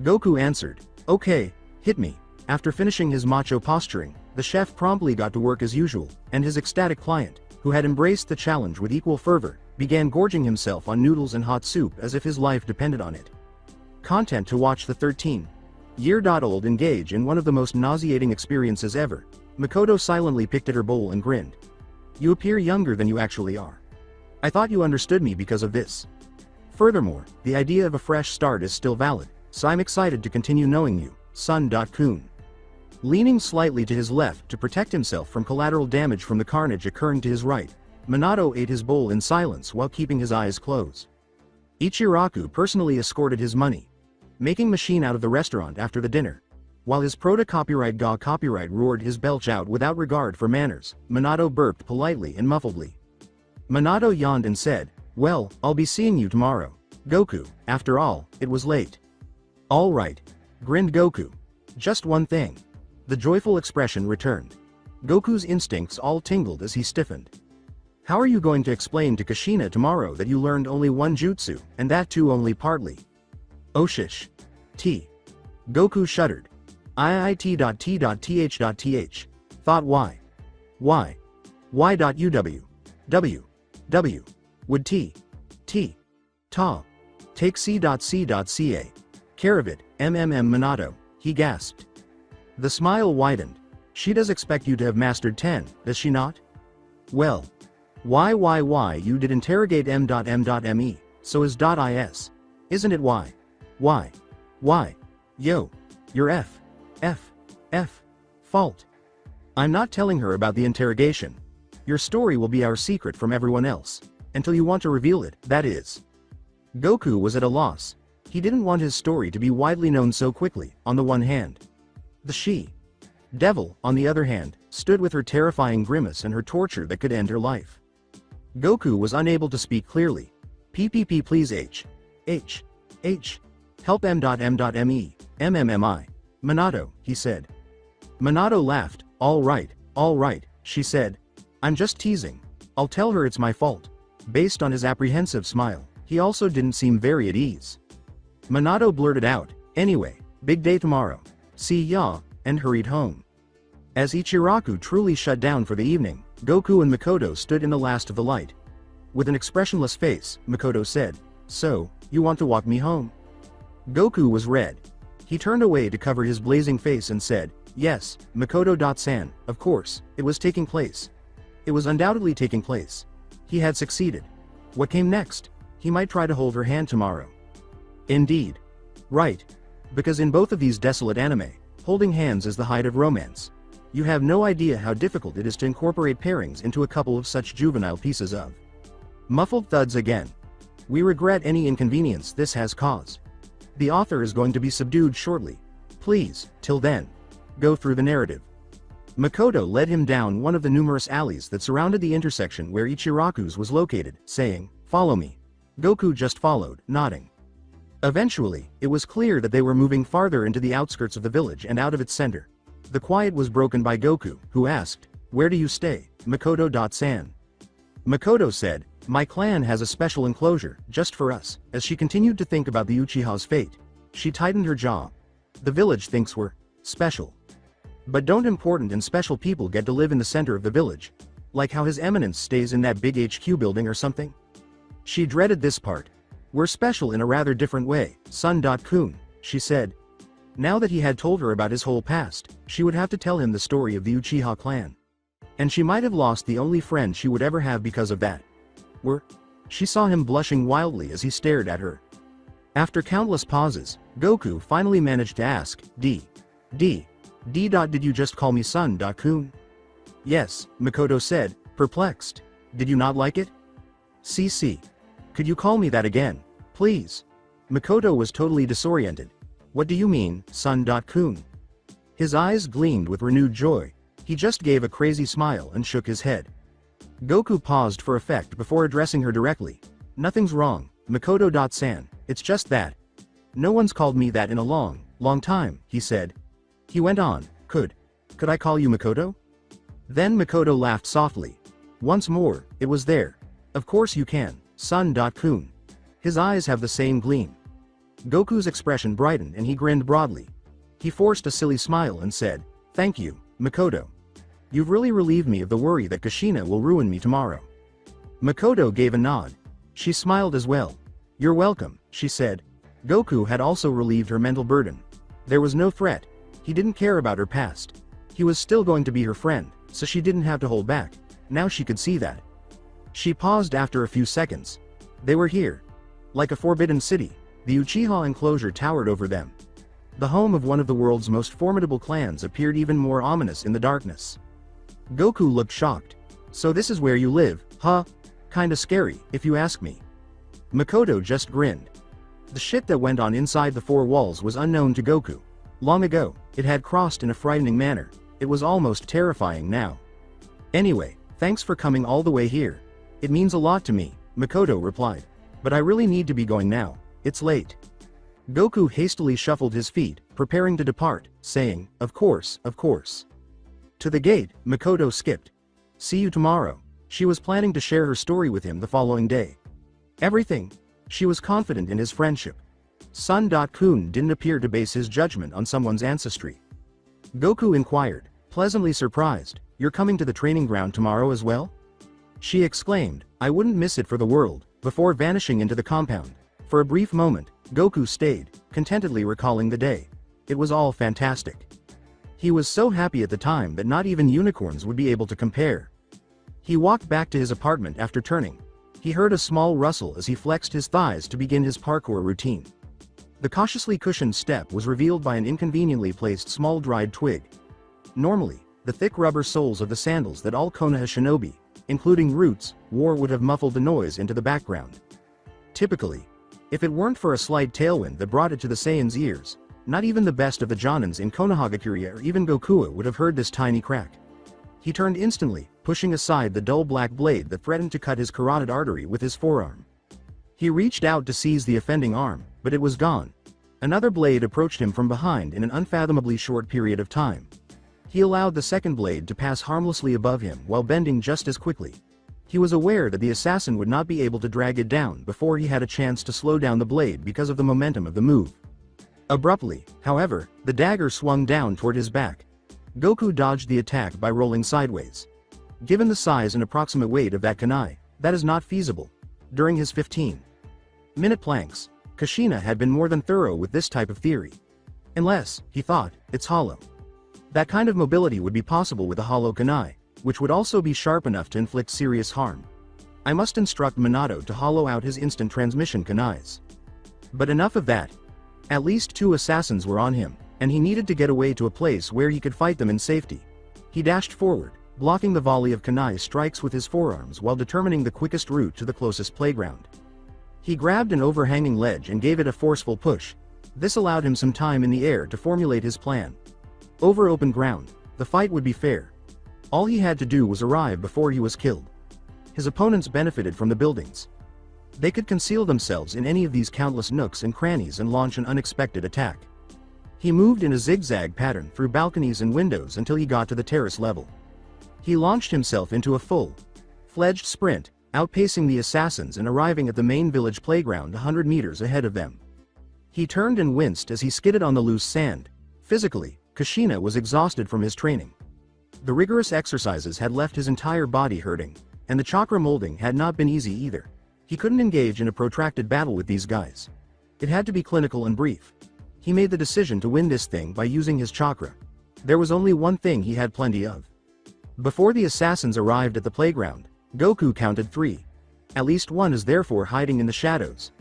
Speaker 2: Goku answered, "Okay, hit me." After finishing his macho posturing, the chef promptly got to work as usual, and his ecstatic client, who had embraced the challenge with equal fervor, began gorging himself on noodles and hot soup as if his life depended on it. Content to watch the 13-year-old engage in one of the most nauseating experiences ever. Makoto silently picked at her bowl and grinned. "You appear younger than you actually are. I thought you understood me because of this. Furthermore, the idea of a fresh start is still valid, so I'm excited to continue knowing you, son.kun." Leaning slightly to his left to protect himself from collateral damage from the carnage occurring to his right, Minato ate his bowl in silence while keeping his eyes closed. Ichiraku personally escorted his money making machine out of the restaurant after the dinner. While his proto-copyright ga copyright roared his belch out without regard for manners, Minato burped politely and muffledly. Minato yawned and said, "Well, I'll be seeing you tomorrow, Goku. After all, it was late." "All right," grinned Goku. "Just one thing." The joyful expression returned. Goku's instincts all tingled as he stiffened. "How are you going to explain to Kushina tomorrow that you learned only one jutsu, and that too only partly?" "Oshish. T." Goku shuddered. "Iit.t.th.th. Thought why? Y.uw. W. Would T. Ta. Take C.c.ca. Care of it, Minato," he gasped. The smile widened. "She does expect you to have mastered 10, does she not? Well. Why you did interrogate M.me, so is .is. Isn't it why? Yo. Your F. Fault. I'm not telling her about the interrogation. Your story will be our secret from everyone else. Until you want to reveal it, that is." Goku was at a loss. He didn't want his story to be widely known so quickly, on the one hand. The she-devil, on the other hand, stood with her terrifying grimace and her torture that could end her life. Goku was unable to speak clearly. "PPP please H. Help M.me, MMMI. Minato," he said. Minato laughed. All right, she said. "I'm just teasing. I'll tell her it's my fault." Based on his apprehensive smile, he also didn't seem very at ease. Minato blurted out, "Anyway, big day tomorrow. See ya," and hurried home. As Ichiraku truly shut down for the evening, Goku and Mikoto stood in the last of the light. With an expressionless face, Mikoto said, "So, you want to walk me home?" Goku was red. He turned away to cover his blazing face and said, "Yes, Mikoto-san, of course, it was taking place. It was undoubtedly taking place. He had succeeded. What came next? He might try to hold her hand tomorrow." Indeed. Right. Because in both of these desolate anime, holding hands is the height of romance. You have no idea how difficult it is to incorporate pairings into a couple of such juvenile pieces of. Muffled thuds again. We regret any inconvenience this has caused. The author is going to be subdued shortly. Please, till then, go through the narrative. Mikoto led him down one of the numerous alleys that surrounded the intersection where Ichiraku's was located, saying, "Follow me." Goku just followed, nodding. Eventually, it was clear that they were moving farther into the outskirts of the village and out of its center. The quiet was broken by Goku, who asked, "Where do you stay, Mikoto-san?" Mikoto said, "My clan has a special enclosure, just for us." As she continued to think about the Uchiha's fate, she tightened her jaw. The village thinks we're special. But don't important and special people get to live in the center of the village? Like how His Eminence stays in that big HQ building or something? She dreaded this part. "We're special in a rather different way, Sun-kun," she said. Now that he had told her about his whole past, she would have to tell him the story of the Uchiha clan. And she might have lost the only friend she would ever have because of that. She saw him blushing wildly as he stared at her. After countless pauses, Goku finally managed to ask, Did you just call me Sun-kun?" "Yes," Mikoto said, perplexed. "Did you not like it?" "CC. Could you call me that again, please?" Mikoto was totally disoriented. "What do you mean, Sun-kun?" His eyes gleamed with renewed joy. He just gave a crazy smile and shook his head. Goku paused for effect before addressing her directly. "Nothing's wrong, Mikoto-san, it's just that. No one's called me that in a long time," he said. He went on, Could I call you Mikoto?" Then Mikoto laughed softly. Once more, it was there. "Of course you can, Sun-kun." His eyes have the same gleam. Goku's expression brightened and he grinned broadly. He forced a silly smile and said, "Thank you, Mikoto. You've really relieved me of the worry that Kushina will ruin me tomorrow." Mikoto gave a nod. She smiled as well. "You're welcome," she said. Goku had also relieved her mental burden. There was no threat. He didn't care about her past. He was still going to be her friend, so she didn't have to hold back. Now she could see that. She paused after a few seconds. They were here. Like a forbidden city, the Uchiha enclosure towered over them. The home of one of the world's most formidable clans appeared even more ominous in the darkness. Goku looked shocked. "So this is where you live, huh? Kinda scary, if you ask me." Mikoto just grinned. The shit that went on inside the four walls was unknown to Goku. Long ago, it had crossed in a frightening manner. It was almost terrifying now. "Anyway, thanks for coming all the way here. It means a lot to me," Mikoto replied. "But I really need to be going now. It's late." Goku hastily shuffled his feet, preparing to depart, saying, Of course. To the gate, Mikoto skipped. "See you tomorrow." She was planning to share her story with him the following day. Everything. She was confident in his friendship. Sun-kun didn't appear to base his judgment on someone's ancestry. Goku inquired, pleasantly surprised, "You're coming to the training ground tomorrow as well?" She exclaimed, "I wouldn't miss it for the world," before vanishing into the compound. For a brief moment, Goku stayed, contentedly recalling the day. It was all fantastic. He was so happy at the time that not even unicorns would be able to compare. He walked back to his apartment after turning. He heard a small rustle as he flexed his thighs to begin his parkour routine. The cautiously cushioned step was revealed by an inconveniently placed small dried twig. Normally, the thick rubber soles of the sandals that all Konoha shinobi, including roots, wore would have muffled the noise into the background. Typically, if it weren't for a slight tailwind that brought it to the Saiyan's ears, not even the best of the Jonins in Konohagakure or even Goku would have heard this tiny crack. He turned instantly, pushing aside the dull black blade that threatened to cut his carotid artery with his forearm. He reached out to seize the offending arm, but it was gone. Another blade approached him from behind in an unfathomably short period of time. He allowed the second blade to pass harmlessly above him while bending just as quickly. He was aware that the assassin would not be able to drag it down before he had a chance to slow down the blade because of the momentum of the move. Abruptly, however, the dagger swung down toward his back. Goku dodged the attack by rolling sideways. Given the size and approximate weight of that kunai, that is not feasible. During his 15-minute planks, Kushina had been more than thorough with this type of theory. Unless, he thought, it's hollow. That kind of mobility would be possible with a hollow kunai, which would also be sharp enough to inflict serious harm. I must instruct Minato to hollow out his instant transmission kunais. But enough of that. At least 2 assassins were on him, and he needed to get away to a place where he could fight them in safety. He dashed forward, blocking the volley of kunai strikes with his forearms while determining the quickest route to the closest playground. He grabbed an overhanging ledge and gave it a forceful push. This allowed him some time in the air to formulate his plan. Over open ground, the fight would be fair. All he had to do was arrive before he was killed. His opponents benefited from the buildings. They could conceal themselves in any of these countless nooks and crannies and launch an unexpected attack. He moved in a zigzag pattern through balconies and windows until he got to the terrace level. He launched himself into a full-fledged sprint, outpacing the assassins and arriving at the main village playground 100 meters ahead of them. He turned and winced as he skidded on the loose sand. Physically, Kushina was exhausted from his training. The rigorous exercises had left his entire body hurting, and the chakra molding had not been easy either. He couldn't engage in a protracted battle with these guys. It had to be clinical and brief. He made the decision to win this thing by using his chakra. There was only one thing he had plenty of. Before the assassins arrived at the playground, Goku counted 3. At least one is therefore hiding in the shadows.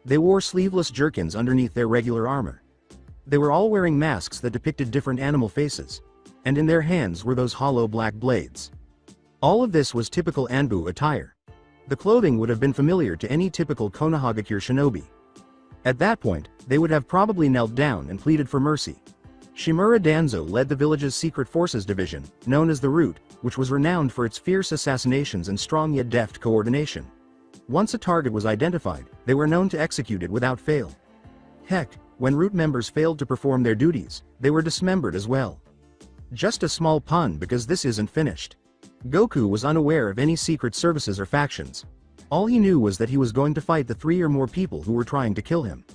Speaker 2: They wore sleeveless jerkins underneath their regular armor. They were all wearing masks that depicted different animal faces, and in their hands were those hollow black blades. All of this was typical Anbu attire. The clothing would have been familiar to any typical Konohagakure shinobi. At that point, they would have probably knelt down and pleaded for mercy. Shimura Danzo led the village's secret forces division, known as the Root, which was renowned for its fierce assassinations and strong yet deft coordination. Once a target was identified, they were known to execute it without fail. Heck, when Root members failed to perform their duties, they were dismembered as well. Just a small pun because this isn't finished. Goku was unaware of any secret services or factions. All he knew was that he was going to fight the 3 or more people who were trying to kill him.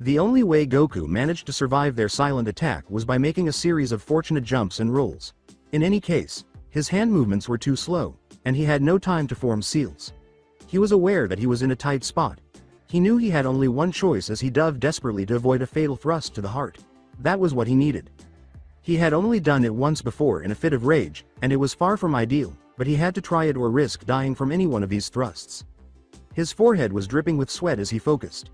Speaker 2: The only way Goku managed to survive their silent attack was by making a series of fortunate jumps and rolls. In any case, his hand movements were too slow, and he had no time to form seals. He was aware that he was in a tight spot. He knew he had only one choice as he dove desperately to avoid a fatal thrust to the heart. That was what he needed. He had only done it once before in a fit of rage, and it was far from ideal, but he had to try it or risk dying from any one of these thrusts. His forehead was dripping with sweat as he focused.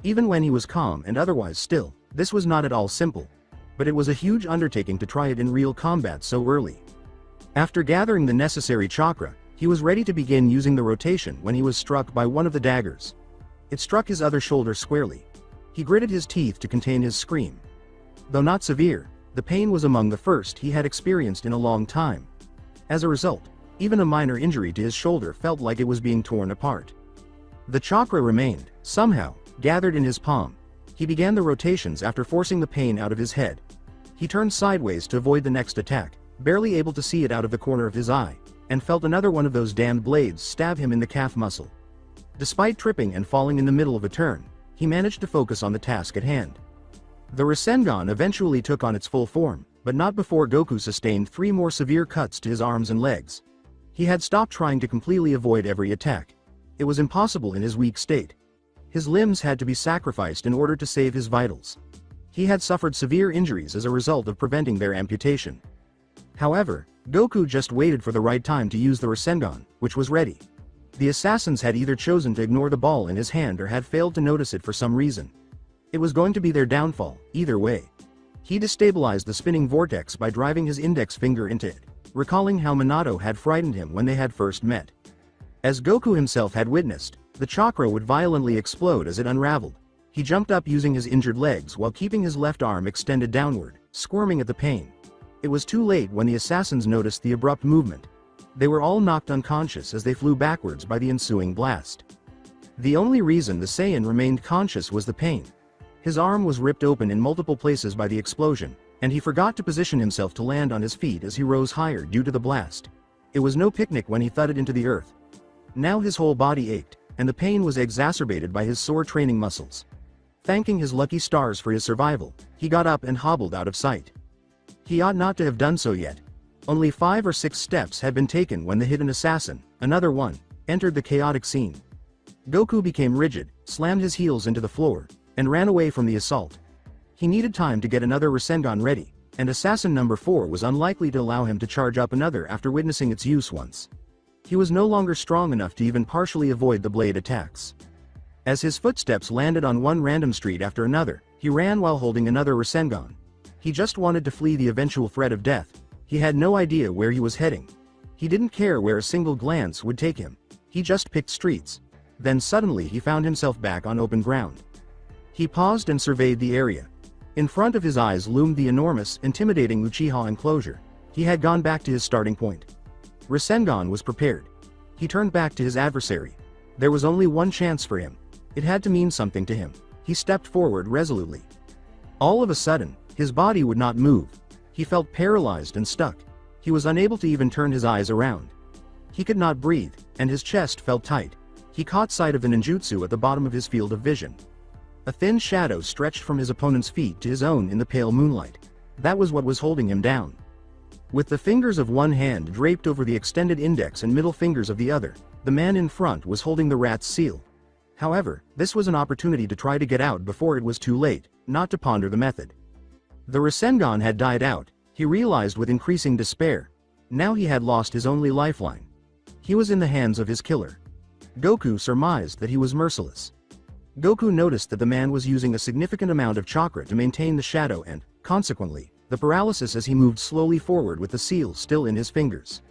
Speaker 2: Even when he was calm and otherwise still, this was not at all simple. But it was a huge undertaking to try it in real combat so early. After gathering the necessary chakra, he was ready to begin using the rotation when he was struck by one of the daggers. It struck his other shoulder squarely. He gritted his teeth to contain his scream. Though not severe, the pain was among the first he had experienced in a long time. As a result, even a minor injury to his shoulder felt like it was being torn apart. The chakra remained, somehow, gathered in his palm. He began the rotations after forcing the pain out of his head. He turned sideways to avoid the next attack, barely able to see it out of the corner of his eye, and felt another one of those damned blades stab him in the calf muscle. Despite tripping and falling in the middle of a turn, he managed to focus on the task at hand. The Rasengan eventually took on its full form, but not before Goku sustained 3 more severe cuts to his arms and legs. He had stopped trying to completely avoid every attack. It was impossible in his weak state. His limbs had to be sacrificed in order to save his vitals. He had suffered severe injuries as a result of preventing their amputation. However, Goku just waited for the right time to use the Rasengan, which was ready. The assassins had either chosen to ignore the ball in his hand or had failed to notice it for some reason. It was going to be their downfall, either way. He destabilized the spinning vortex by driving his index finger into it, recalling how Minato had frightened him when they had first met. As Goku himself had witnessed, the chakra would violently explode as it unraveled. He jumped up using his injured legs while keeping his left arm extended downward, squirming at the pain. It was too late when the assassins noticed the abrupt movement. They were all knocked unconscious as they flew backwards by the ensuing blast. The only reason the Saiyan remained conscious was the pain. His arm was ripped open in multiple places by the explosion, and he forgot to position himself to land on his feet as he rose higher due to the blast. It was no picnic when he thudded into the earth. Now his whole body ached, and the pain was exacerbated by his sore training muscles. Thanking his lucky stars for his survival, he got up and hobbled out of sight. He ought not to have done so yet. Only 5 or 6 steps had been taken when the hidden assassin, another one, entered the chaotic scene. Goku became rigid, slammed his heels into the floor, and ran away from the assault. He needed time to get another Rasengan ready, and Assassin number 4 was unlikely to allow him to charge up another after witnessing its use once. He was no longer strong enough to even partially avoid the blade attacks. As his footsteps landed on one random street after another, he ran while holding another Rasengan. He just wanted to flee the eventual threat of death. He had no idea where he was heading. He didn't care where a single glance would take him. He just picked streets. Then suddenly he found himself back on open ground. He paused and surveyed the area. In front of his eyes loomed the enormous, intimidating Uchiha enclosure. He had gone back to his starting point. Rasengan was prepared. He turned back to his adversary. There was only one chance for him. It had to mean something to him. He stepped forward resolutely. All of a sudden, his body would not move. He felt paralyzed and stuck. He was unable to even turn his eyes around. He could not breathe, and his chest felt tight. He caught sight of the ninjutsu at the bottom of his field of vision. A thin shadow stretched from his opponent's feet to his own in the pale moonlight. That was what was holding him down. With the fingers of one hand draped over the extended index and middle fingers of the other, the man in front was holding the rat's seal. However, this was an opportunity to try to get out before it was too late, not to ponder the method. The Rasengan had died out, he realized with increasing despair. Now he had lost his only lifeline. He was in the hands of his killer. Goku surmised that he was merciless. Goku noticed that the man was using a significant amount of chakra to maintain the shadow and, consequently, the paralysis as he moved slowly forward with the seal still in his fingers.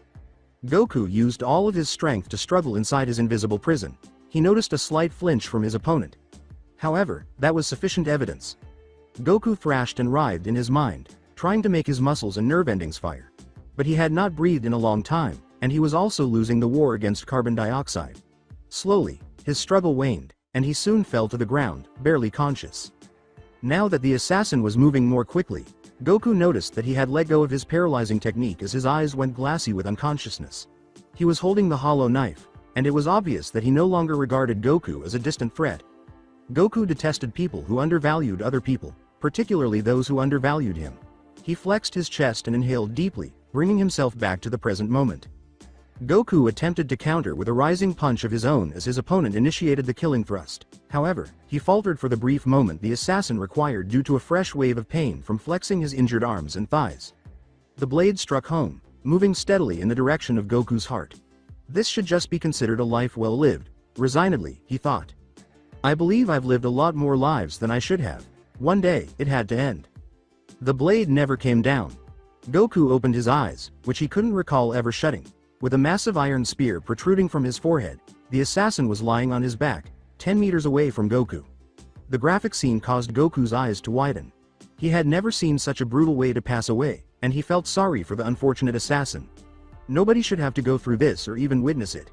Speaker 2: Goku used all of his strength to struggle inside his invisible prison. He noticed a slight flinch from his opponent. However, that was sufficient evidence. Goku thrashed and writhed in his mind, trying to make his muscles and nerve endings fire. But he had not breathed in a long time, and he was also losing the war against carbon dioxide. Slowly, his struggle waned, and he soon fell to the ground, barely conscious. Now that the assassin was moving more quickly, Goku noticed that he had let go of his paralyzing technique as his eyes went glassy with unconsciousness. He was holding the hollow knife, and it was obvious that he no longer regarded Goku as a distant threat. Goku detested people who undervalued other people, particularly those who undervalued him. He flexed his chest and inhaled deeply, bringing himself back to the present moment. Goku attempted to counter with a rising punch of his own as his opponent initiated the killing thrust. However, he faltered for the brief moment the assassin required due to a fresh wave of pain from flexing his injured arms and thighs. The blade struck home, moving steadily in the direction of Goku's heart. This should just be considered a life well lived. Resignedly, he thought. I believe I've lived a lot more lives than I should have. One day, it had to end. The blade never came down. Goku opened his eyes, which he couldn't recall ever shutting. With a massive iron spear protruding from his forehead, the assassin was lying on his back, 10 meters away from Goku. The graphic scene caused Goku's eyes to widen. He had never seen such a brutal way to pass away, and he felt sorry for the unfortunate assassin. Nobody should have to go through this or even witness it.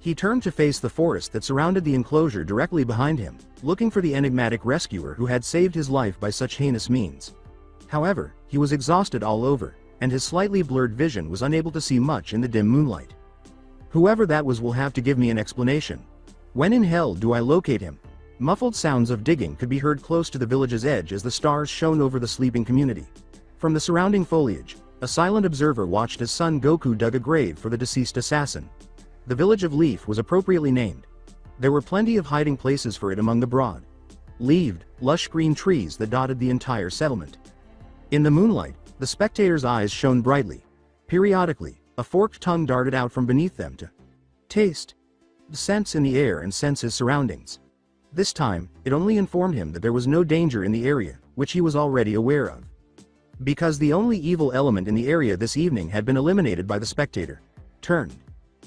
Speaker 2: He turned to face the forest that surrounded the enclosure directly behind him, looking for the enigmatic rescuer who had saved his life by such heinous means. However, he was exhausted all over, and his slightly blurred vision was unable to see much in the dim moonlight. Whoever that was will have to give me an explanation. When in hell do I locate him? Muffled sounds of digging could be heard close to the village's edge as the stars shone over the sleeping community. From the surrounding foliage, a silent observer watched as son Goku dug a grave for the deceased assassin. The village of Leaf was appropriately named. There were plenty of hiding places for it among the broad, leaved, lush green trees that dotted the entire settlement. In the moonlight, the spectators' eyes shone brightly. Periodically, a forked tongue darted out from beneath them to taste the scents in the air and sense his surroundings. This time, it only informed him that there was no danger in the area, which he was already aware of. Because the only evil element in the area this evening had been eliminated by the spectator. Turned.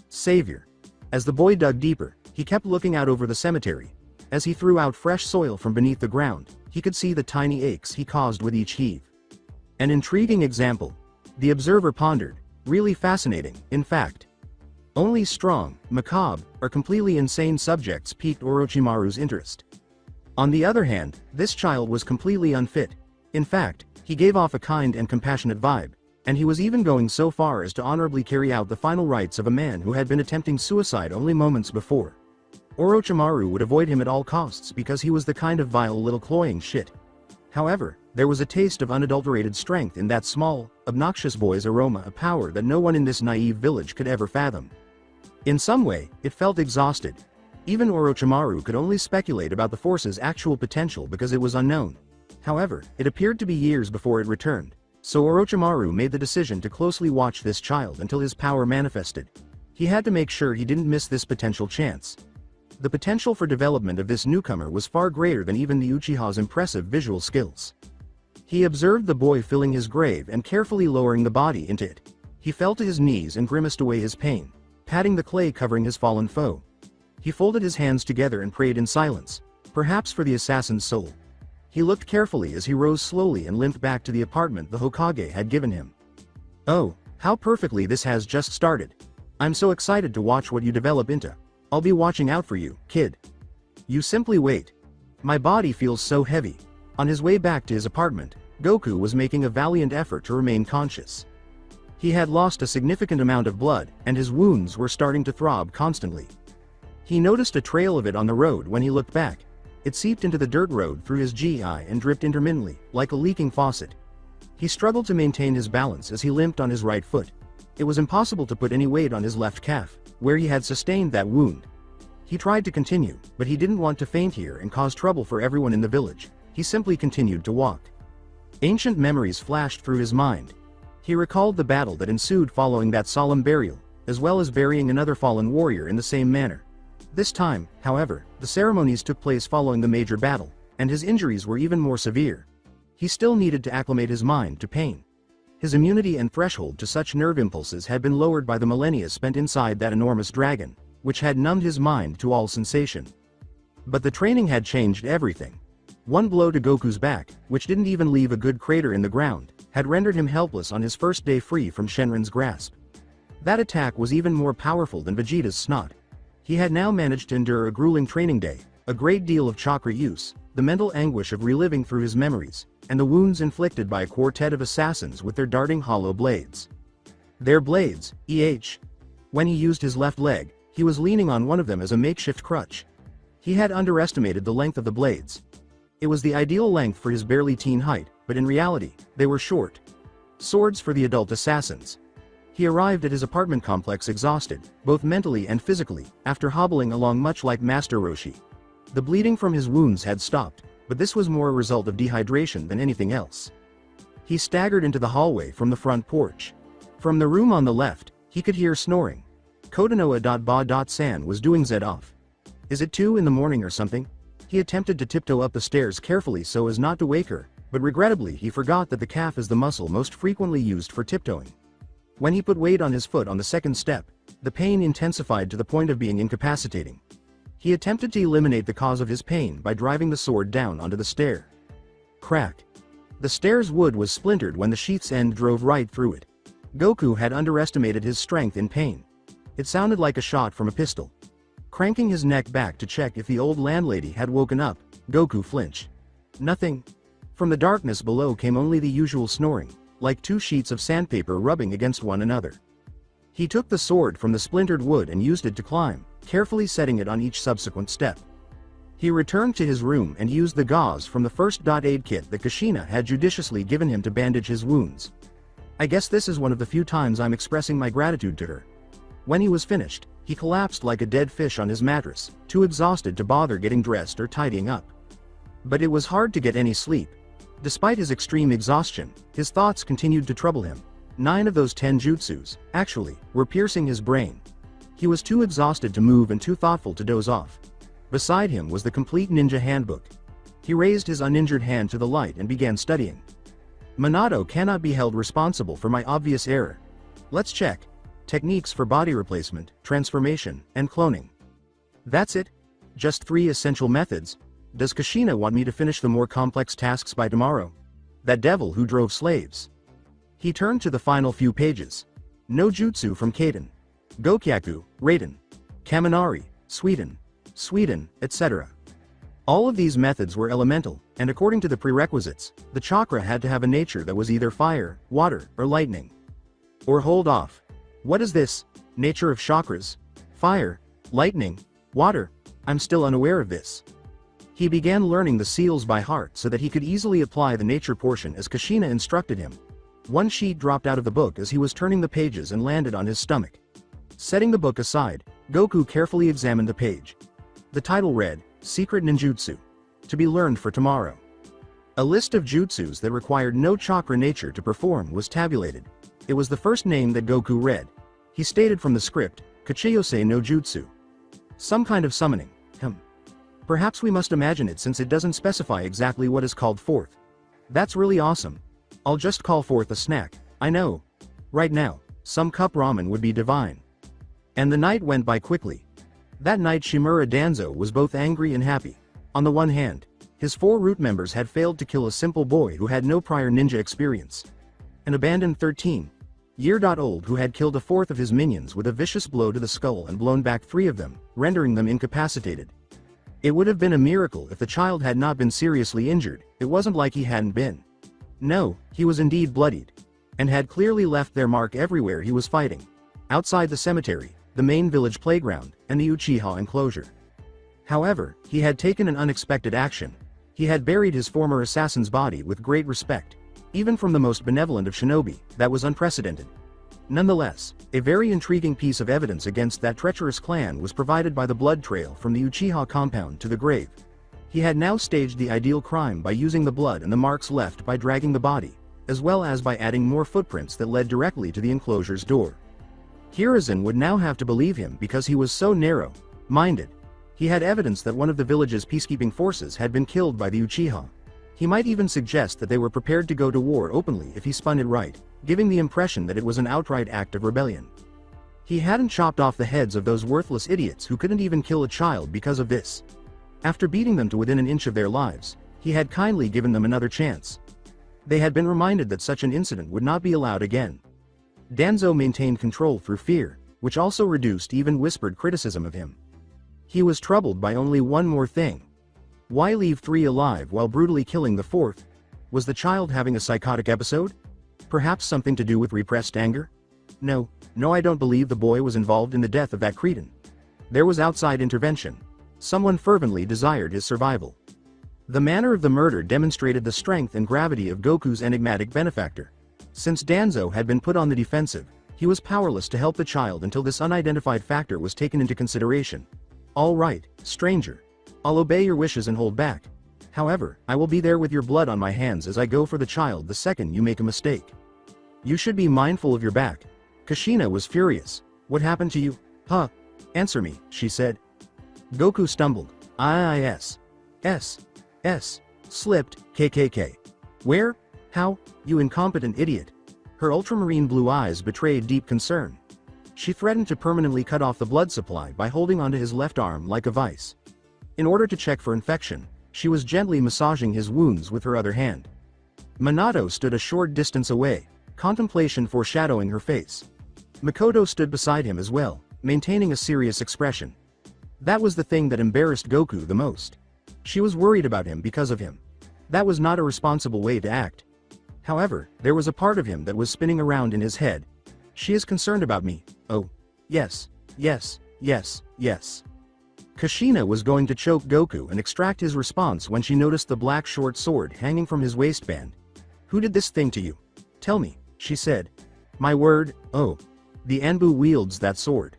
Speaker 2: Savior. As the boy dug deeper, he kept looking out over the cemetery. As he threw out fresh soil from beneath the ground, he could see the tiny aches he caused with each heave. An intriguing example. The observer pondered. Really fascinating, in fact. Only strong, macabre, or completely insane subjects piqued Orochimaru's interest. On the other hand, this child was completely unfit. In fact, he gave off a kind and compassionate vibe, and he was even going so far as to honorably carry out the final rites of a man who had been attempting suicide only moments before. Orochimaru would avoid him at all costs because he was the kind of vile little cloying shit. However, there was a taste of unadulterated strength in that small, obnoxious boy's aroma, a power that no one in this naive village could ever fathom. In some way, it felt exhausted. Even Orochimaru could only speculate about the force's actual potential because it was unknown. However, it appeared to be years before it returned, so Orochimaru made the decision to closely watch this child until his power manifested. He had to make sure he didn't miss this potential chance. The potential for development of this newcomer was far greater than even the Uchiha's impressive visual skills. He observed the boy filling his grave and carefully lowering the body into it. He fell to his knees and grimaced away his pain, patting the clay covering his fallen foe. He folded his hands together and prayed in silence, perhaps for the assassin's soul. He looked carefully as he rose slowly and limped back to the apartment the Hokage had given him. "Oh, how perfectly this has just started. I'm so excited to watch what you develop into. I'll be watching out for you, kid. You simply wait. My body feels so heavy." On his way back to his apartment, Goku was making a valiant effort to remain conscious. He had lost a significant amount of blood, and his wounds were starting to throb constantly. He noticed a trail of it on the road when he looked back. It seeped into the dirt road through his GI and dripped intermittently, like a leaking faucet. He struggled to maintain his balance as he limped on his right foot. It was impossible to put any weight on his left calf, where he had sustained that wound. He tried to continue, but he didn't want to faint here and cause trouble for everyone in the village. He simply continued to walk. Ancient memories flashed through his mind. He recalled the battle that ensued following that solemn burial, as well as burying another fallen warrior in the same manner. This time, however, the ceremonies took place following the major battle, and his injuries were even more severe. He still needed to acclimate his mind to pain. His immunity and threshold to such nerve impulses had been lowered by the millennia spent inside that enormous dragon, which had numbed his mind to all sensation. But the training had changed everything. One blow to Goku's back, which didn't even leave a good crater in the ground, had rendered him helpless on his first day free from Shenron's grasp. That attack was even more powerful than Vegeta's snot. He had now managed to endure a grueling training day, a great deal of chakra use, the mental anguish of reliving through his memories, and the wounds inflicted by a quartet of assassins with their darting hollow blades. Their blades, When he used his left leg, he was leaning on one of them as a makeshift crutch. He had underestimated the length of the blades. It was the ideal length for his barely teen height, but in reality, they were short. Swords for the adult assassins. He arrived at his apartment complex exhausted, both mentally and physically, after hobbling along much like Master Roshi. The bleeding from his wounds had stopped, but this was more a result of dehydration than anything else. He staggered into the hallway from the front porch. From the room on the left, he could hear snoring. Kodonoa.ba.san was doing Z off. Is it 2 in the morning or something? He attempted to tiptoe up the stairs carefully so as not to wake her, but regrettably he forgot that the calf is the muscle most frequently used for tiptoeing. When he put weight on his foot on the second step, the pain intensified to the point of being incapacitating. He attempted to eliminate the cause of his pain by driving the sword down onto the stair. Crack. The stair's wood was splintered when the sheath's end drove right through it. Goku had underestimated his strength in pain. It sounded like a shot from a pistol. Cranking his neck back to check if the old landlady had woken up, Goku flinched. Nothing. From the darkness below came only the usual snoring, like 2 sheets of sandpaper rubbing against one another. He took the sword from the splintered wood and used it to climb, carefully setting it on each subsequent step. He returned to his room and used the gauze from the first aid kit that Kushina had judiciously given him to bandage his wounds. I guess this is one of the few times I'm expressing my gratitude to her. When he was finished, he collapsed like a dead fish on his mattress, too exhausted to bother getting dressed or tidying up. But it was hard to get any sleep. Despite his extreme exhaustion, his thoughts continued to trouble him. 9 of those 10 jutsus, actually, were piercing his brain. He was too exhausted to move and too thoughtful to doze off. Beside him was the complete ninja handbook. He raised his uninjured hand to the light and began studying. Minato cannot be held responsible for my obvious error. Let's check. Techniques for body replacement, transformation, and cloning. That's it? Just 3 essential methods? Does Kushina want me to finish the more complex tasks by tomorrow? That devil who drove slaves. He turned to the final few pages. No jutsu from Kaden. Gokyaku, Raiden. Kaminari, Sweden, etc. All of these methods were elemental, and according to the prerequisites, the chakra had to have a nature that was either fire, water, or lightning. Or hold off. What is this? Nature of chakras? Fire, lightning, water? I'm still unaware of this. He began learning the seals by heart so that he could easily apply the nature portion as Kushina instructed him. One sheet dropped out of the book as he was turning the pages and landed on his stomach. Setting the book aside, Goku carefully examined the page. The title read, Secret Ninjutsu. To be learned for tomorrow. A list of jutsus that required no chakra nature to perform was tabulated. It was the first name that Goku read. He stated from the script, Kachiyose no Jutsu. Some kind of summoning. Perhaps we must imagine it since it doesn't specify exactly what is called forth. That's really awesome. I'll just call forth a snack, I know. Right now, some cup ramen would be divine. And the night went by quickly. That night Shimura Danzo was both angry and happy. On the one hand, his 4 root members had failed to kill a simple boy who had no prior ninja experience. An abandoned 13-year-old who had killed a fourth of his minions with a vicious blow to the skull and blown back 3 of them, rendering them incapacitated. It would have been a miracle if the child had not been seriously injured. It wasn't like he hadn't been. No, he was indeed bloodied. And had clearly left their mark everywhere he was fighting. Outside the cemetery, the main village playground, and the Uchiha enclosure. However, he had taken an unexpected action. He had buried his former assassin's body with great respect. Even from the most benevolent of shinobi, that was unprecedented. Nonetheless, a very intriguing piece of evidence against that treacherous clan was provided by the blood trail from the Uchiha compound to the grave. He had now staged the ideal crime by using the blood and the marks left by dragging the body, as well as by adding more footprints that led directly to the enclosure's door. Hiruzen would now have to believe him because he was so narrow-minded. He had evidence that one of the village's peacekeeping forces had been killed by the Uchiha. He might even suggest that they were prepared to go to war openly if he spun it right, giving the impression that it was an outright act of rebellion. He hadn't chopped off the heads of those worthless idiots who couldn't even kill a child because of this. After beating them to within an inch of their lives, he had kindly given them another chance. They had been reminded that such an incident would not be allowed again. Danzo maintained control through fear, which also reduced even whispered criticism of him. He was troubled by only one more thing. Why leave 3 alive while brutally killing the 4th? Was the child having a psychotic episode? Perhaps something to do with repressed anger? No, I don't believe the boy was involved in the death of that cretin. There was outside intervention. Someone fervently desired his survival. The manner of the murder demonstrated the strength and gravity of Goku's enigmatic benefactor. Since Danzo had been put on the defensive, he was powerless to help the child until this unidentified factor was taken into consideration. All right, stranger. I'll obey your wishes and hold back. However, I will be there with your blood on my hands as I go for the child the second you make a mistake. You should be mindful of your back. Kushina was furious. What happened to you? Answer me, she said. Goku stumbled. Slipped, KKK. Where? How? You incompetent idiot. Her ultramarine blue eyes betrayed deep concern. She threatened to permanently cut off the blood supply by holding onto his left arm like a vice. In order to check for infection, she was gently massaging his wounds with her other hand. Minato stood a short distance away, contemplation foreshadowing her face. Makoto stood beside him as well, maintaining a serious expression. That was the thing that embarrassed Goku the most. She was worried about him because of him. That was not a responsible way to act. However, there was a part of him that was spinning around in his head. She is concerned about me. Oh. Yes. Kushina was going to choke Goku and extract his response when she noticed the black short sword hanging from his waistband. Who did this thing to you? Tell me, she said. My word, oh. The Anbu wields that sword.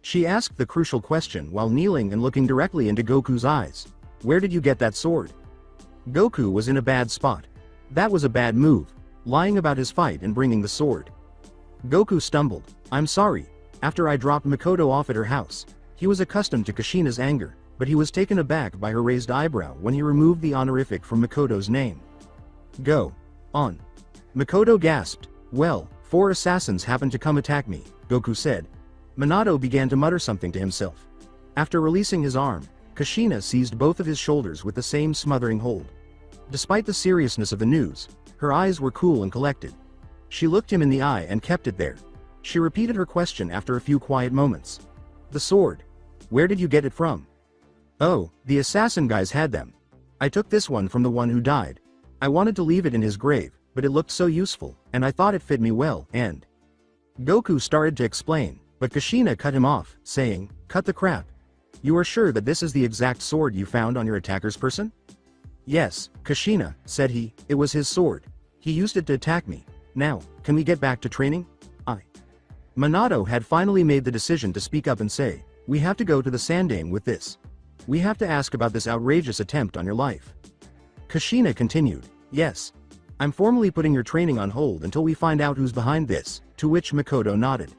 Speaker 2: She asked the crucial question while kneeling and looking directly into Goku's eyes. Where did you get that sword? Goku was in a bad spot. That was a bad move, lying about his fight and bringing the sword. Goku stumbled. I'm sorry. After I dropped Makoto off at her house. He was accustomed to Kushina's anger, but he was taken aback by her raised eyebrow when he removed the honorific from Makoto's name. Go on. Makoto gasped. Well, 4 assassins happened to come attack me, Goku said. Minato began to mutter something to himself. After releasing his arm, Kushina seized both of his shoulders with the same smothering hold. Despite the seriousness of the news, her eyes were cool and collected. She looked him in the eye and kept it there. She repeated her question after a few quiet moments. The sword. Where did you get it from? Oh, the assassin guys had them. I took this one from the one who died. I wanted to leave it in his grave, but it looked so useful, and I thought it fit me well, and... Goku started to explain, but Kushina cut him off, saying, cut the crap. You are sure that this is the exact sword you found on your attacker's person? Yes, Kushina, said he, it was his sword. He used it to attack me. Now, can we get back to training? Minato had finally made the decision to speak up and say, we have to go to the Sandane with this. We have to ask about this outrageous attempt on your life. Kushina continued, yes. I'm formally putting your training on hold until we find out who's behind this, to which Makoto nodded.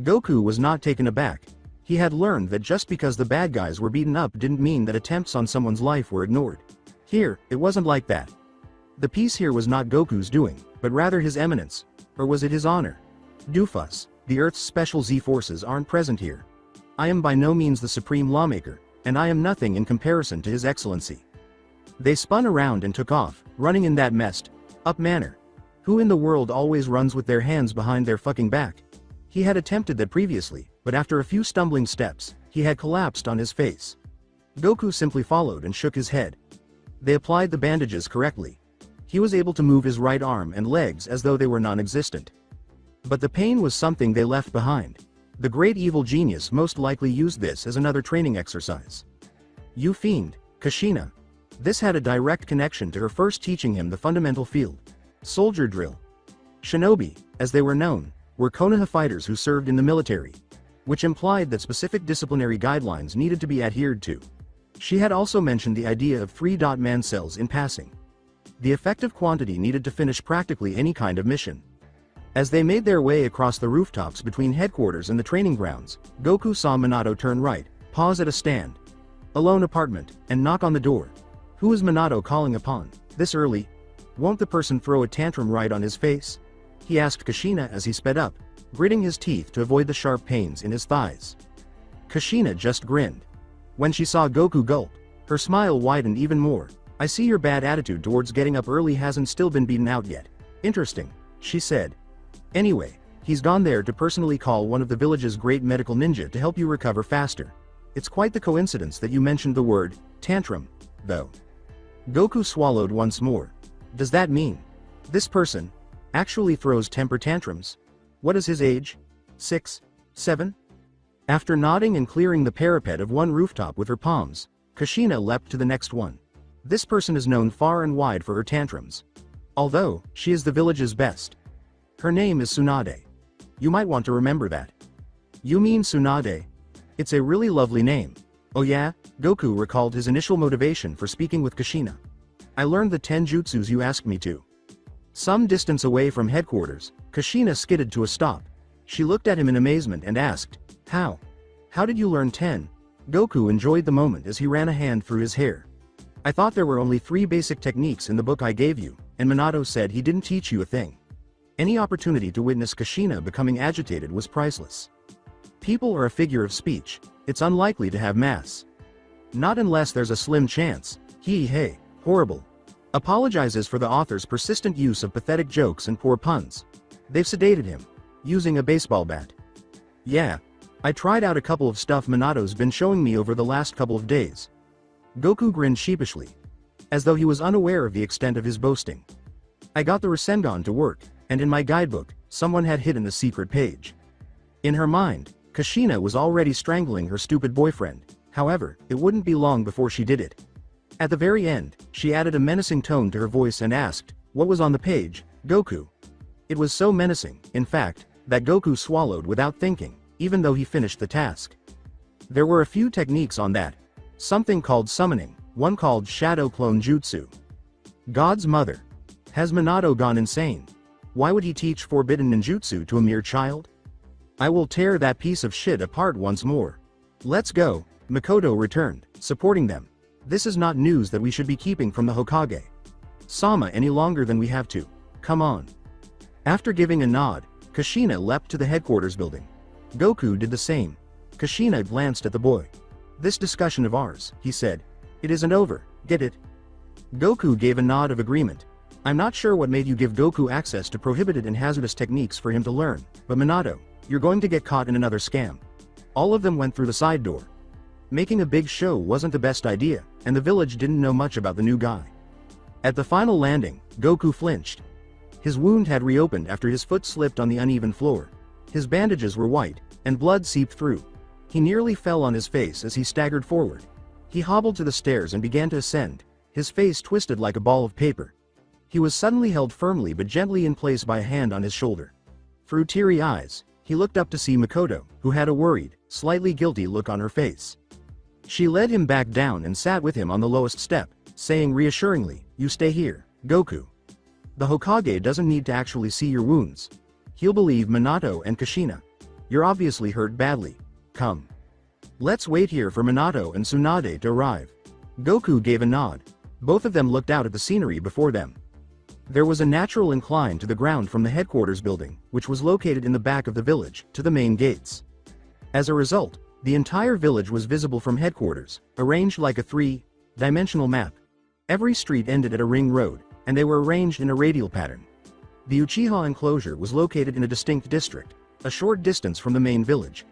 Speaker 2: Goku was not taken aback. He had learned that just because the bad guys were beaten up didn't mean that attempts on someone's life were ignored. Here, it wasn't like that. The piece here was not Goku's doing, but rather his eminence. Or was it his honor? Doofus, the Earth's special Z forces aren't present here. I am by no means the supreme lawmaker, and I am nothing in comparison to his excellency. They spun around and took off, running in that messed up manner. Who in the world always runs with their hands behind their fucking back? He had attempted that previously, but after a few stumbling steps, he had collapsed on his face. Goku simply followed and shook his head. They applied the bandages correctly. He was able to move his right arm and legs as though they were non-existent. But the pain was something they left behind. The great evil genius most likely used this as another training exercise. You fiend, Kushina. This had a direct connection to her first teaching him the fundamental field. Soldier drill. Shinobi, as they were known, were Konoha fighters who served in the military, which implied that specific disciplinary guidelines needed to be adhered to. She had also mentioned the idea of 3-man cells in passing. The effective quantity needed to finish practically any kind of mission. As they made their way across the rooftops between headquarters and the training grounds, Goku saw Minato turn right, pause at a stand, alone apartment, and knock on the door. Who is Minato calling upon, this early? Won't the person throw a tantrum right on his face? He asked Kushina as he sped up, gritting his teeth to avoid the sharp pains in his thighs. Kushina just grinned. When she saw Goku gulp, her smile widened even more. I see your bad attitude towards getting up early hasn't still been beaten out yet. Interesting, she said. Anyway, he's gone there to personally call one of the village's great medical ninja to help you recover faster. It's quite the coincidence that you mentioned the word tantrum, though. Goku swallowed once more. Does that mean this person actually throws temper tantrums? What is his age? 6? 7? After nodding and clearing the parapet of one rooftop with her palms, Kushina leapt to the next one. This person is known far and wide for her tantrums. Although, she is the village's best. Her name is Tsunade. You might want to remember that. You mean Tsunade? It's a really lovely name. Oh yeah? Goku recalled his initial motivation for speaking with Kushina. I learned the 10 jutsus you asked me to. Some distance away from headquarters, Kushina skidded to a stop. She looked at him in amazement and asked, How? How did you learn 10? Goku enjoyed the moment as he ran a hand through his hair. I thought there were only 3 basic techniques in the book I gave you, and Minato said he didn't teach you a thing. Any opportunity to witness Kushina becoming agitated was priceless. People are a figure of speech. It's unlikely to have mass. Not unless there's a slim chance. Hey, horrible. Apologizes for the author's persistent use of pathetic jokes and poor puns. They've sedated him. Using a baseball bat. Yeah. I tried out a couple of stuff Minato's been showing me over the last couple of days. Goku grinned sheepishly. As though he was unaware of the extent of his boasting. I got the Rasengan to work, and in my guidebook, someone had hidden a secret page. In her mind, Kushina was already strangling her stupid boyfriend. However, it wouldn't be long before she did it. At the very end, she added a menacing tone to her voice and asked, what was on the page, Goku? It was so menacing, in fact, that Goku swallowed without thinking, even though he finished the task. There were a few techniques on that. Something called summoning, one called shadow clone jutsu. God's mother. Has Minato gone insane? Why would he teach forbidden ninjutsu to a mere child? I will tear that piece of shit apart once more. Let's go. Makoto returned, supporting them. This is not news that we should be keeping from the Hokage Sama any longer than we have to. Come on. After giving a nod, Kushina leapt to the headquarters building. Goku did the same. Kushina glanced at the boy. This discussion of ours, he said. It isn't over, get it? Goku gave a nod of agreement. I'm not sure what made you give Goku access to prohibited and hazardous techniques for him to learn, but Minato, you're going to get caught in another scam. All of them went through the side door. Making a big show wasn't the best idea, and the village didn't know much about the new guy. At the final landing, Goku flinched. His wound had reopened after his foot slipped on the uneven floor. His bandages were white, and blood seeped through. He nearly fell on his face as he staggered forward. He hobbled to the stairs and began to ascend, his face twisted like a ball of paper. He was suddenly held firmly but gently in place by a hand on his shoulder. Through teary eyes, he looked up to see Makoto, who had a worried, slightly guilty look on her face. She led him back down and sat with him on the lowest step, saying reassuringly, "You stay here, Goku. The Hokage doesn't need to actually see your wounds. He'll believe Minato and Kushina. You're obviously hurt badly. Come. Let's wait here for Minato and Tsunade to arrive." Goku gave a nod. Both of them looked out at the scenery before them. There was a natural incline to the ground from the headquarters building, which was located in the back of the village, to the main gates. As a result, the entire village was visible from headquarters, arranged like a three-dimensional map. Every street ended at a ring road, and they were arranged in a radial pattern. The Uchiha enclosure was located in a distinct district, a short distance from the main village.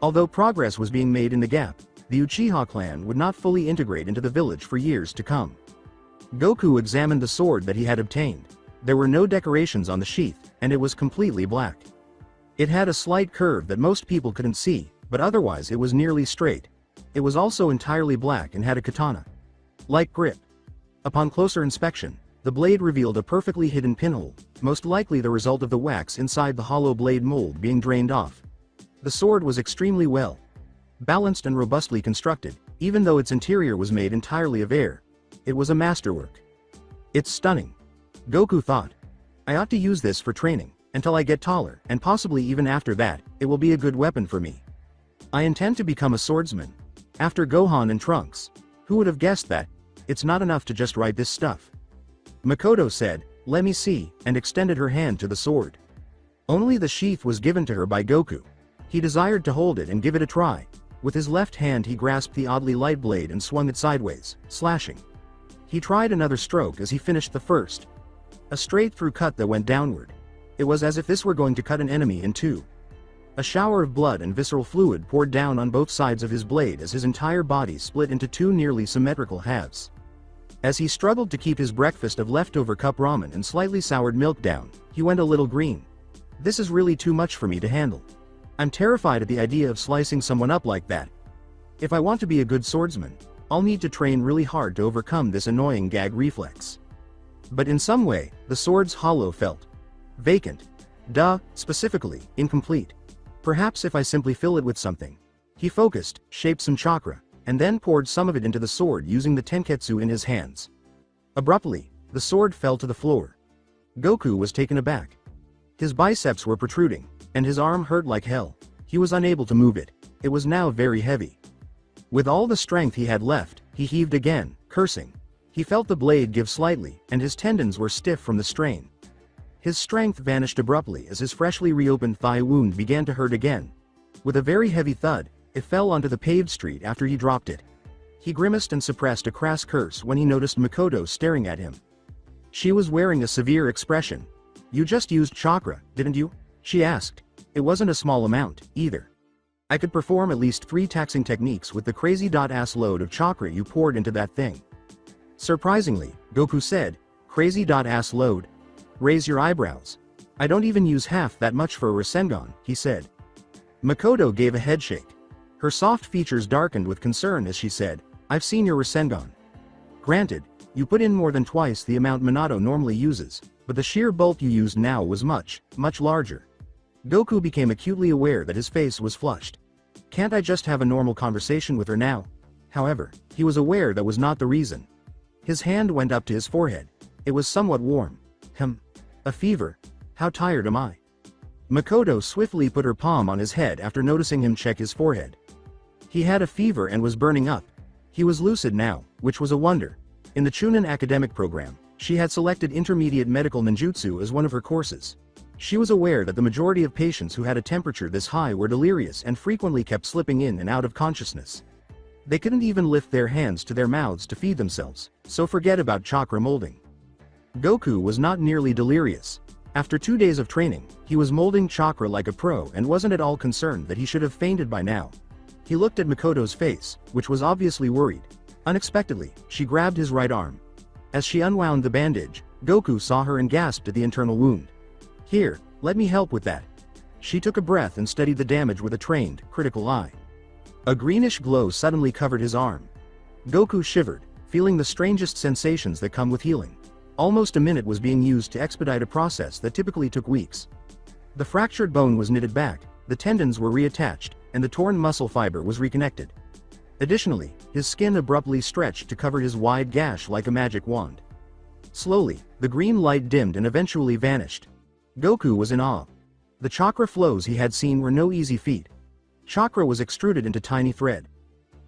Speaker 2: Although progress was being made in the gap, the Uchiha clan would not fully integrate into the village for years to come. Goku examined the sword that he had obtained. There were no decorations on the sheath, and it was completely black. It had a slight curve that most people couldn't see, but otherwise it was nearly straight. It was also entirely black and had a katana-like grip. Upon closer inspection, the blade revealed a perfectly hidden pinhole, most likely the result of the wax inside the hollow blade mold being drained off. The sword was extremely well balanced and robustly constructed, even though its interior was made entirely of air. It was a masterwork. It's stunning, Goku thought. I ought to use this for training, until I get taller, and possibly even after that, it will be a good weapon for me. I intend to become a swordsman. After Gohan and Trunks. Who would have guessed that? It's not enough to just write this stuff. Makoto said, "Let me see," and extended her hand to the sword. Only the sheath was given to her by Goku. He desired to hold it and give it a try. With his left hand he grasped the oddly light blade and swung it sideways, slashing. He tried another stroke as he finished the first. A straight-through cut that went downward. It was as if this were going to cut an enemy in two. A shower of blood and visceral fluid poured down on both sides of his blade as his entire body split into two nearly symmetrical halves. As he struggled to keep his breakfast of leftover cup ramen and slightly soured milk down, he went a little green. This is really too much for me to handle. I'm terrified at the idea of slicing someone up like that. If I want to be a good swordsman, I'll need to train really hard to overcome this annoying gag reflex. But in some way, the sword's hollow felt vacant. Specifically, incomplete. Perhaps if I simply fill it with something. He focused, shaped some chakra, and then poured some of it into the sword using the tenketsu in his hands. Abruptly, the sword fell to the floor. Goku was taken aback. His biceps were protruding, and his arm hurt like hell. He was unable to move it. It was now very heavy. With all the strength he had left, he heaved again, cursing. He felt the blade give slightly, and his tendons were stiff from the strain. His strength vanished abruptly as his freshly reopened thigh wound began to hurt again. With a very heavy thud, it fell onto the paved street after he dropped it. He grimaced and suppressed a crass curse when he noticed Makoto staring at him. She was wearing a severe expression. "You just used chakra, didn't you?" she asked. It wasn't a small amount, either. "I could perform at least 3 taxing techniques with the crazy-ass load of chakra you poured into that thing." Surprisingly, Goku said, "Crazy-ass load? Raise your eyebrows. I don't even use half that much for a Rasengan," he said. Makoto gave a headshake. Her soft features darkened with concern as she said, "I've seen your Rasengan. Granted, you put in more than twice the amount Minato normally uses, but the sheer bolt you used now was much larger." Goku became acutely aware that his face was flushed. Can't I just have a normal conversation with her now? However, he was aware that was not the reason. His hand went up to his forehead. It was somewhat warm. A fever? How tired am I? Makoto swiftly put her palm on his head after noticing him check his forehead. He had a fever and was burning up. He was lucid now, which was a wonder. In the Chunin academic program, she had selected intermediate medical ninjutsu as one of her courses. She was aware that the majority of patients who had a temperature this high were delirious and frequently kept slipping in and out of consciousness. They couldn't even lift their hands to their mouths to feed themselves, so forget about chakra molding. Goku was not nearly delirious. After 2 days of training, he was molding chakra like a pro and wasn't at all concerned that he should have fainted by now. He looked at Makoto's face, which was obviously worried. Unexpectedly, she grabbed his right arm. As she unwound the bandage, Goku saw her and gasped at the internal wound. "Here, let me help with that." She took a breath and studied the damage with a trained, critical eye. A greenish glow suddenly covered his arm. Goku shivered, feeling the strangest sensations that come with healing. Almost a minute was being used to expedite a process that typically took weeks. The fractured bone was knitted back, the tendons were reattached, and the torn muscle fiber was reconnected. Additionally, his skin abruptly stretched to cover his wide gash like a magic wand. Slowly, the green light dimmed and eventually vanished. Goku was in awe. The chakra flows he had seen were no easy feat. Chakra was extruded into tiny thread,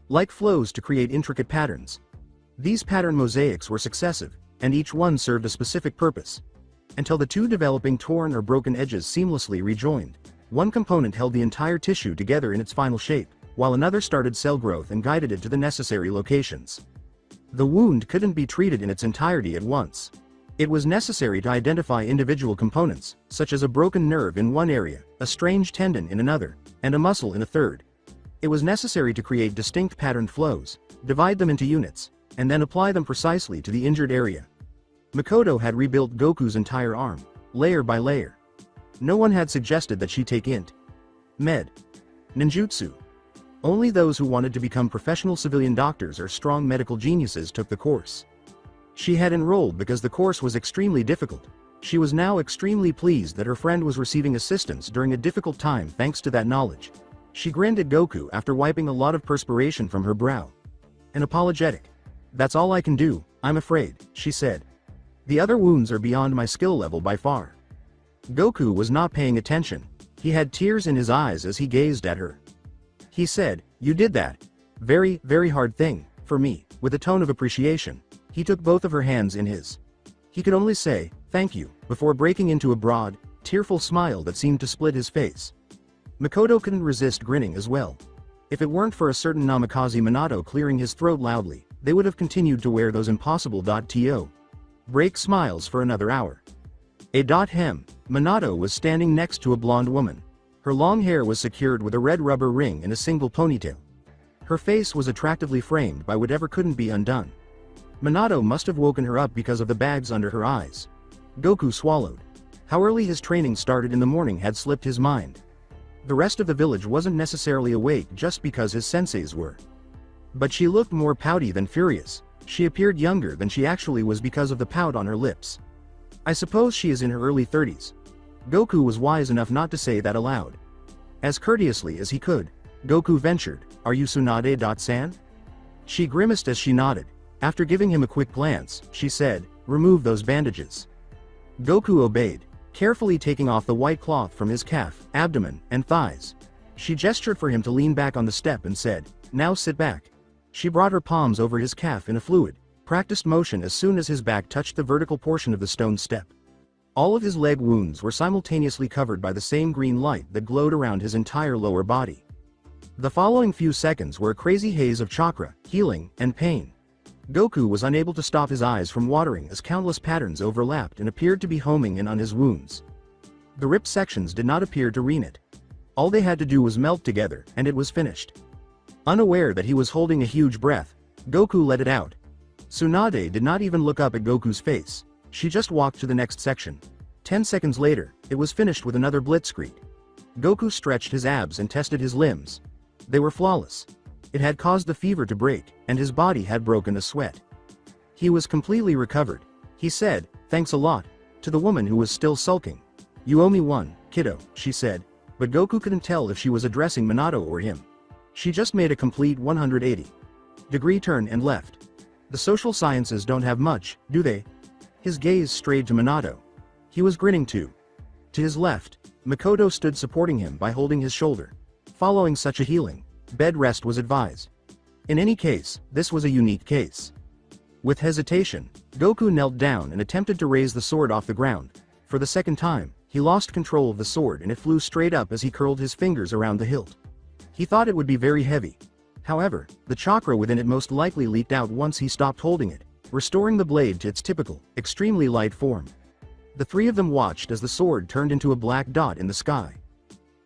Speaker 2: like flows to create intricate patterns. These pattern mosaics were successive, and each one served a specific purpose. Until the two developing torn or broken edges seamlessly rejoined. One component held the entire tissue together in its final shape, while another started cell growth and guided it to the necessary locations. The wound couldn't be treated in its entirety at once. It was necessary to identify individual components, such as a broken nerve in one area, a strange tendon in another, and a muscle in a third. It was necessary to create distinct patterned flows, divide them into units, and then apply them precisely to the injured area. Mikoto had rebuilt Goku's entire arm, layer by layer. No one had suggested that she take int. Med. Ninjutsu. Only those who wanted to become professional civilian doctors or strong medical geniuses took the course. She had enrolled because the course was extremely difficult. She was now extremely pleased that her friend was receiving assistance during a difficult time thanks to that knowledge. She grinned at Goku after wiping a lot of perspiration from her brow. An apologetic. "That's all I can do, I'm afraid," she said. "The other wounds are beyond my skill level by far." Goku was not paying attention. He had tears in his eyes as he gazed at her. He said, "You did that. Very, very hard thing, for me," with a tone of appreciation. He took both of her hands in his. He could only say, "Thank you," before breaking into a broad, tearful smile that seemed to split his face. Mikoto couldn't resist grinning as well. If it weren't for a certain Namikaze Minato clearing his throat loudly, they would have continued to wear those impossible .to break smiles for another hour. Hem. Minato was standing next to a blonde woman. Her long hair was secured with a red rubber ring and a single ponytail. Her face was attractively framed by whatever couldn't be undone. Minato must have woken her up because of the bags under her eyes. Goku swallowed. How early his training started in the morning had slipped his mind. The rest of the village wasn't necessarily awake just because his senseis were. But she looked more pouty than furious. She appeared younger than she actually was because of the pout on her lips. "I suppose she is in her early 30s. Goku was wise enough not to say that aloud. As courteously as he could, Goku ventured, "Are you Tsunade-san?" She grimaced as she nodded. After giving him a quick glance, she said, "Remove those bandages." Goku obeyed, carefully taking off the white cloth from his calf, abdomen, and thighs. She gestured for him to lean back on the step and said, "Now sit back." She brought her palms over his calf in a fluid, practiced motion as soon as his back touched the vertical portion of the stone step. All of his leg wounds were simultaneously covered by the same green light that glowed around his entire lower body. The following few seconds were a crazy haze of chakra, healing, and pain. Goku was unable to stop his eyes from watering as countless patterns overlapped and appeared to be homing in on his wounds. The ripped sections did not appear to reknit. All they had to do was melt together, and it was finished. Unaware that he was holding a huge breath, Goku let it out. Tsunade did not even look up at Goku's face. She just walked to the next section. 10 seconds later, it was finished with another blitzkrieg. Goku stretched his abs and tested his limbs. They were flawless. It had caused the fever to break, and his body had broken a sweat. He was completely recovered. He said, "Thanks a lot," to the woman who was still sulking. "You owe me one, kiddo," she said, but Goku couldn't tell if she was addressing Minato or him. She just made a complete 180-degree turn and left. The social sciences don't have much, do they? His gaze strayed to Minato. He was grinning too. To his left, Mikoto stood supporting him by holding his shoulder. Following such a healing, bed rest was advised. In any case, this was a unique case. With hesitation, Goku knelt down and attempted to raise the sword off the ground. For the second time, he lost control of the sword and it flew straight up as he curled his fingers around the hilt. He thought it would be very heavy. However, the chakra within it most likely leaked out once he stopped holding it, restoring the blade to its typical, extremely light form. The three of them watched as the sword turned into a black dot in the sky.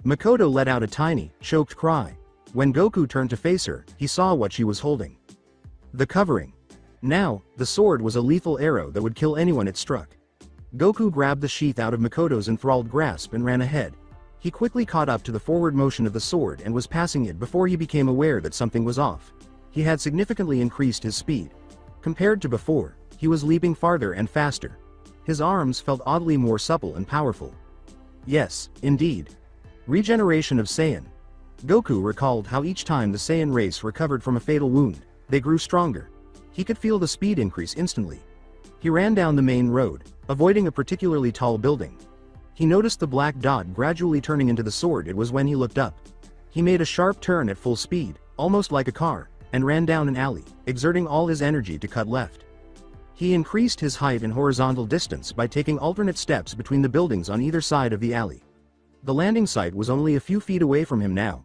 Speaker 2: Mikoto let out a tiny, choked cry. When Goku turned to face her, he saw what she was holding. The covering. Now, the sword was a lethal arrow that would kill anyone it struck. Goku grabbed the sheath out of Mikoto's enthralled grasp and ran ahead. He quickly caught up to the forward motion of the sword and was passing it before he became aware that something was off. He had significantly increased his speed. Compared to before, he was leaping farther and faster. His arms felt oddly more supple and powerful. Yes, indeed. Regeneration of Saiyan. Goku recalled how each time the Saiyan race recovered from a fatal wound, they grew stronger. He could feel the speed increase instantly. He ran down the main road, avoiding a particularly tall building. He noticed the black dot gradually turning into the sword. It was when he looked up. He made a sharp turn at full speed, almost like a car, and ran down an alley, exerting all his energy to cut left. He increased his height and horizontal distance by taking alternate steps between the buildings on either side of the alley. The landing site was only a few feet away from him now.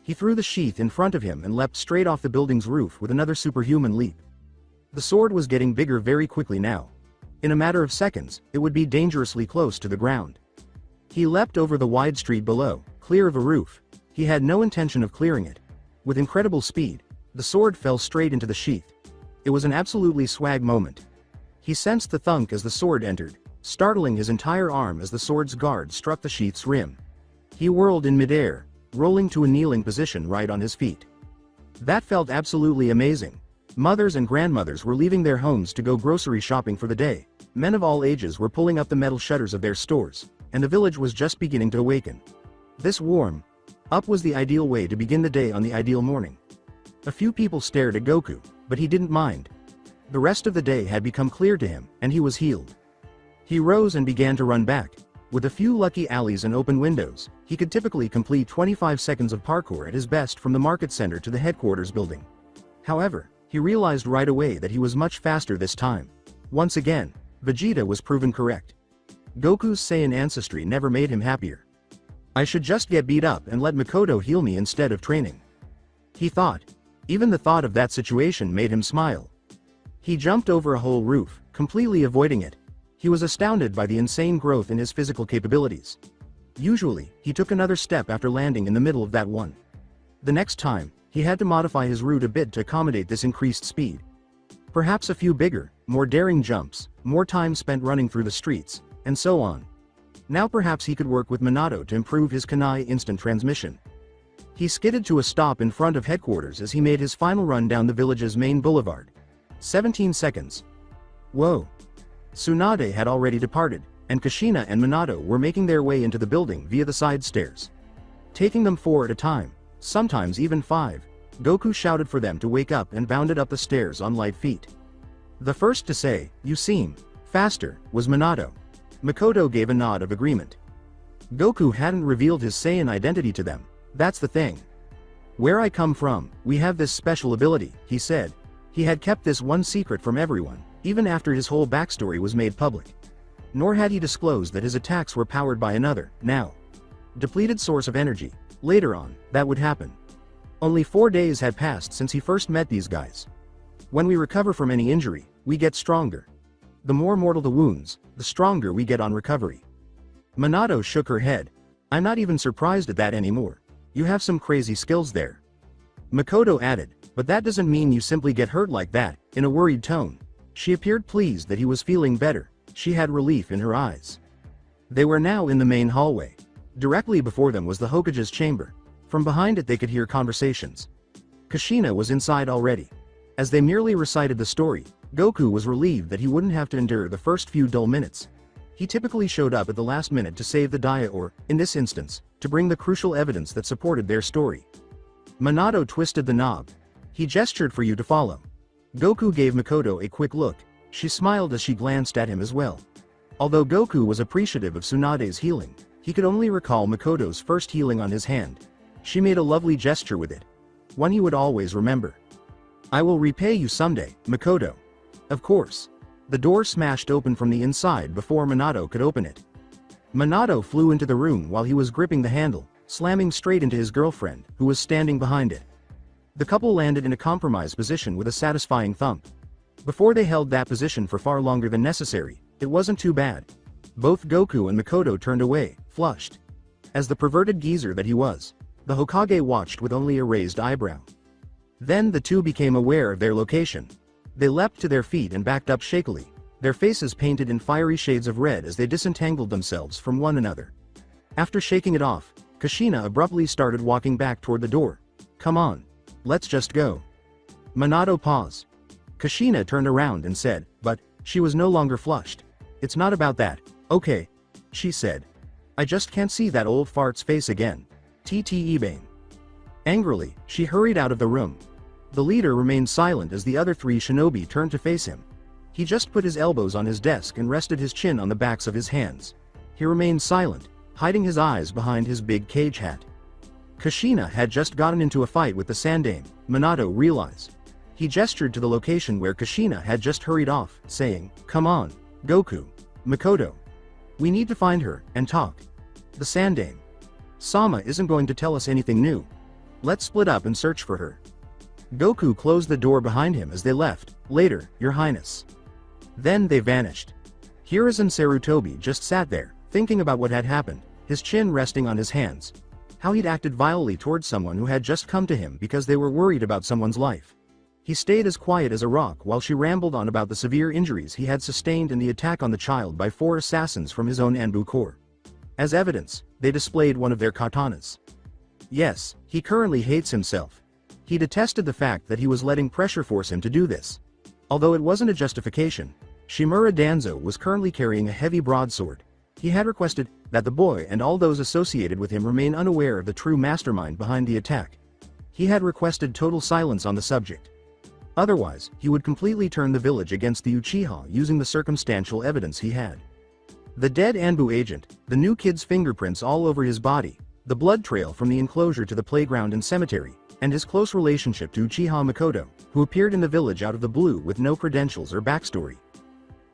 Speaker 2: He threw the sheath in front of him and leapt straight off the building's roof with another superhuman leap. The sword was getting bigger very quickly now. In a matter of seconds, it would be dangerously close to the ground. He leapt over the wide street below, clear of a roof. He had no intention of clearing it. With incredible speed, the sword fell straight into the sheath. It was an absolutely swag moment. He sensed the thunk as the sword entered, startling his entire arm as the sword's guard struck the sheath's rim. He whirled in midair, rolling to a kneeling position right on his feet. That felt absolutely amazing. Mothers and grandmothers were leaving their homes to go grocery shopping for the day. Men of all ages were pulling up the metal shutters of their stores, and the village was just beginning to awaken. This warm up was the ideal way to begin the day on the ideal morning. A few people stared at Goku, but he didn't mind. The rest of the day had become clear to him, and he was healed. He rose and began to run back. With a few lucky alleys and open windows, he could typically complete 25 seconds of parkour at his best from the market center to the headquarters building. However, he realized right away that he was much faster this time. Once again, Vegeta was proven correct. Goku's Saiyan ancestry never made him happier. I should just get beat up and let Mikoto heal me instead of training, he thought. Even the thought of that situation made him smile. He jumped over a whole roof, completely avoiding it. He was astounded by the insane growth in his physical capabilities. Usually, he took another step after landing in the middle of that one. The next time, he had to modify his route a bit to accommodate this increased speed. Perhaps a few bigger, more daring jumps, more time spent running through the streets, and so on. Now perhaps he could work with Minato to improve his kunai instant transmission. He skidded to a stop in front of headquarters as he made his final run down the village's main boulevard. 17 seconds. Whoa. Tsunade had already departed, and Kushina and Minato were making their way into the building via the side stairs. Taking them 4 at a time, sometimes even 5, Goku shouted for them to wake up and bounded up the stairs on light feet. The first to say, "You seem faster," was Minato. Mikoto gave a nod of agreement. Goku hadn't revealed his Saiyan identity to them. That's the thing. "Where I come from, we have this special ability," he said. He had kept this one secret from everyone, even after his whole backstory was made public. Nor had he disclosed that his attacks were powered by another, now depleted source of energy. Later on, that would happen. Only 4 days had passed since he first met these guys. When we recover from any injury, we get stronger. The more mortal the wounds, the stronger we get on recovery. Minato shook her head. "I'm not even surprised at that anymore. You have some crazy skills there." Mikoto added, "But that doesn't mean you simply get hurt like that," in a worried tone. She appeared pleased that he was feeling better. She had relief in her eyes. They were now in the main hallway. Directly before them was the Hokage's chamber. From behind it they could hear conversations. Kushina was inside already. As they merely recited the story, Goku was relieved that he wouldn't have to endure the first few dull minutes. He typically showed up at the last minute to save the dia or, in this instance, to bring the crucial evidence that supported their story. Minato twisted the knob. He gestured for you to follow. Goku gave Mikoto a quick look. She smiled as she glanced at him as well. Although Goku was appreciative of Tsunade's healing, he could only recall Mikoto's first healing on his hand. She made a lovely gesture with it. One he would always remember. "I will repay you someday, Mikoto." Of course. The door smashed open from the inside before Minato could open it. Minato flew into the room while he was gripping the handle, slamming straight into his girlfriend, who was standing behind it. The couple landed in a compromised position with a satisfying thump. Before they held that position for far longer than necessary, it wasn't too bad. Both Goku and Mikoto turned away, flushed. As the perverted geezer that he was, the Hokage watched with only a raised eyebrow. Then the two became aware of their location. They leapt to their feet and backed up shakily, their faces painted in fiery shades of red as they disentangled themselves from one another. After shaking it off, Kushina abruptly started walking back toward the door. Come on. Let's just go. Minato paused. Kushina turned around and said, but, she was no longer flushed. It's not about that, okay? She said. I just can't see that old fart's face again. TT Ebane. Angrily, she hurried out of the room. The leader remained silent as the other three shinobi turned to face him. He just put his elbows on his desk and rested his chin on the backs of his hands. He remained silent, hiding his eyes behind his big cage hat. Kushina had just gotten into a fight with the Sandame, Minato realized. He gestured to the location where Kushina had just hurried off, saying, Come on, Goku, Makoto. We need to find her, and talk. The Sandame. Sama isn't going to tell us anything new. Let's split up and search for her. Goku closed the door behind him as they left. Later, Your Highness. Then they vanished. Hiruzen Sarutobi just sat there, thinking about what had happened, his chin resting on his hands. How he'd acted vilely towards someone who had just come to him because they were worried about someone's life. He stayed as quiet as a rock while she rambled on about the severe injuries he had sustained in the attack on the child by 4 assassins from his own Anbu Corps. As evidence, they displayed one of their katanas. Yes, he currently hates himself. He detested the fact that he was letting pressure force him to do this. Although it wasn't a justification, Shimura Danzo was currently carrying a heavy broadsword. He had requested that the boy and all those associated with him remain unaware of the true mastermind behind the attack. He had requested total silence on the subject. Otherwise, he would completely turn the village against the Uchiha using the circumstantial evidence he had. The dead Anbu agent, the new kid's fingerprints all over his body, the blood trail from the enclosure to the playground and cemetery, and his close relationship to Uchiha Makoto, who appeared in the village out of the blue with no credentials or backstory.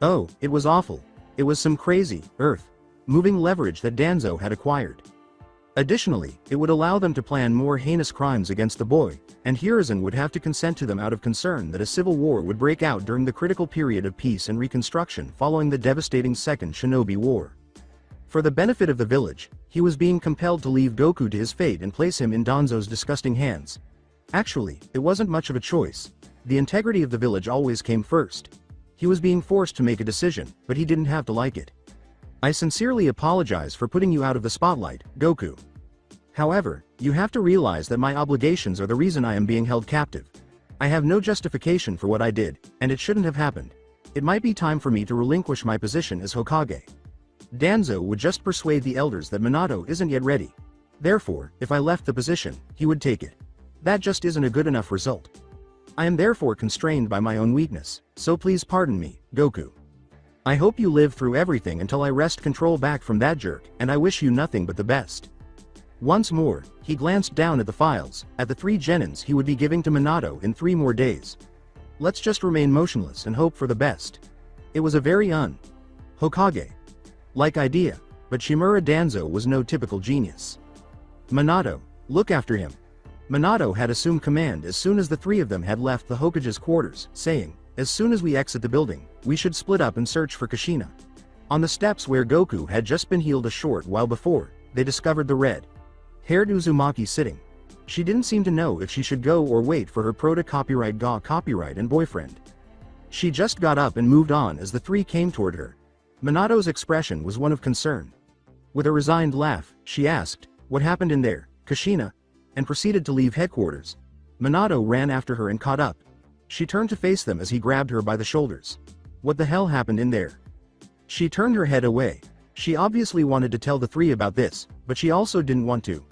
Speaker 2: Oh, it was awful. It was some crazy, moving leverage that Danzo had acquired. Additionally, it would allow them to plan more heinous crimes against the boy, and Hiruzen would have to consent to them out of concern that a civil war would break out during the critical period of peace and reconstruction following the devastating Second Shinobi War. For the benefit of the village, he was being compelled to leave Goku to his fate and place him in Danzo's disgusting hands. Actually, it wasn't much of a choice. The integrity of the village always came first. He was being forced to make a decision, but he didn't have to like it. I sincerely apologize for putting you out of the spotlight, Goku. However, you have to realize that my obligations are the reason I am being held captive. I have no justification for what I did, and it shouldn't have happened. It might be time for me to relinquish my position as Hokage. Danzo would just persuade the elders that Minato isn't yet ready. Therefore, if I left the position, he would take it. That just isn't a good enough result. I am therefore constrained by my own weakness, so please pardon me, Goku. I hope you live through everything until I wrest control back from that jerk, and I wish you nothing but the best. Once more, he glanced down at the files, at the 3 genins he would be giving to Minato in 3 more days. Let's just remain motionless and hope for the best. It was a very Hokage-like idea, but Shimura Danzo was no typical genius. Minato, look after him. Minato had assumed command as soon as the 3 of them had left the Hokage's quarters, saying, as soon as we exit the building, we should split up and search for Kushina. On the steps where Goku had just been healed a short while before, they discovered the red-haired Uzumaki sitting. She didn't seem to know if she should go or wait for her proto-copyright ga copyright and boyfriend. She just got up and moved on as the 3 came toward her. Minato's expression was one of concern. With a resigned laugh, she asked, what happened in there, Kushina? And proceeded to leave headquarters. Minato ran after her and caught up. She turned to face them as he grabbed her by the shoulders. What the hell happened in there? She turned her head away. She obviously wanted to tell the 3 about this, but she also didn't want to.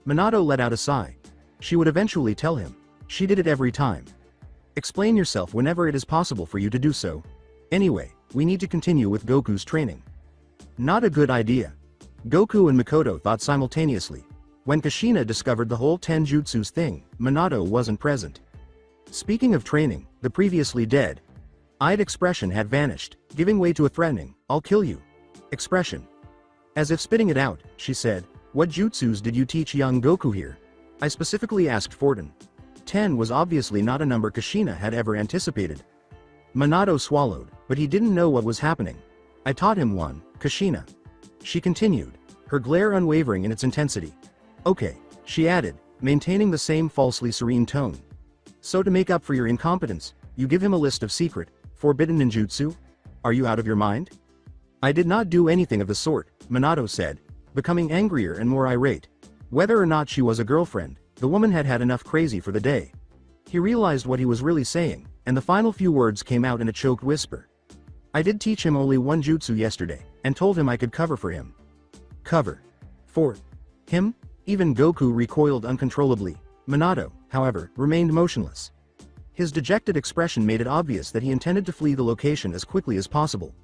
Speaker 2: Minato let out a sigh. She would eventually tell him. She did it every time. Explain yourself whenever it is possible for you to do so. Anyway, we need to continue with Goku's training. Not a good idea. Goku and Makoto thought simultaneously. When Kushina discovered the whole Tenjutsu's thing, Minato wasn't present. Speaking of training, the previously dead-eyed expression had vanished, giving way to a threatening, I'll kill you expression. As if spitting it out, she said, what jutsus did you teach young Goku here? I specifically asked Fortin. 10 was obviously not a number Kushina had ever anticipated. Minato swallowed, but he didn't know what was happening. I taught him one, Kushina. She continued, her glare unwavering in its intensity. Okay, she added, maintaining the same falsely serene tone. So to make up for your incompetence, you give him a list of secret, forbidden ninjutsu? Are you out of your mind? I did not do anything of the sort, Minato said, becoming angrier and more irate. Whether or not she was a girlfriend, the woman had had enough crazy for the day. He realized what he was really saying, and the final few words came out in a choked whisper. I did teach him only one jutsu yesterday, and told him I could cover for him. Cover. For him? Even Goku recoiled uncontrollably. Minato, however, remained motionless. His dejected expression made it obvious that he intended to flee the location as quickly as possible.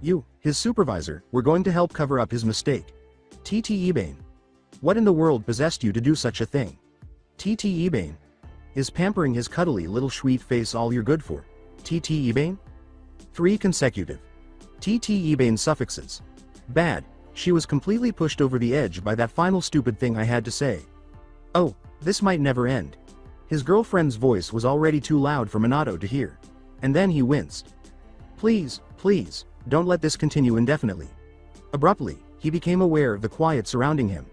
Speaker 2: You, his supervisor, were going to help cover up his mistake. TT Ebane. What in the world possessed you to do such a thing? TT Ebane. Is pampering his cuddly little sweet face all you're good for? TT Ebane? 3 consecutive. TT Ebane suffixes. Bad. She was completely pushed over the edge by that final stupid thing I had to say. Oh, this might never end. His girlfriend's voice was already too loud for Minato to hear. And then he winced. Please, please, don't let this continue indefinitely. Abruptly, he became aware of the quiet surrounding him.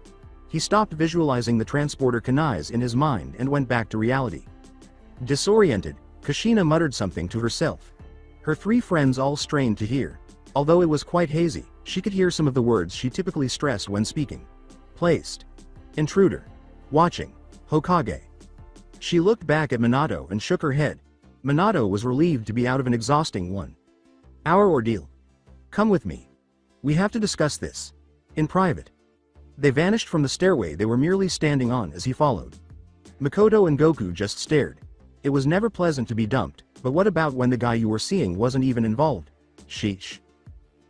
Speaker 2: He stopped visualizing the transporter kanais in his mind and went back to reality. Disoriented, Kushina muttered something to herself. Her 3 friends all strained to hear. Although it was quite hazy, she could hear some of the words she typically stressed when speaking. Placed. Intruder. Watching. Hokage. She looked back at Minato and shook her head. Minato was relieved to be out of an exhausting one. Our ordeal. Come with me. We have to discuss this. In private. They vanished from the stairway they were merely standing on as he followed. Makoto and Goku just stared. It was never pleasant to be dumped, but what about when the guy you were seeing wasn't even involved? Sheesh.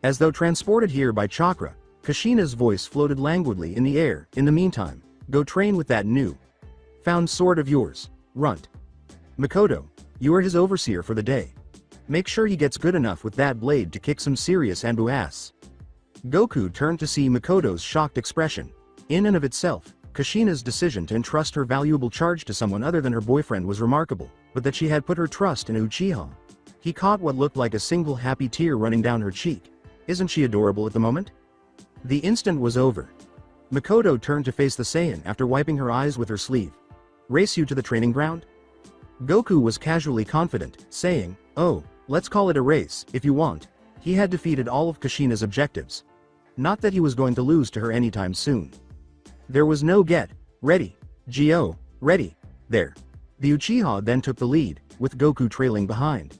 Speaker 2: As though transported here by chakra, Kushina's voice floated languidly in the air. In the meantime, go train with that new found sword of yours, Runt. Makoto, you are his overseer for the day. Make sure he gets good enough with that blade to kick some serious Anbu ass. Goku turned to see Makoto's shocked expression. In and of itself, Kushina's decision to entrust her valuable charge to someone other than her boyfriend was remarkable, but that she had put her trust in Uchiha. He caught what looked like a single happy tear running down her cheek. Isn't she adorable at the moment? The instant was over. Makoto turned to face the Saiyan after wiping her eyes with her sleeve. Race you to the training ground? Goku was casually confident, saying, oh, let's call it a race, if you want. He had defeated all of Kushina's objectives. Not that he was going to lose to her anytime soon. There was no get ready. Gyo, ready. There. The Uchiha then took the lead, with Goku trailing behind.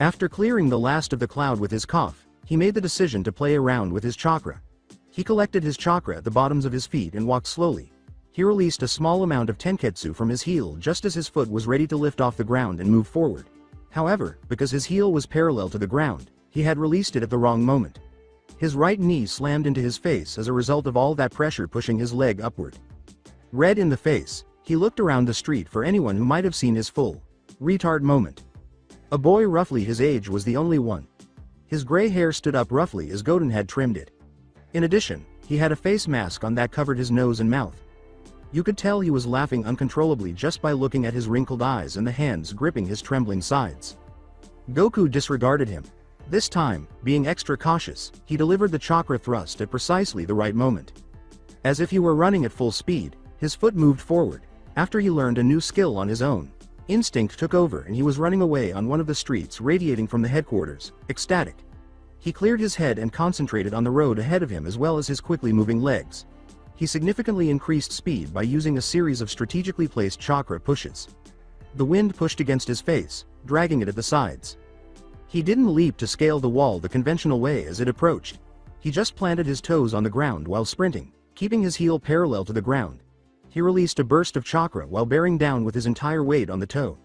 Speaker 2: After clearing the last of the cloud with his cough, he made the decision to play around with his chakra. He collected his chakra at the bottoms of his feet and walked slowly. He released a small amount of tenketsu from his heel just as his foot was ready to lift off the ground and move forward. However, because his heel was parallel to the ground, he had released it at the wrong moment. His right knee slammed into his face as a result of all that pressure pushing his leg upward. Red in the face, he looked around the street for anyone who might have seen his full retard moment. A boy roughly his age was the only one. His gray hair stood up roughly as Godin had trimmed it. In addition, he had a face mask on that covered his nose and mouth. You could tell he was laughing uncontrollably just by looking at his wrinkled eyes and the hands gripping his trembling sides. Goku disregarded him. This time, being extra cautious, he delivered the chakra thrust at precisely the right moment. As if he were running at full speed, his foot moved forward. After he learned a new skill on his own, instinct took over and he was running away on one of the streets radiating from the headquarters, ecstatic. He cleared his head and concentrated on the road ahead of him as well as his quickly moving legs. He significantly increased speed by using a series of strategically placed chakra pushes. The wind pushed against his face, dragging it at the sides. He didn't leap to scale the wall the conventional way as it approached. He just planted his toes on the ground while sprinting, keeping his heel parallel to the ground. He released a burst of chakra while bearing down with his entire weight on the toe.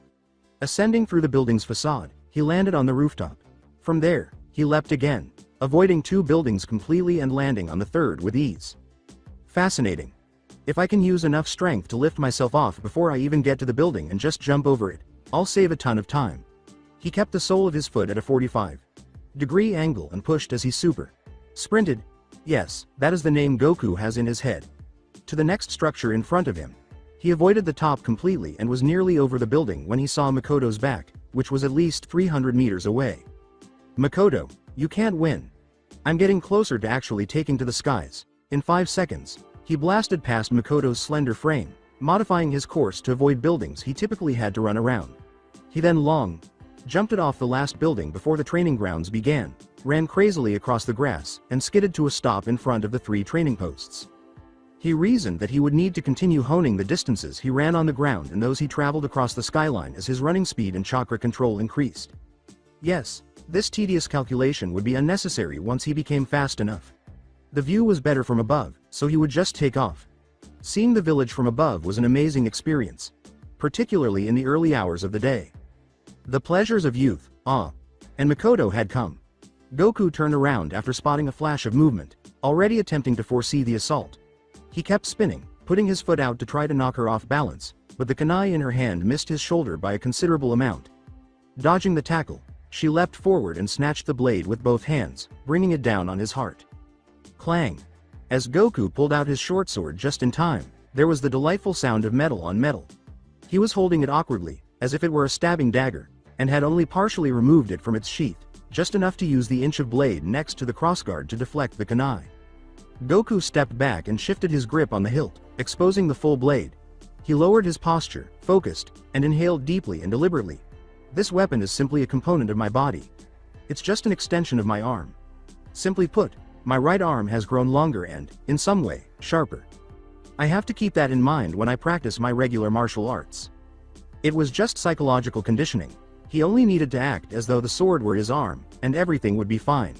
Speaker 2: Ascending through the building's facade, he landed on the rooftop. From there, he leapt again, avoiding 2 buildings completely and landing on the 3rd with ease. Fascinating. If I can use enough strength to lift myself off before I even get to the building and just jump over it, I'll save a ton of time. He kept the sole of his foot at a 45-degree angle and pushed as he sprinted. Yes, that is the name Goku has in his head. To the next structure in front of him. He avoided the top completely and was nearly over the building when he saw Makoto's back, which was at least 300 meters away. Makoto, you can't win. I'm getting closer to actually taking to the skies. In 5 seconds, he blasted past Makoto's slender frame, modifying his course to avoid buildings he typically had to run around. He then jumped it off the last building before the training grounds began, ran crazily across the grass, and skidded to a stop in front of the 3 training posts. He reasoned that he would need to continue honing the distances he ran on the ground and those he traveled across the skyline as his running speed and chakra control increased. Yes, this tedious calculation would be unnecessary once he became fast enough. The view was better from above, so he would just take off. Seeing the village from above was an amazing experience, particularly in the early hours of the day. The pleasures of youth, and Mikoto had come. Goku turned around after spotting a flash of movement, already attempting to foresee the assault. He kept spinning, putting his foot out to try to knock her off balance, but the kunai in her hand missed his shoulder by a considerable amount. Dodging the tackle, she leapt forward and snatched the blade with both hands, bringing it down on his heart. Clang! As Goku pulled out his short sword just in time, there was the delightful sound of metal on metal. He was holding it awkwardly, as if it were a stabbing dagger, and had only partially removed it from its sheath, just enough to use the inch of blade next to the crossguard to deflect the kunai. Goku stepped back and shifted his grip on the hilt, exposing the full blade. He lowered his posture, focused, and inhaled deeply and deliberately. This weapon is simply a component of my body. It's just an extension of my arm. Simply put, my right arm has grown longer and, in some way, sharper. I have to keep that in mind when I practice my regular martial arts. It was just psychological conditioning. He only needed to act as though the sword were his arm, and everything would be fine.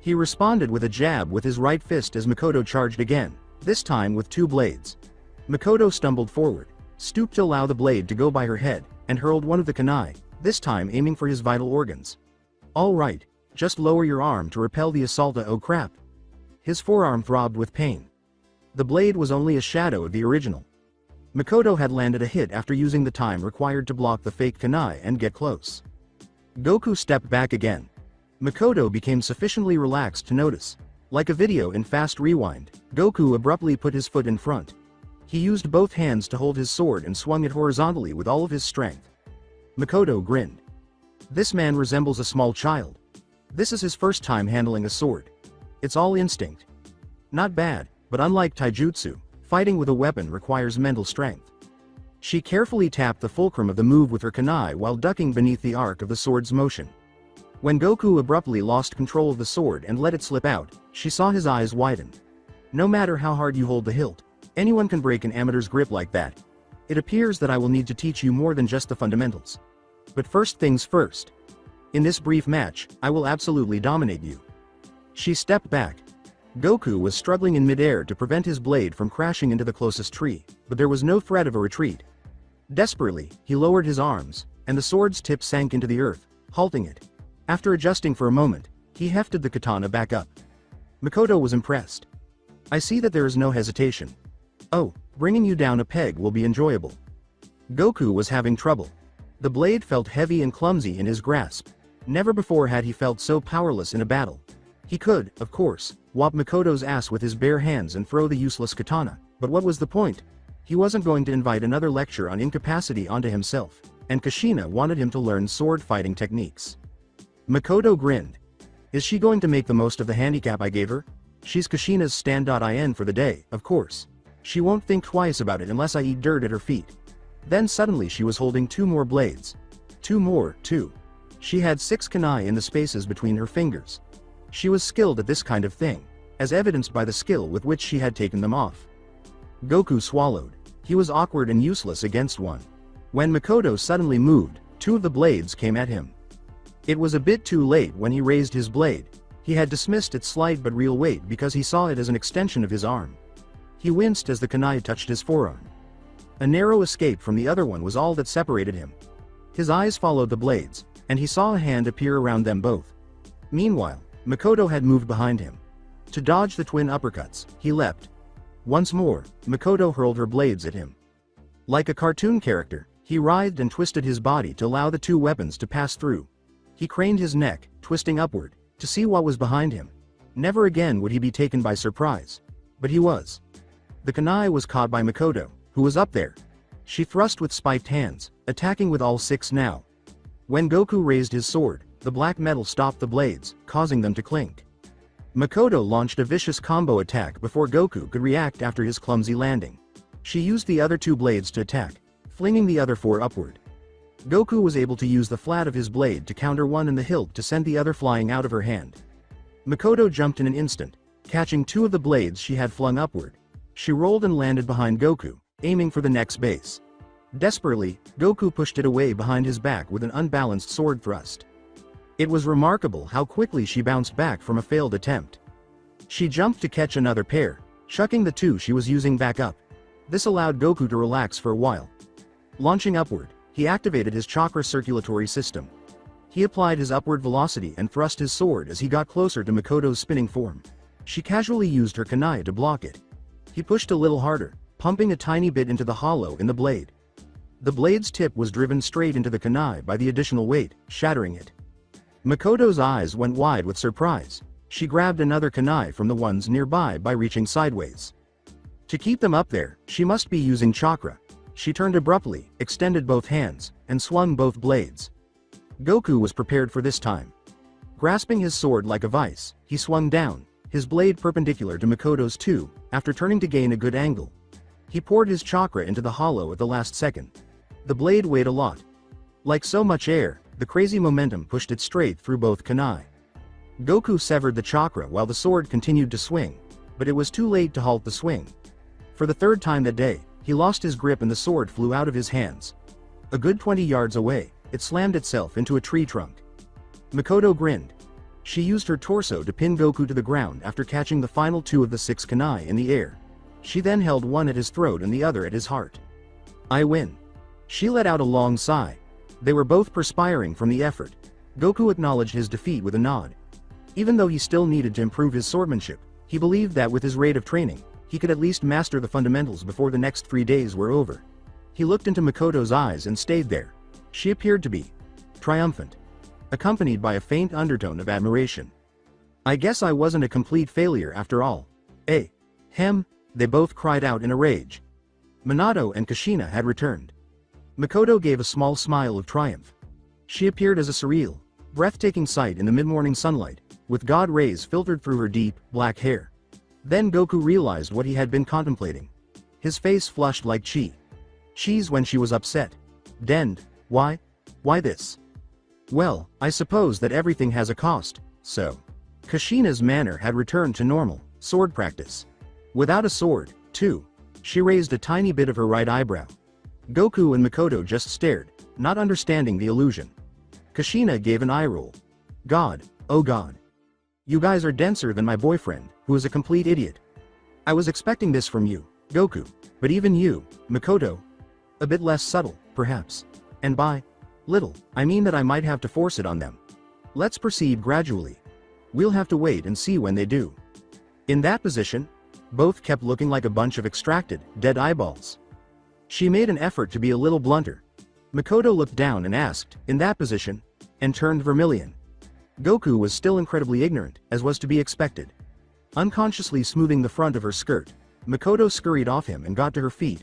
Speaker 2: He responded with a jab with his right fist as Mikoto charged again, this time with 2 blades. Mikoto stumbled forward, stooped to allow the blade to go by her head, and hurled one of the kunai, this time aiming for his vital organs. All right, just lower your arm to repel the assault. Oh crap. His forearm throbbed with pain. The blade was only a shadow of the original. Mikoto had landed a hit after using the time required to block the fake kunai and get close. Goku stepped back again. Mikoto became sufficiently relaxed to notice. Like a video in fast rewind, Goku abruptly put his foot in front. He used both hands to hold his sword and swung it horizontally with all of his strength. Mikoto grinned. This man resembles a small child. This is his first time handling a sword. It's all instinct. Not bad, but unlike taijutsu, fighting with a weapon requires mental strength. She carefully tapped the fulcrum of the move with her kunai while ducking beneath the arc of the sword's motion. When Goku abruptly lost control of the sword and let it slip out, she saw his eyes widen. No matter how hard you hold the hilt, anyone can break an amateur's grip like that. It appears that I will need to teach you more than just the fundamentals. But first things first. In this brief match, I will absolutely dominate you. She stepped back. Goku was struggling in midair to prevent his blade from crashing into the closest tree, but there was no threat of a retreat. Desperately, he lowered his arms, and the sword's tip sank into the earth, halting it. After adjusting for a moment, he hefted the katana back up. Mikoto was impressed. I see that there is no hesitation. Oh, bringing you down a peg will be enjoyable. Goku was having trouble. The blade felt heavy and clumsy in his grasp. Never before had he felt so powerless in a battle. He could, of course, whop Mikoto's ass with his bare hands and throw the useless katana, but what was the point? He wasn't going to invite another lecture on incapacity onto himself, and Kushina wanted him to learn sword fighting techniques. Mikoto grinned. Is she going to make the most of the handicap I gave her? She's Kushina's stand-in for the day, of course. She won't think twice about it unless I eat dirt at her feet. Then suddenly she was holding 2 more blades. 2 more, too. She had 6 kunai in the spaces between her fingers. She was skilled at this kind of thing, as evidenced by the skill with which she had taken them off. Goku swallowed. He was awkward and useless against one. When Mikoto suddenly moved, 2 of the blades came at him. It was a bit too late when he raised his blade. He had dismissed its slight but real weight because he saw it as an extension of his arm. He winced as the kunai touched his forearm. A narrow escape from the other one was all that separated him. His eyes followed the blades, and he saw a hand appear around them both. Meanwhile, Mikoto had moved behind him. To dodge the twin uppercuts, he leapt. Once more, Mikoto hurled her blades at him. Like a cartoon character, he writhed and twisted his body to allow the 2 weapons to pass through. He craned his neck, twisting upward, to see what was behind him. Never again would he be taken by surprise. But he was. The kunai was caught by Mikoto, who was up there. She thrust with spiked hands, attacking with all 6 now. When Goku raised his sword, the black metal stopped the blades, causing them to clink. Mikoto launched a vicious combo attack before Goku could react after his clumsy landing. She used the other 2 blades to attack, flinging the other 4 upward. Goku was able to use the flat of his blade to counter one in the hilt to send the other flying out of her hand. Makoto jumped in an instant, catching two of the blades she had flung upward. She rolled and landed behind Goku, aiming for the next base. Desperately, Goku pushed it away behind his back with an unbalanced sword thrust. It was remarkable how quickly she bounced back from a failed attempt. She jumped to catch another pair, chucking the two she was using back up. This allowed Goku to relax for a while. Launching upward, he activated his chakra circulatory system. He applied his upward velocity and thrust his sword as he got closer to Makoto's spinning form. She casually used her kunai to block it. He pushed a little harder, pumping a tiny bit into the hollow in the blade. The blade's tip was driven straight into the kunai by the additional weight, shattering it. Makoto's eyes went wide with surprise. She grabbed another kunai from the ones nearby by reaching sideways. To keep them up there, she must be using chakra. She turned abruptly, extended both hands, and swung both blades. Goku was prepared for this time. Grasping his sword like a vice, he swung down, his blade perpendicular to Makoto's two, after turning to gain a good angle. He poured his chakra into the hollow at the last second. The blade weighed a lot. Like so much air, the crazy momentum pushed it straight through both kunai. Goku severed the chakra while the sword continued to swing, but it was too late to halt the swing. For the third time that day, he lost his grip and the sword flew out of his hands. A good 20 yards away, it slammed itself into a tree trunk. Makoto grinned. She used her torso to pin Goku to the ground after catching the final two of the 6 kunai in the air. She then held one at his throat and the other at his heart. "I win." She let out a long sigh. They were both perspiring from the effort. Goku acknowledged his defeat with a nod. Even though he still needed to improve his swordmanship, he believed that with his rate of training, he could at least master the fundamentals before the next 3 days were over. He looked into Makoto's eyes and stayed there. She appeared to be triumphant, accompanied by a faint undertone of admiration. "I guess I wasn't a complete failure after all. Eh? Hem?" They both cried out in a rage. Minato and Kushina had returned. Makoto gave a small smile of triumph. She appeared as a surreal, breathtaking sight in the mid-morning sunlight, with God rays filtered through her deep, black hair. Then Goku realized what he had been contemplating. His face flushed like cheese when she was upset. Denned. Why this? Well, I suppose that everything has a cost, so. Kushina's manner had returned to normal, sword practice. Without a sword, too. She raised a tiny bit of her right eyebrow. Goku and Makoto just stared, not understanding the illusion. Kushina gave an eye roll. "God, oh God. You guys are denser than my boyfriend, who is a complete idiot. I was expecting this from you, Goku, but even you, Makoto. A bit less subtle, perhaps. And by little, I mean that I might have to force it on them. Let's proceed gradually. We'll have to wait and see when they do." In that position, both kept looking like a bunch of extracted, dead eyeballs. She made an effort to be a little blunter. Makoto looked down and asked, "In that position?" and turned vermilion. Goku was still incredibly ignorant, as was to be expected. Unconsciously smoothing the front of her skirt, Makoto scurried off him and got to her feet.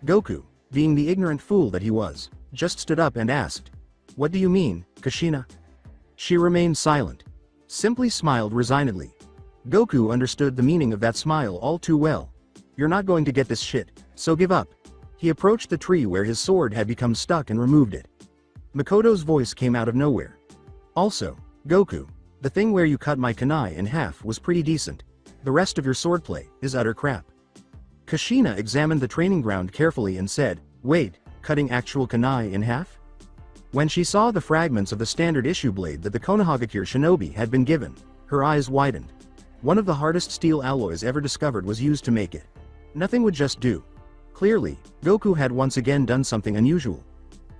Speaker 2: Goku, being the ignorant fool that he was, just stood up and asked, "What do you mean, Kushina?" She remained silent. Simply smiled resignedly. Goku understood the meaning of that smile all too well. "You're not going to get this shit, so give up." He approached the tree where his sword had become stuck and removed it. Makoto's voice came out of nowhere. "Also, Goku, the thing where you cut my kunai in half was pretty decent. The rest of your swordplay is utter crap." Kushina examined the training ground carefully and said, "Wait, cutting actual kunai in half?" When she saw the fragments of the standard issue blade that the Konohagakure shinobi had been given, her eyes widened. One of the hardest steel alloys ever discovered was used to make it. Nothing would just do. Clearly, Goku had once again done something unusual.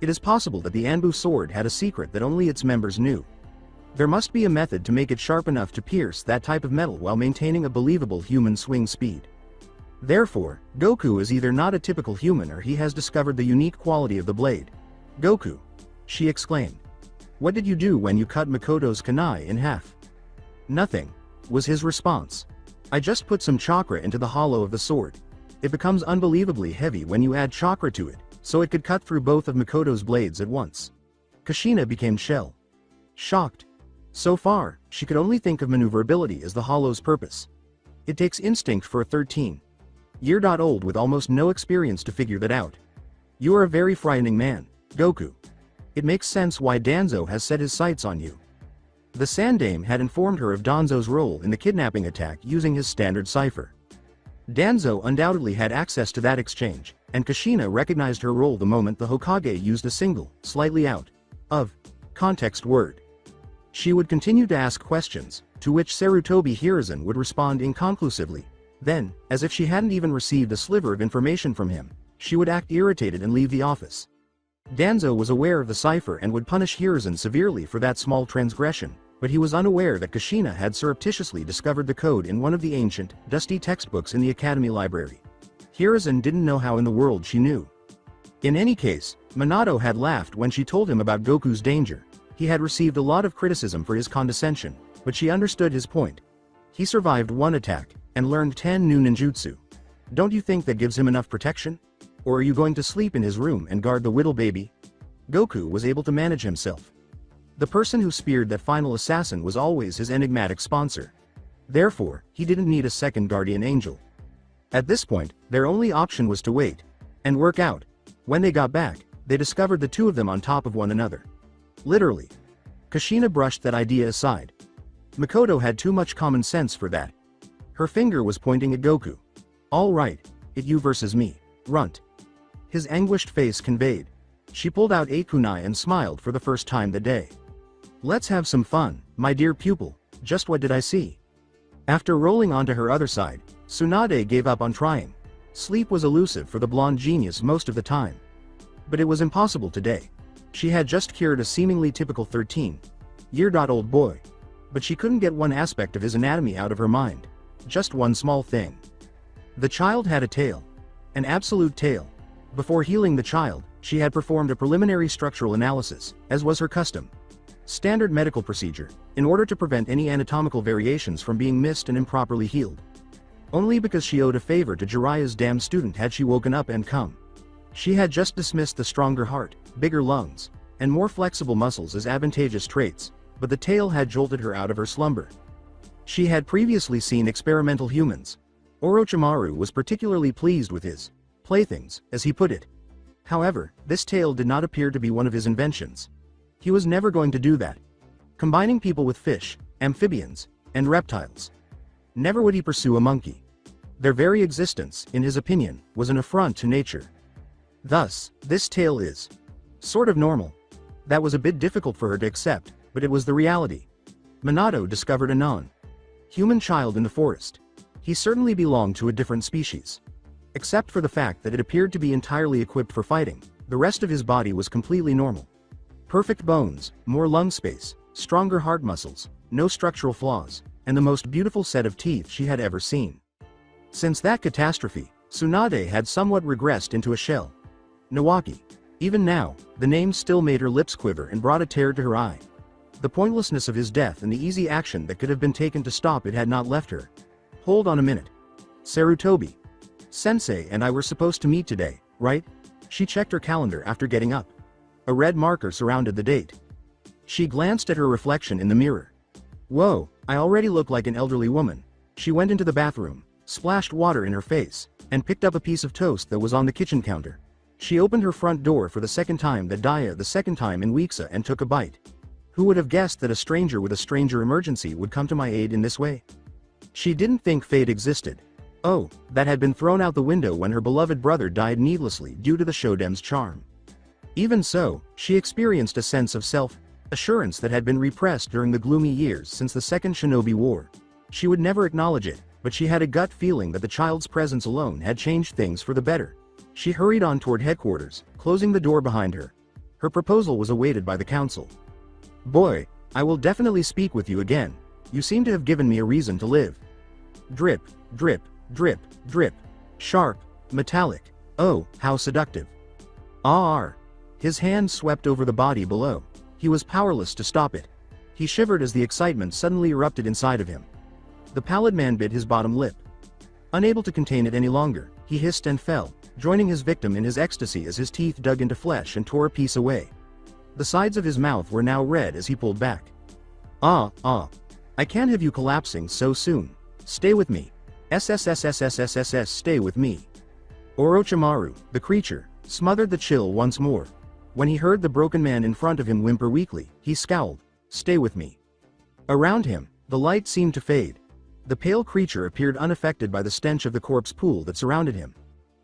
Speaker 2: It is possible that the Anbu sword had a secret that only its members knew. There must be a method to make it sharp enough to pierce that type of metal while maintaining a believable human swing speed. Therefore, Goku is either not a typical human or he has discovered the unique quality of the blade. "Goku!" she exclaimed. "What did you do when you cut Makoto's kunai in half?" "Nothing," was his response. "I just put some chakra into the hollow of the sword. It becomes unbelievably heavy when you add chakra to it, so it could cut through both of Makoto's blades at once." Kushina became shocked. So far, she could only think of maneuverability as the hollow's purpose. It takes instinct for a 13-year-old with almost no experience to figure that out. "You are a very frightening man, Goku." It makes sense why Danzo has set his sights on you. The Sandaime had informed her of Danzo's role in the kidnapping attack using his standard cipher. Danzo undoubtedly had access to that exchange, and Kushina recognized her role the moment the Hokage used a single, slightly out of context word. She would continue to ask questions, to which Sarutobi Hiruzen would respond inconclusively. Then, as if she hadn't even received a sliver of information from him, she would act irritated and leave the office. Danzo was aware of the cipher and would punish Hiruzen severely for that small transgression, but he was unaware that Kushina had surreptitiously discovered the code in one of the ancient, dusty textbooks in the academy library. Hiruzen didn't know how in the world she knew. In any case, Minato had laughed when she told him about Goku's danger. He had received a lot of criticism for his condescension, but she understood his point. He survived one attack, and learned 10 new ninjutsu. Don't you think that gives him enough protection? Or are you going to sleep in his room and guard the whittle baby? Goku was able to manage himself. The person who speared that final assassin was always his enigmatic sponsor. Therefore, he didn't need a second guardian angel. At this point, their only option was to wait and work out. When they got back, they discovered the two of them on top of one another. Literally. Kushina brushed that idea aside. Makoto had too much common sense for that. Her finger was pointing at Goku. All right, it you versus me, runt. His anguished face conveyed. She pulled out 8 kunai and smiled for the first time that day. Let's have some fun, my dear pupil, just what did I see? After rolling onto her other side, Tsunade gave up on trying. Sleep was elusive for the blonde genius most of the time. But it was impossible today. She had just cured a seemingly typical 13-year-old boy. But she couldn't get one aspect of his anatomy out of her mind. Just one small thing. The child had a tail. An absolute tail. Before healing the child, she had performed a preliminary structural analysis, as was her custom. Standard medical procedure, in order to prevent any anatomical variations from being missed and improperly healed. Only because she owed a favor to Jiraiya's damn student had she woken up and come. She had just dismissed the stronger heart, bigger lungs, and more flexible muscles as advantageous traits, but the tail had jolted her out of her slumber. She had previously seen experimental humans. Orochimaru was particularly pleased with his playthings, as he put it. However, this tail did not appear to be one of his inventions. He was never going to do that. Combining people with fish, amphibians, and reptiles. Never would he pursue a monkey. Their very existence, in his opinion, was an affront to nature. Thus, this tail is sort of normal. That was a bit difficult for her to accept, but it was the reality. Minato discovered a non-human child in the forest. He certainly belonged to a different species. Except for the fact that it appeared to be entirely equipped for fighting, the rest of his body was completely normal. Perfect bones, more lung space, stronger heart muscles, no structural flaws, and the most beautiful set of teeth she had ever seen. Since that catastrophe, Tsunade had somewhat regressed into a shell. Nawaki. Even now, the name still made her lips quiver and brought a tear to her eye. The pointlessness of his death and the easy action that could have been taken to stop it had not left her. Hold on a minute. Sarutobi. Sensei and I were supposed to meet today, right? She checked her calendar after getting up. A red marker surrounded the date. She glanced at her reflection in the mirror. Whoa, I already look like an elderly woman. She went into the bathroom, splashed water in her face, and picked up a piece of toast that was on the kitchen counter. She opened her front door for the second time the second time in weeks and took a bite. Who would have guessed that a stranger with a stranger emergency would come to my aid in this way? She didn't think fate existed. Oh, that had been thrown out the window when her beloved brother died needlessly due to the Shodem's charm. Even so, she experienced a sense of self-assurance that had been repressed during the gloomy years since the Second Shinobi War. She would never acknowledge it, but she had a gut feeling that the child's presence alone had changed things for the better. She hurried on toward headquarters, closing the door behind her. Her proposal was awaited by the council. Boy, I will definitely speak with you again. You seem to have given me a reason to live. Drip, drip, drip, drip. Sharp, metallic. Oh, how seductive. Ah. His hand swept over the body below. He was powerless to stop it. He shivered as the excitement suddenly erupted inside of him. The pallid man bit his bottom lip. Unable to contain it any longer, he hissed and fell, joining his victim in his ecstasy as his teeth dug into flesh and tore a piece away. The sides of his mouth were now red as he pulled back. Ah. I can't have you collapsing so soon. Stay with me. SSSSSSSS, stay with me. Orochimaru, the creature, smothered the chill once more. When he heard the broken man in front of him whimper weakly, he scowled. "Stay with me." Around him, the light seemed to fade. The pale creature appeared unaffected by the stench of the corpse pool that surrounded him.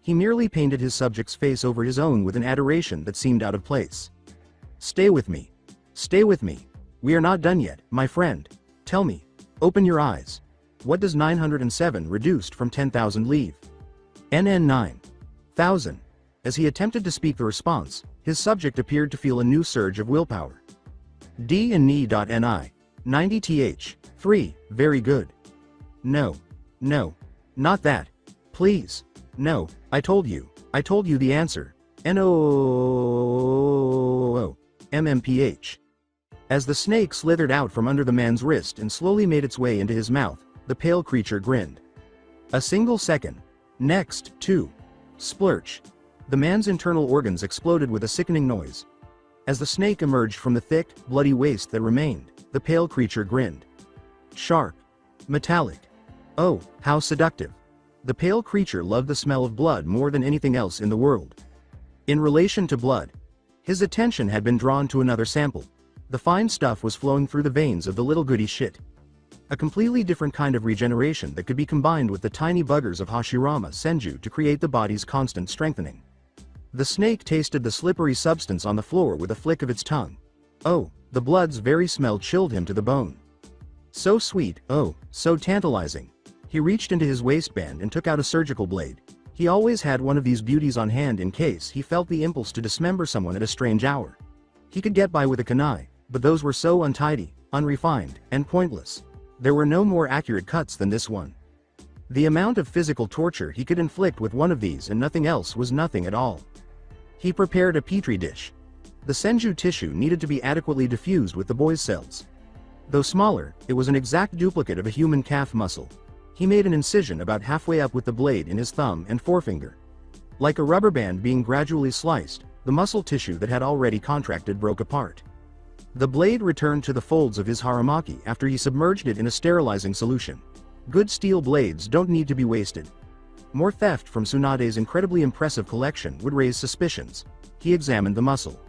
Speaker 2: He merely painted his subject's face over his own with an adoration that seemed out of place. "Stay with me. Stay with me. We are not done yet, my friend. Tell me. Open your eyes. What does 907 reduced from 10,000 leave?" "NN 9,000. As he attempted to speak the response, his subject appeared to feel a new surge of willpower. "D and ni. 90th. 3, very good. No. No. Not that. Please. No, I told you the answer. No. MMPH. As the snake slithered out from under the man's wrist and slowly made its way into his mouth, the pale creature grinned. A single second. Next, 2. Splurch. The man's internal organs exploded with a sickening noise. As the snake emerged from the thick, bloody waste that remained, the pale creature grinned. Sharp. Metallic. Oh, how seductive. The pale creature loved the smell of blood more than anything else in the world. In relation to blood, his attention had been drawn to another sample. The fine stuff was flowing through the veins of the little goody shit. A completely different kind of regeneration that could be combined with the tiny buggers of Hashirama Senju to create the body's constant strengthening. The snake tasted the slippery substance on the floor with a flick of its tongue. Oh, the blood's very smell chilled him to the bone. So sweet, oh, so tantalizing. He reached into his waistband and took out a surgical blade. He always had one of these beauties on hand in case he felt the impulse to dismember someone at a strange hour. He could get by with a kunai, but those were so untidy, unrefined, and pointless. There were no more accurate cuts than this one. The amount of physical torture he could inflict with one of these and nothing else was nothing at all. He prepared a petri dish. The Senju tissue needed to be adequately diffused with the boy's cells. Though smaller, it was an exact duplicate of a human calf muscle. He made an incision about halfway up with the blade in his thumb and forefinger. Like a rubber band being gradually sliced, the muscle tissue that had already contracted broke apart. The blade returned to the folds of his haramaki after he submerged it in a sterilizing solution. Good steel blades don't need to be wasted. More theft from Tsunade's incredibly impressive collection would raise suspicions. He examined the muscle.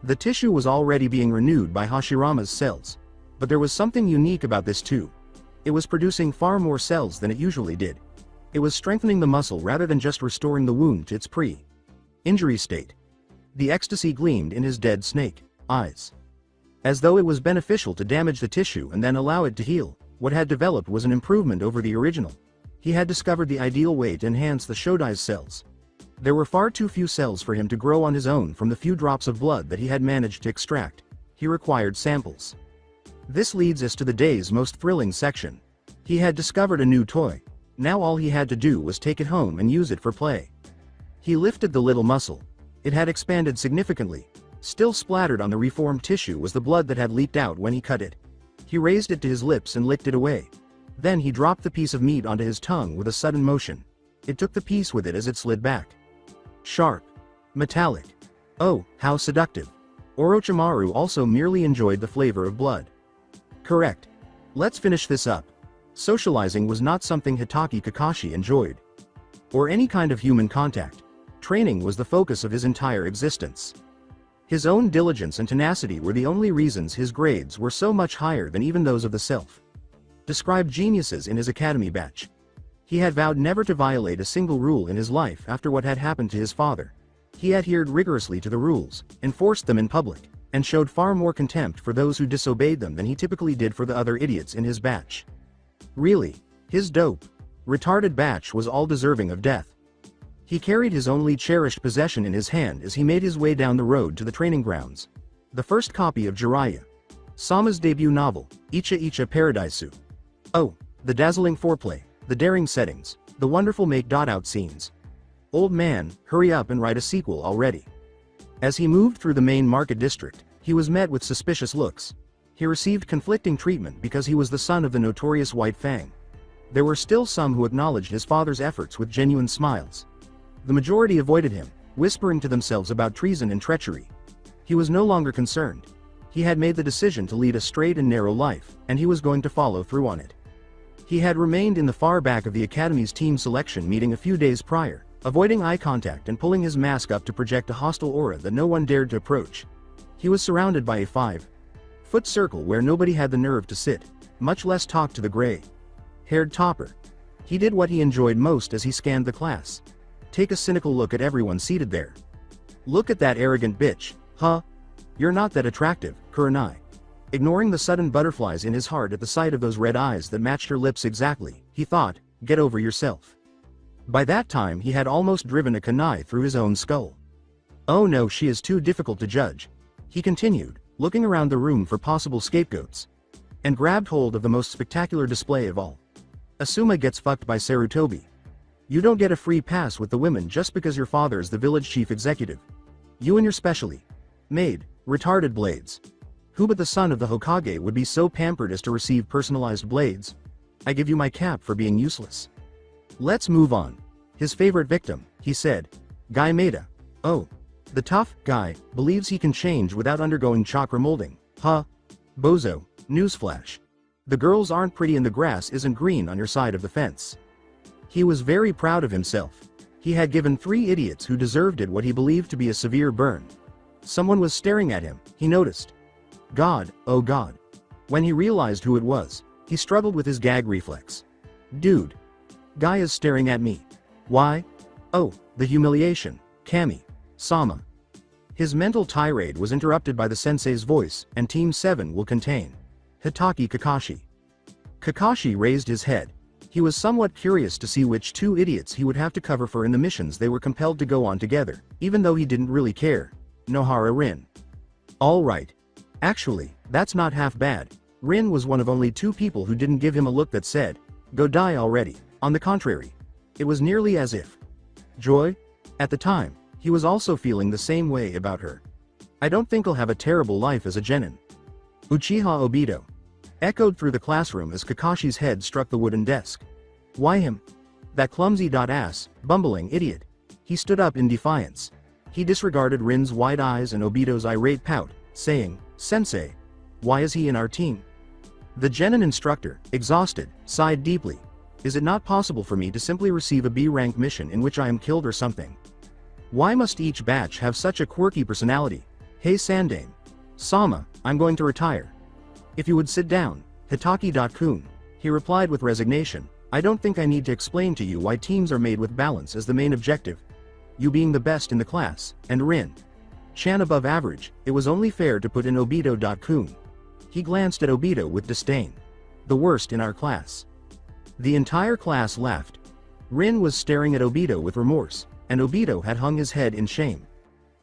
Speaker 2: The tissue was already being renewed by Hashirama's cells. But there was something unique about this too. It was producing far more cells than it usually did. It was strengthening the muscle rather than just restoring the wound to its pre-injury state. The ecstasy gleamed in his dead snake eyes. As though it was beneficial to damage the tissue and then allow it to heal, what had developed was an improvement over the original. He had discovered the ideal way to enhance the Shodai's cells. There were far too few cells for him to grow on his own from the few drops of blood that he had managed to extract. He required samples. This leads us to the day's most thrilling section. He had discovered a new toy. Now all he had to do was take it home and use it for play. He lifted the little muscle. It had expanded significantly. Still splattered on the reformed tissue was the blood that had leaked out when he cut it. He raised it to his lips and licked it away. Then he dropped the piece of meat onto his tongue with a sudden motion. It took the piece with it as it slid back. Sharp. Metallic. Oh, how seductive. Orochimaru also merely enjoyed the flavor of blood. Correct. Let's finish this up. Socializing was not something Hitaki Kakashi enjoyed. Or any kind of human contact. Training was the focus of his entire existence. His own diligence and tenacity were the only reasons his grades were so much higher than even those of the self-described geniuses in his academy batch. He had vowed never to violate a single rule in his life after what had happened to his father. He adhered rigorously to the rules, enforced them in public, and showed far more contempt for those who disobeyed them than he typically did for the other idiots in his batch. Really, his dope, retarded batch was all deserving of death. He carried his only cherished possession in his hand as he made his way down the road to the training grounds. The first copy of Jiraiya Sama's debut novel, Icha Icha Paradaisu. Oh, the dazzling foreplay, the daring settings, the wonderful make-out scenes. Old man, hurry up and write a sequel already. As he moved through the main market district, he was met with suspicious looks. He received conflicting treatment because he was the son of the notorious White Fang. There were still some who acknowledged his father's efforts with genuine smiles. The majority avoided him, whispering to themselves about treason and treachery. He was no longer concerned. He had made the decision to lead a straight and narrow life, and he was going to follow through on it. He had remained in the far back of the Academy's team selection meeting a few days prior, avoiding eye contact and pulling his mask up to project a hostile aura that no one dared to approach. He was surrounded by a 5-foot circle where nobody had the nerve to sit, much less talk to the gray-haired topper. He did what he enjoyed most as he scanned the class. Take a cynical look at everyone seated there. Look at that arrogant bitch, huh? You're not that attractive, Kurenai. Ignoring the sudden butterflies in his heart at the sight of those red eyes that matched her lips exactly, he thought, get over yourself. By that time he had almost driven a kunai through his own skull. Oh no, she is too difficult to judge. He continued, looking around the room for possible scapegoats. And grabbed hold of the most spectacular display of all. Asuma gets fucked by Sarutobi. You don't get a free pass with the women just because your father is the village chief executive. You and your specially made, retarded blades. Who but the son of the Hokage would be so pampered as to receive personalized blades? I give you my cap for being useless. Let's move on. His favorite victim, he said. Guy Maeda. Oh. The tough guy believes he can change without undergoing chakra molding. Huh? Bozo. Newsflash. The girls aren't pretty and the grass isn't green on your side of the fence. He was very proud of himself. He had given 3 idiots who deserved it what he believed to be a severe burn. Someone was staring at him, he noticed. God, oh God. When he realized who it was, he struggled with his gag reflex. Dude. Guy is staring at me. Why? Oh, the humiliation. Kami. Sama. His mental tirade was interrupted by the sensei's voice, and Team 7 will contain Hitaki Kakashi. Kakashi raised his head. He was somewhat curious to see which 2 idiots he would have to cover for in the missions they were compelled to go on together, even though he didn't really care. Nohara Rin. Alright. Actually, that's not half bad. Rin was one of only 2 people who didn't give him a look that said, go die already. On the contrary. It was nearly as if joy? At the time, he was also feeling the same way about her. I don't think I'll have a terrible life as a genin. Uchiha Obito. Echoed through the classroom as Kakashi's head struck the wooden desk. Why him? That clumsy ass, bumbling idiot. He stood up in defiance. He disregarded Rin's wide eyes and Obito's irate pout, saying, Sensei. Why is he in our team? The genin instructor, exhausted, sighed deeply. Is it not possible for me to simply receive a B-rank mission in which I am killed or something? Why must each batch have such a quirky personality? Hey Sandame. Sama, I'm going to retire. If you would sit down, Hitaki-kun, he replied with resignation. I don't think I need to explain to you why teams are made with balance as the main objective. You being the best in the class, and Rin-chan above average, it was only fair to put in Obito-kun. He glanced at Obito with disdain. The worst in our class. The entire class laughed. Rin was staring at Obito with remorse, and Obito had hung his head in shame.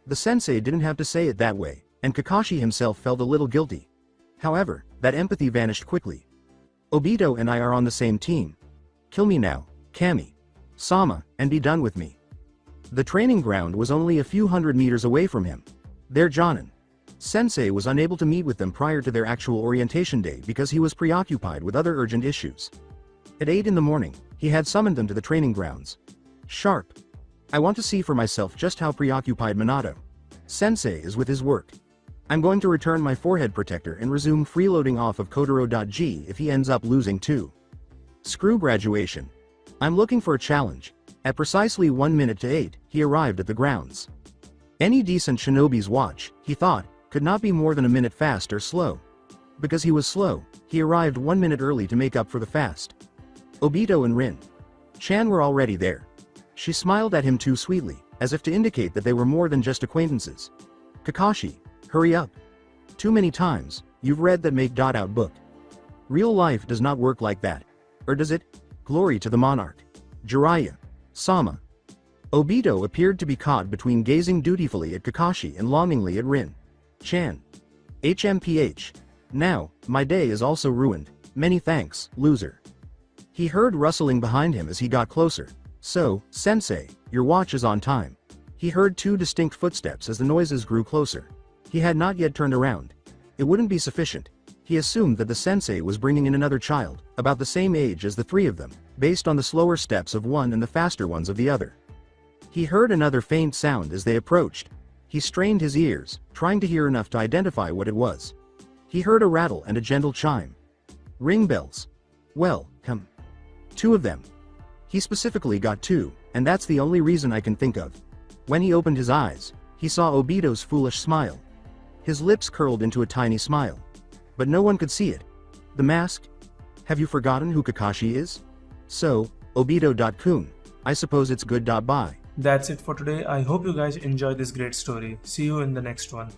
Speaker 2: The sensei didn't have to say it that way, and Kakashi himself felt a little guilty. However, that empathy vanished quickly. Obito and I are on the same team. Kill me now, Kami. Sama, and be done with me. The training ground was only a few hundred meters away from him. Their Jonin. Sensei was unable to meet with them prior to their actual orientation day because he was preoccupied with other urgent issues. At 8 in the morning, he had summoned them to the training grounds. Sharp. I want to see for myself just how preoccupied Minato Sensei is with his work. I'm going to return my forehead protector and resume freeloading off of Kotaro.g if he ends up losing too. Screw graduation. I'm looking for a challenge. At precisely 1 minute to 8, he arrived at the grounds. Any decent shinobi's watch, he thought, could not be more than a minute fast or slow. Because he was slow, he arrived 1 minute early to make up for the fast. Obito and Rin-chan were already there. She smiled at him too sweetly, as if to indicate that they were more than just acquaintances. Kakashi, hurry up. Too many times, you've read that make-out book. Real life does not work like that. Or does it? Glory to the monarch. Jiraiya. Sama. Obito appeared to be caught between gazing dutifully at Kakashi and longingly at Rin-chan. HMPH. Now, my day is also ruined. Many thanks, loser. He heard rustling behind him as he got closer. So, Sensei, your watch is on time. He heard 2 distinct footsteps as the noises grew closer. He had not yet turned around. It wouldn't be sufficient. He assumed that the sensei was bringing in another child, about the same age as the 3 of them, based on the slower steps of one and the faster ones of the other. He heard another faint sound as they approached. He strained his ears, trying to hear enough to identify what it was. He heard a rattle and a gentle chime. Ring bells. Well, come. 2 of them. He specifically got 2, And that's the only reason I can think of. When he opened his eyes, he saw Obito's foolish smile. His lips curled into a tiny smile. But no one could see it. The mask? Have you forgotten who Kakashi is? So, Obito.kun. I suppose it's good. Bye.
Speaker 1: That's it for today. I hope you guys enjoyed this great story. See you in the next one.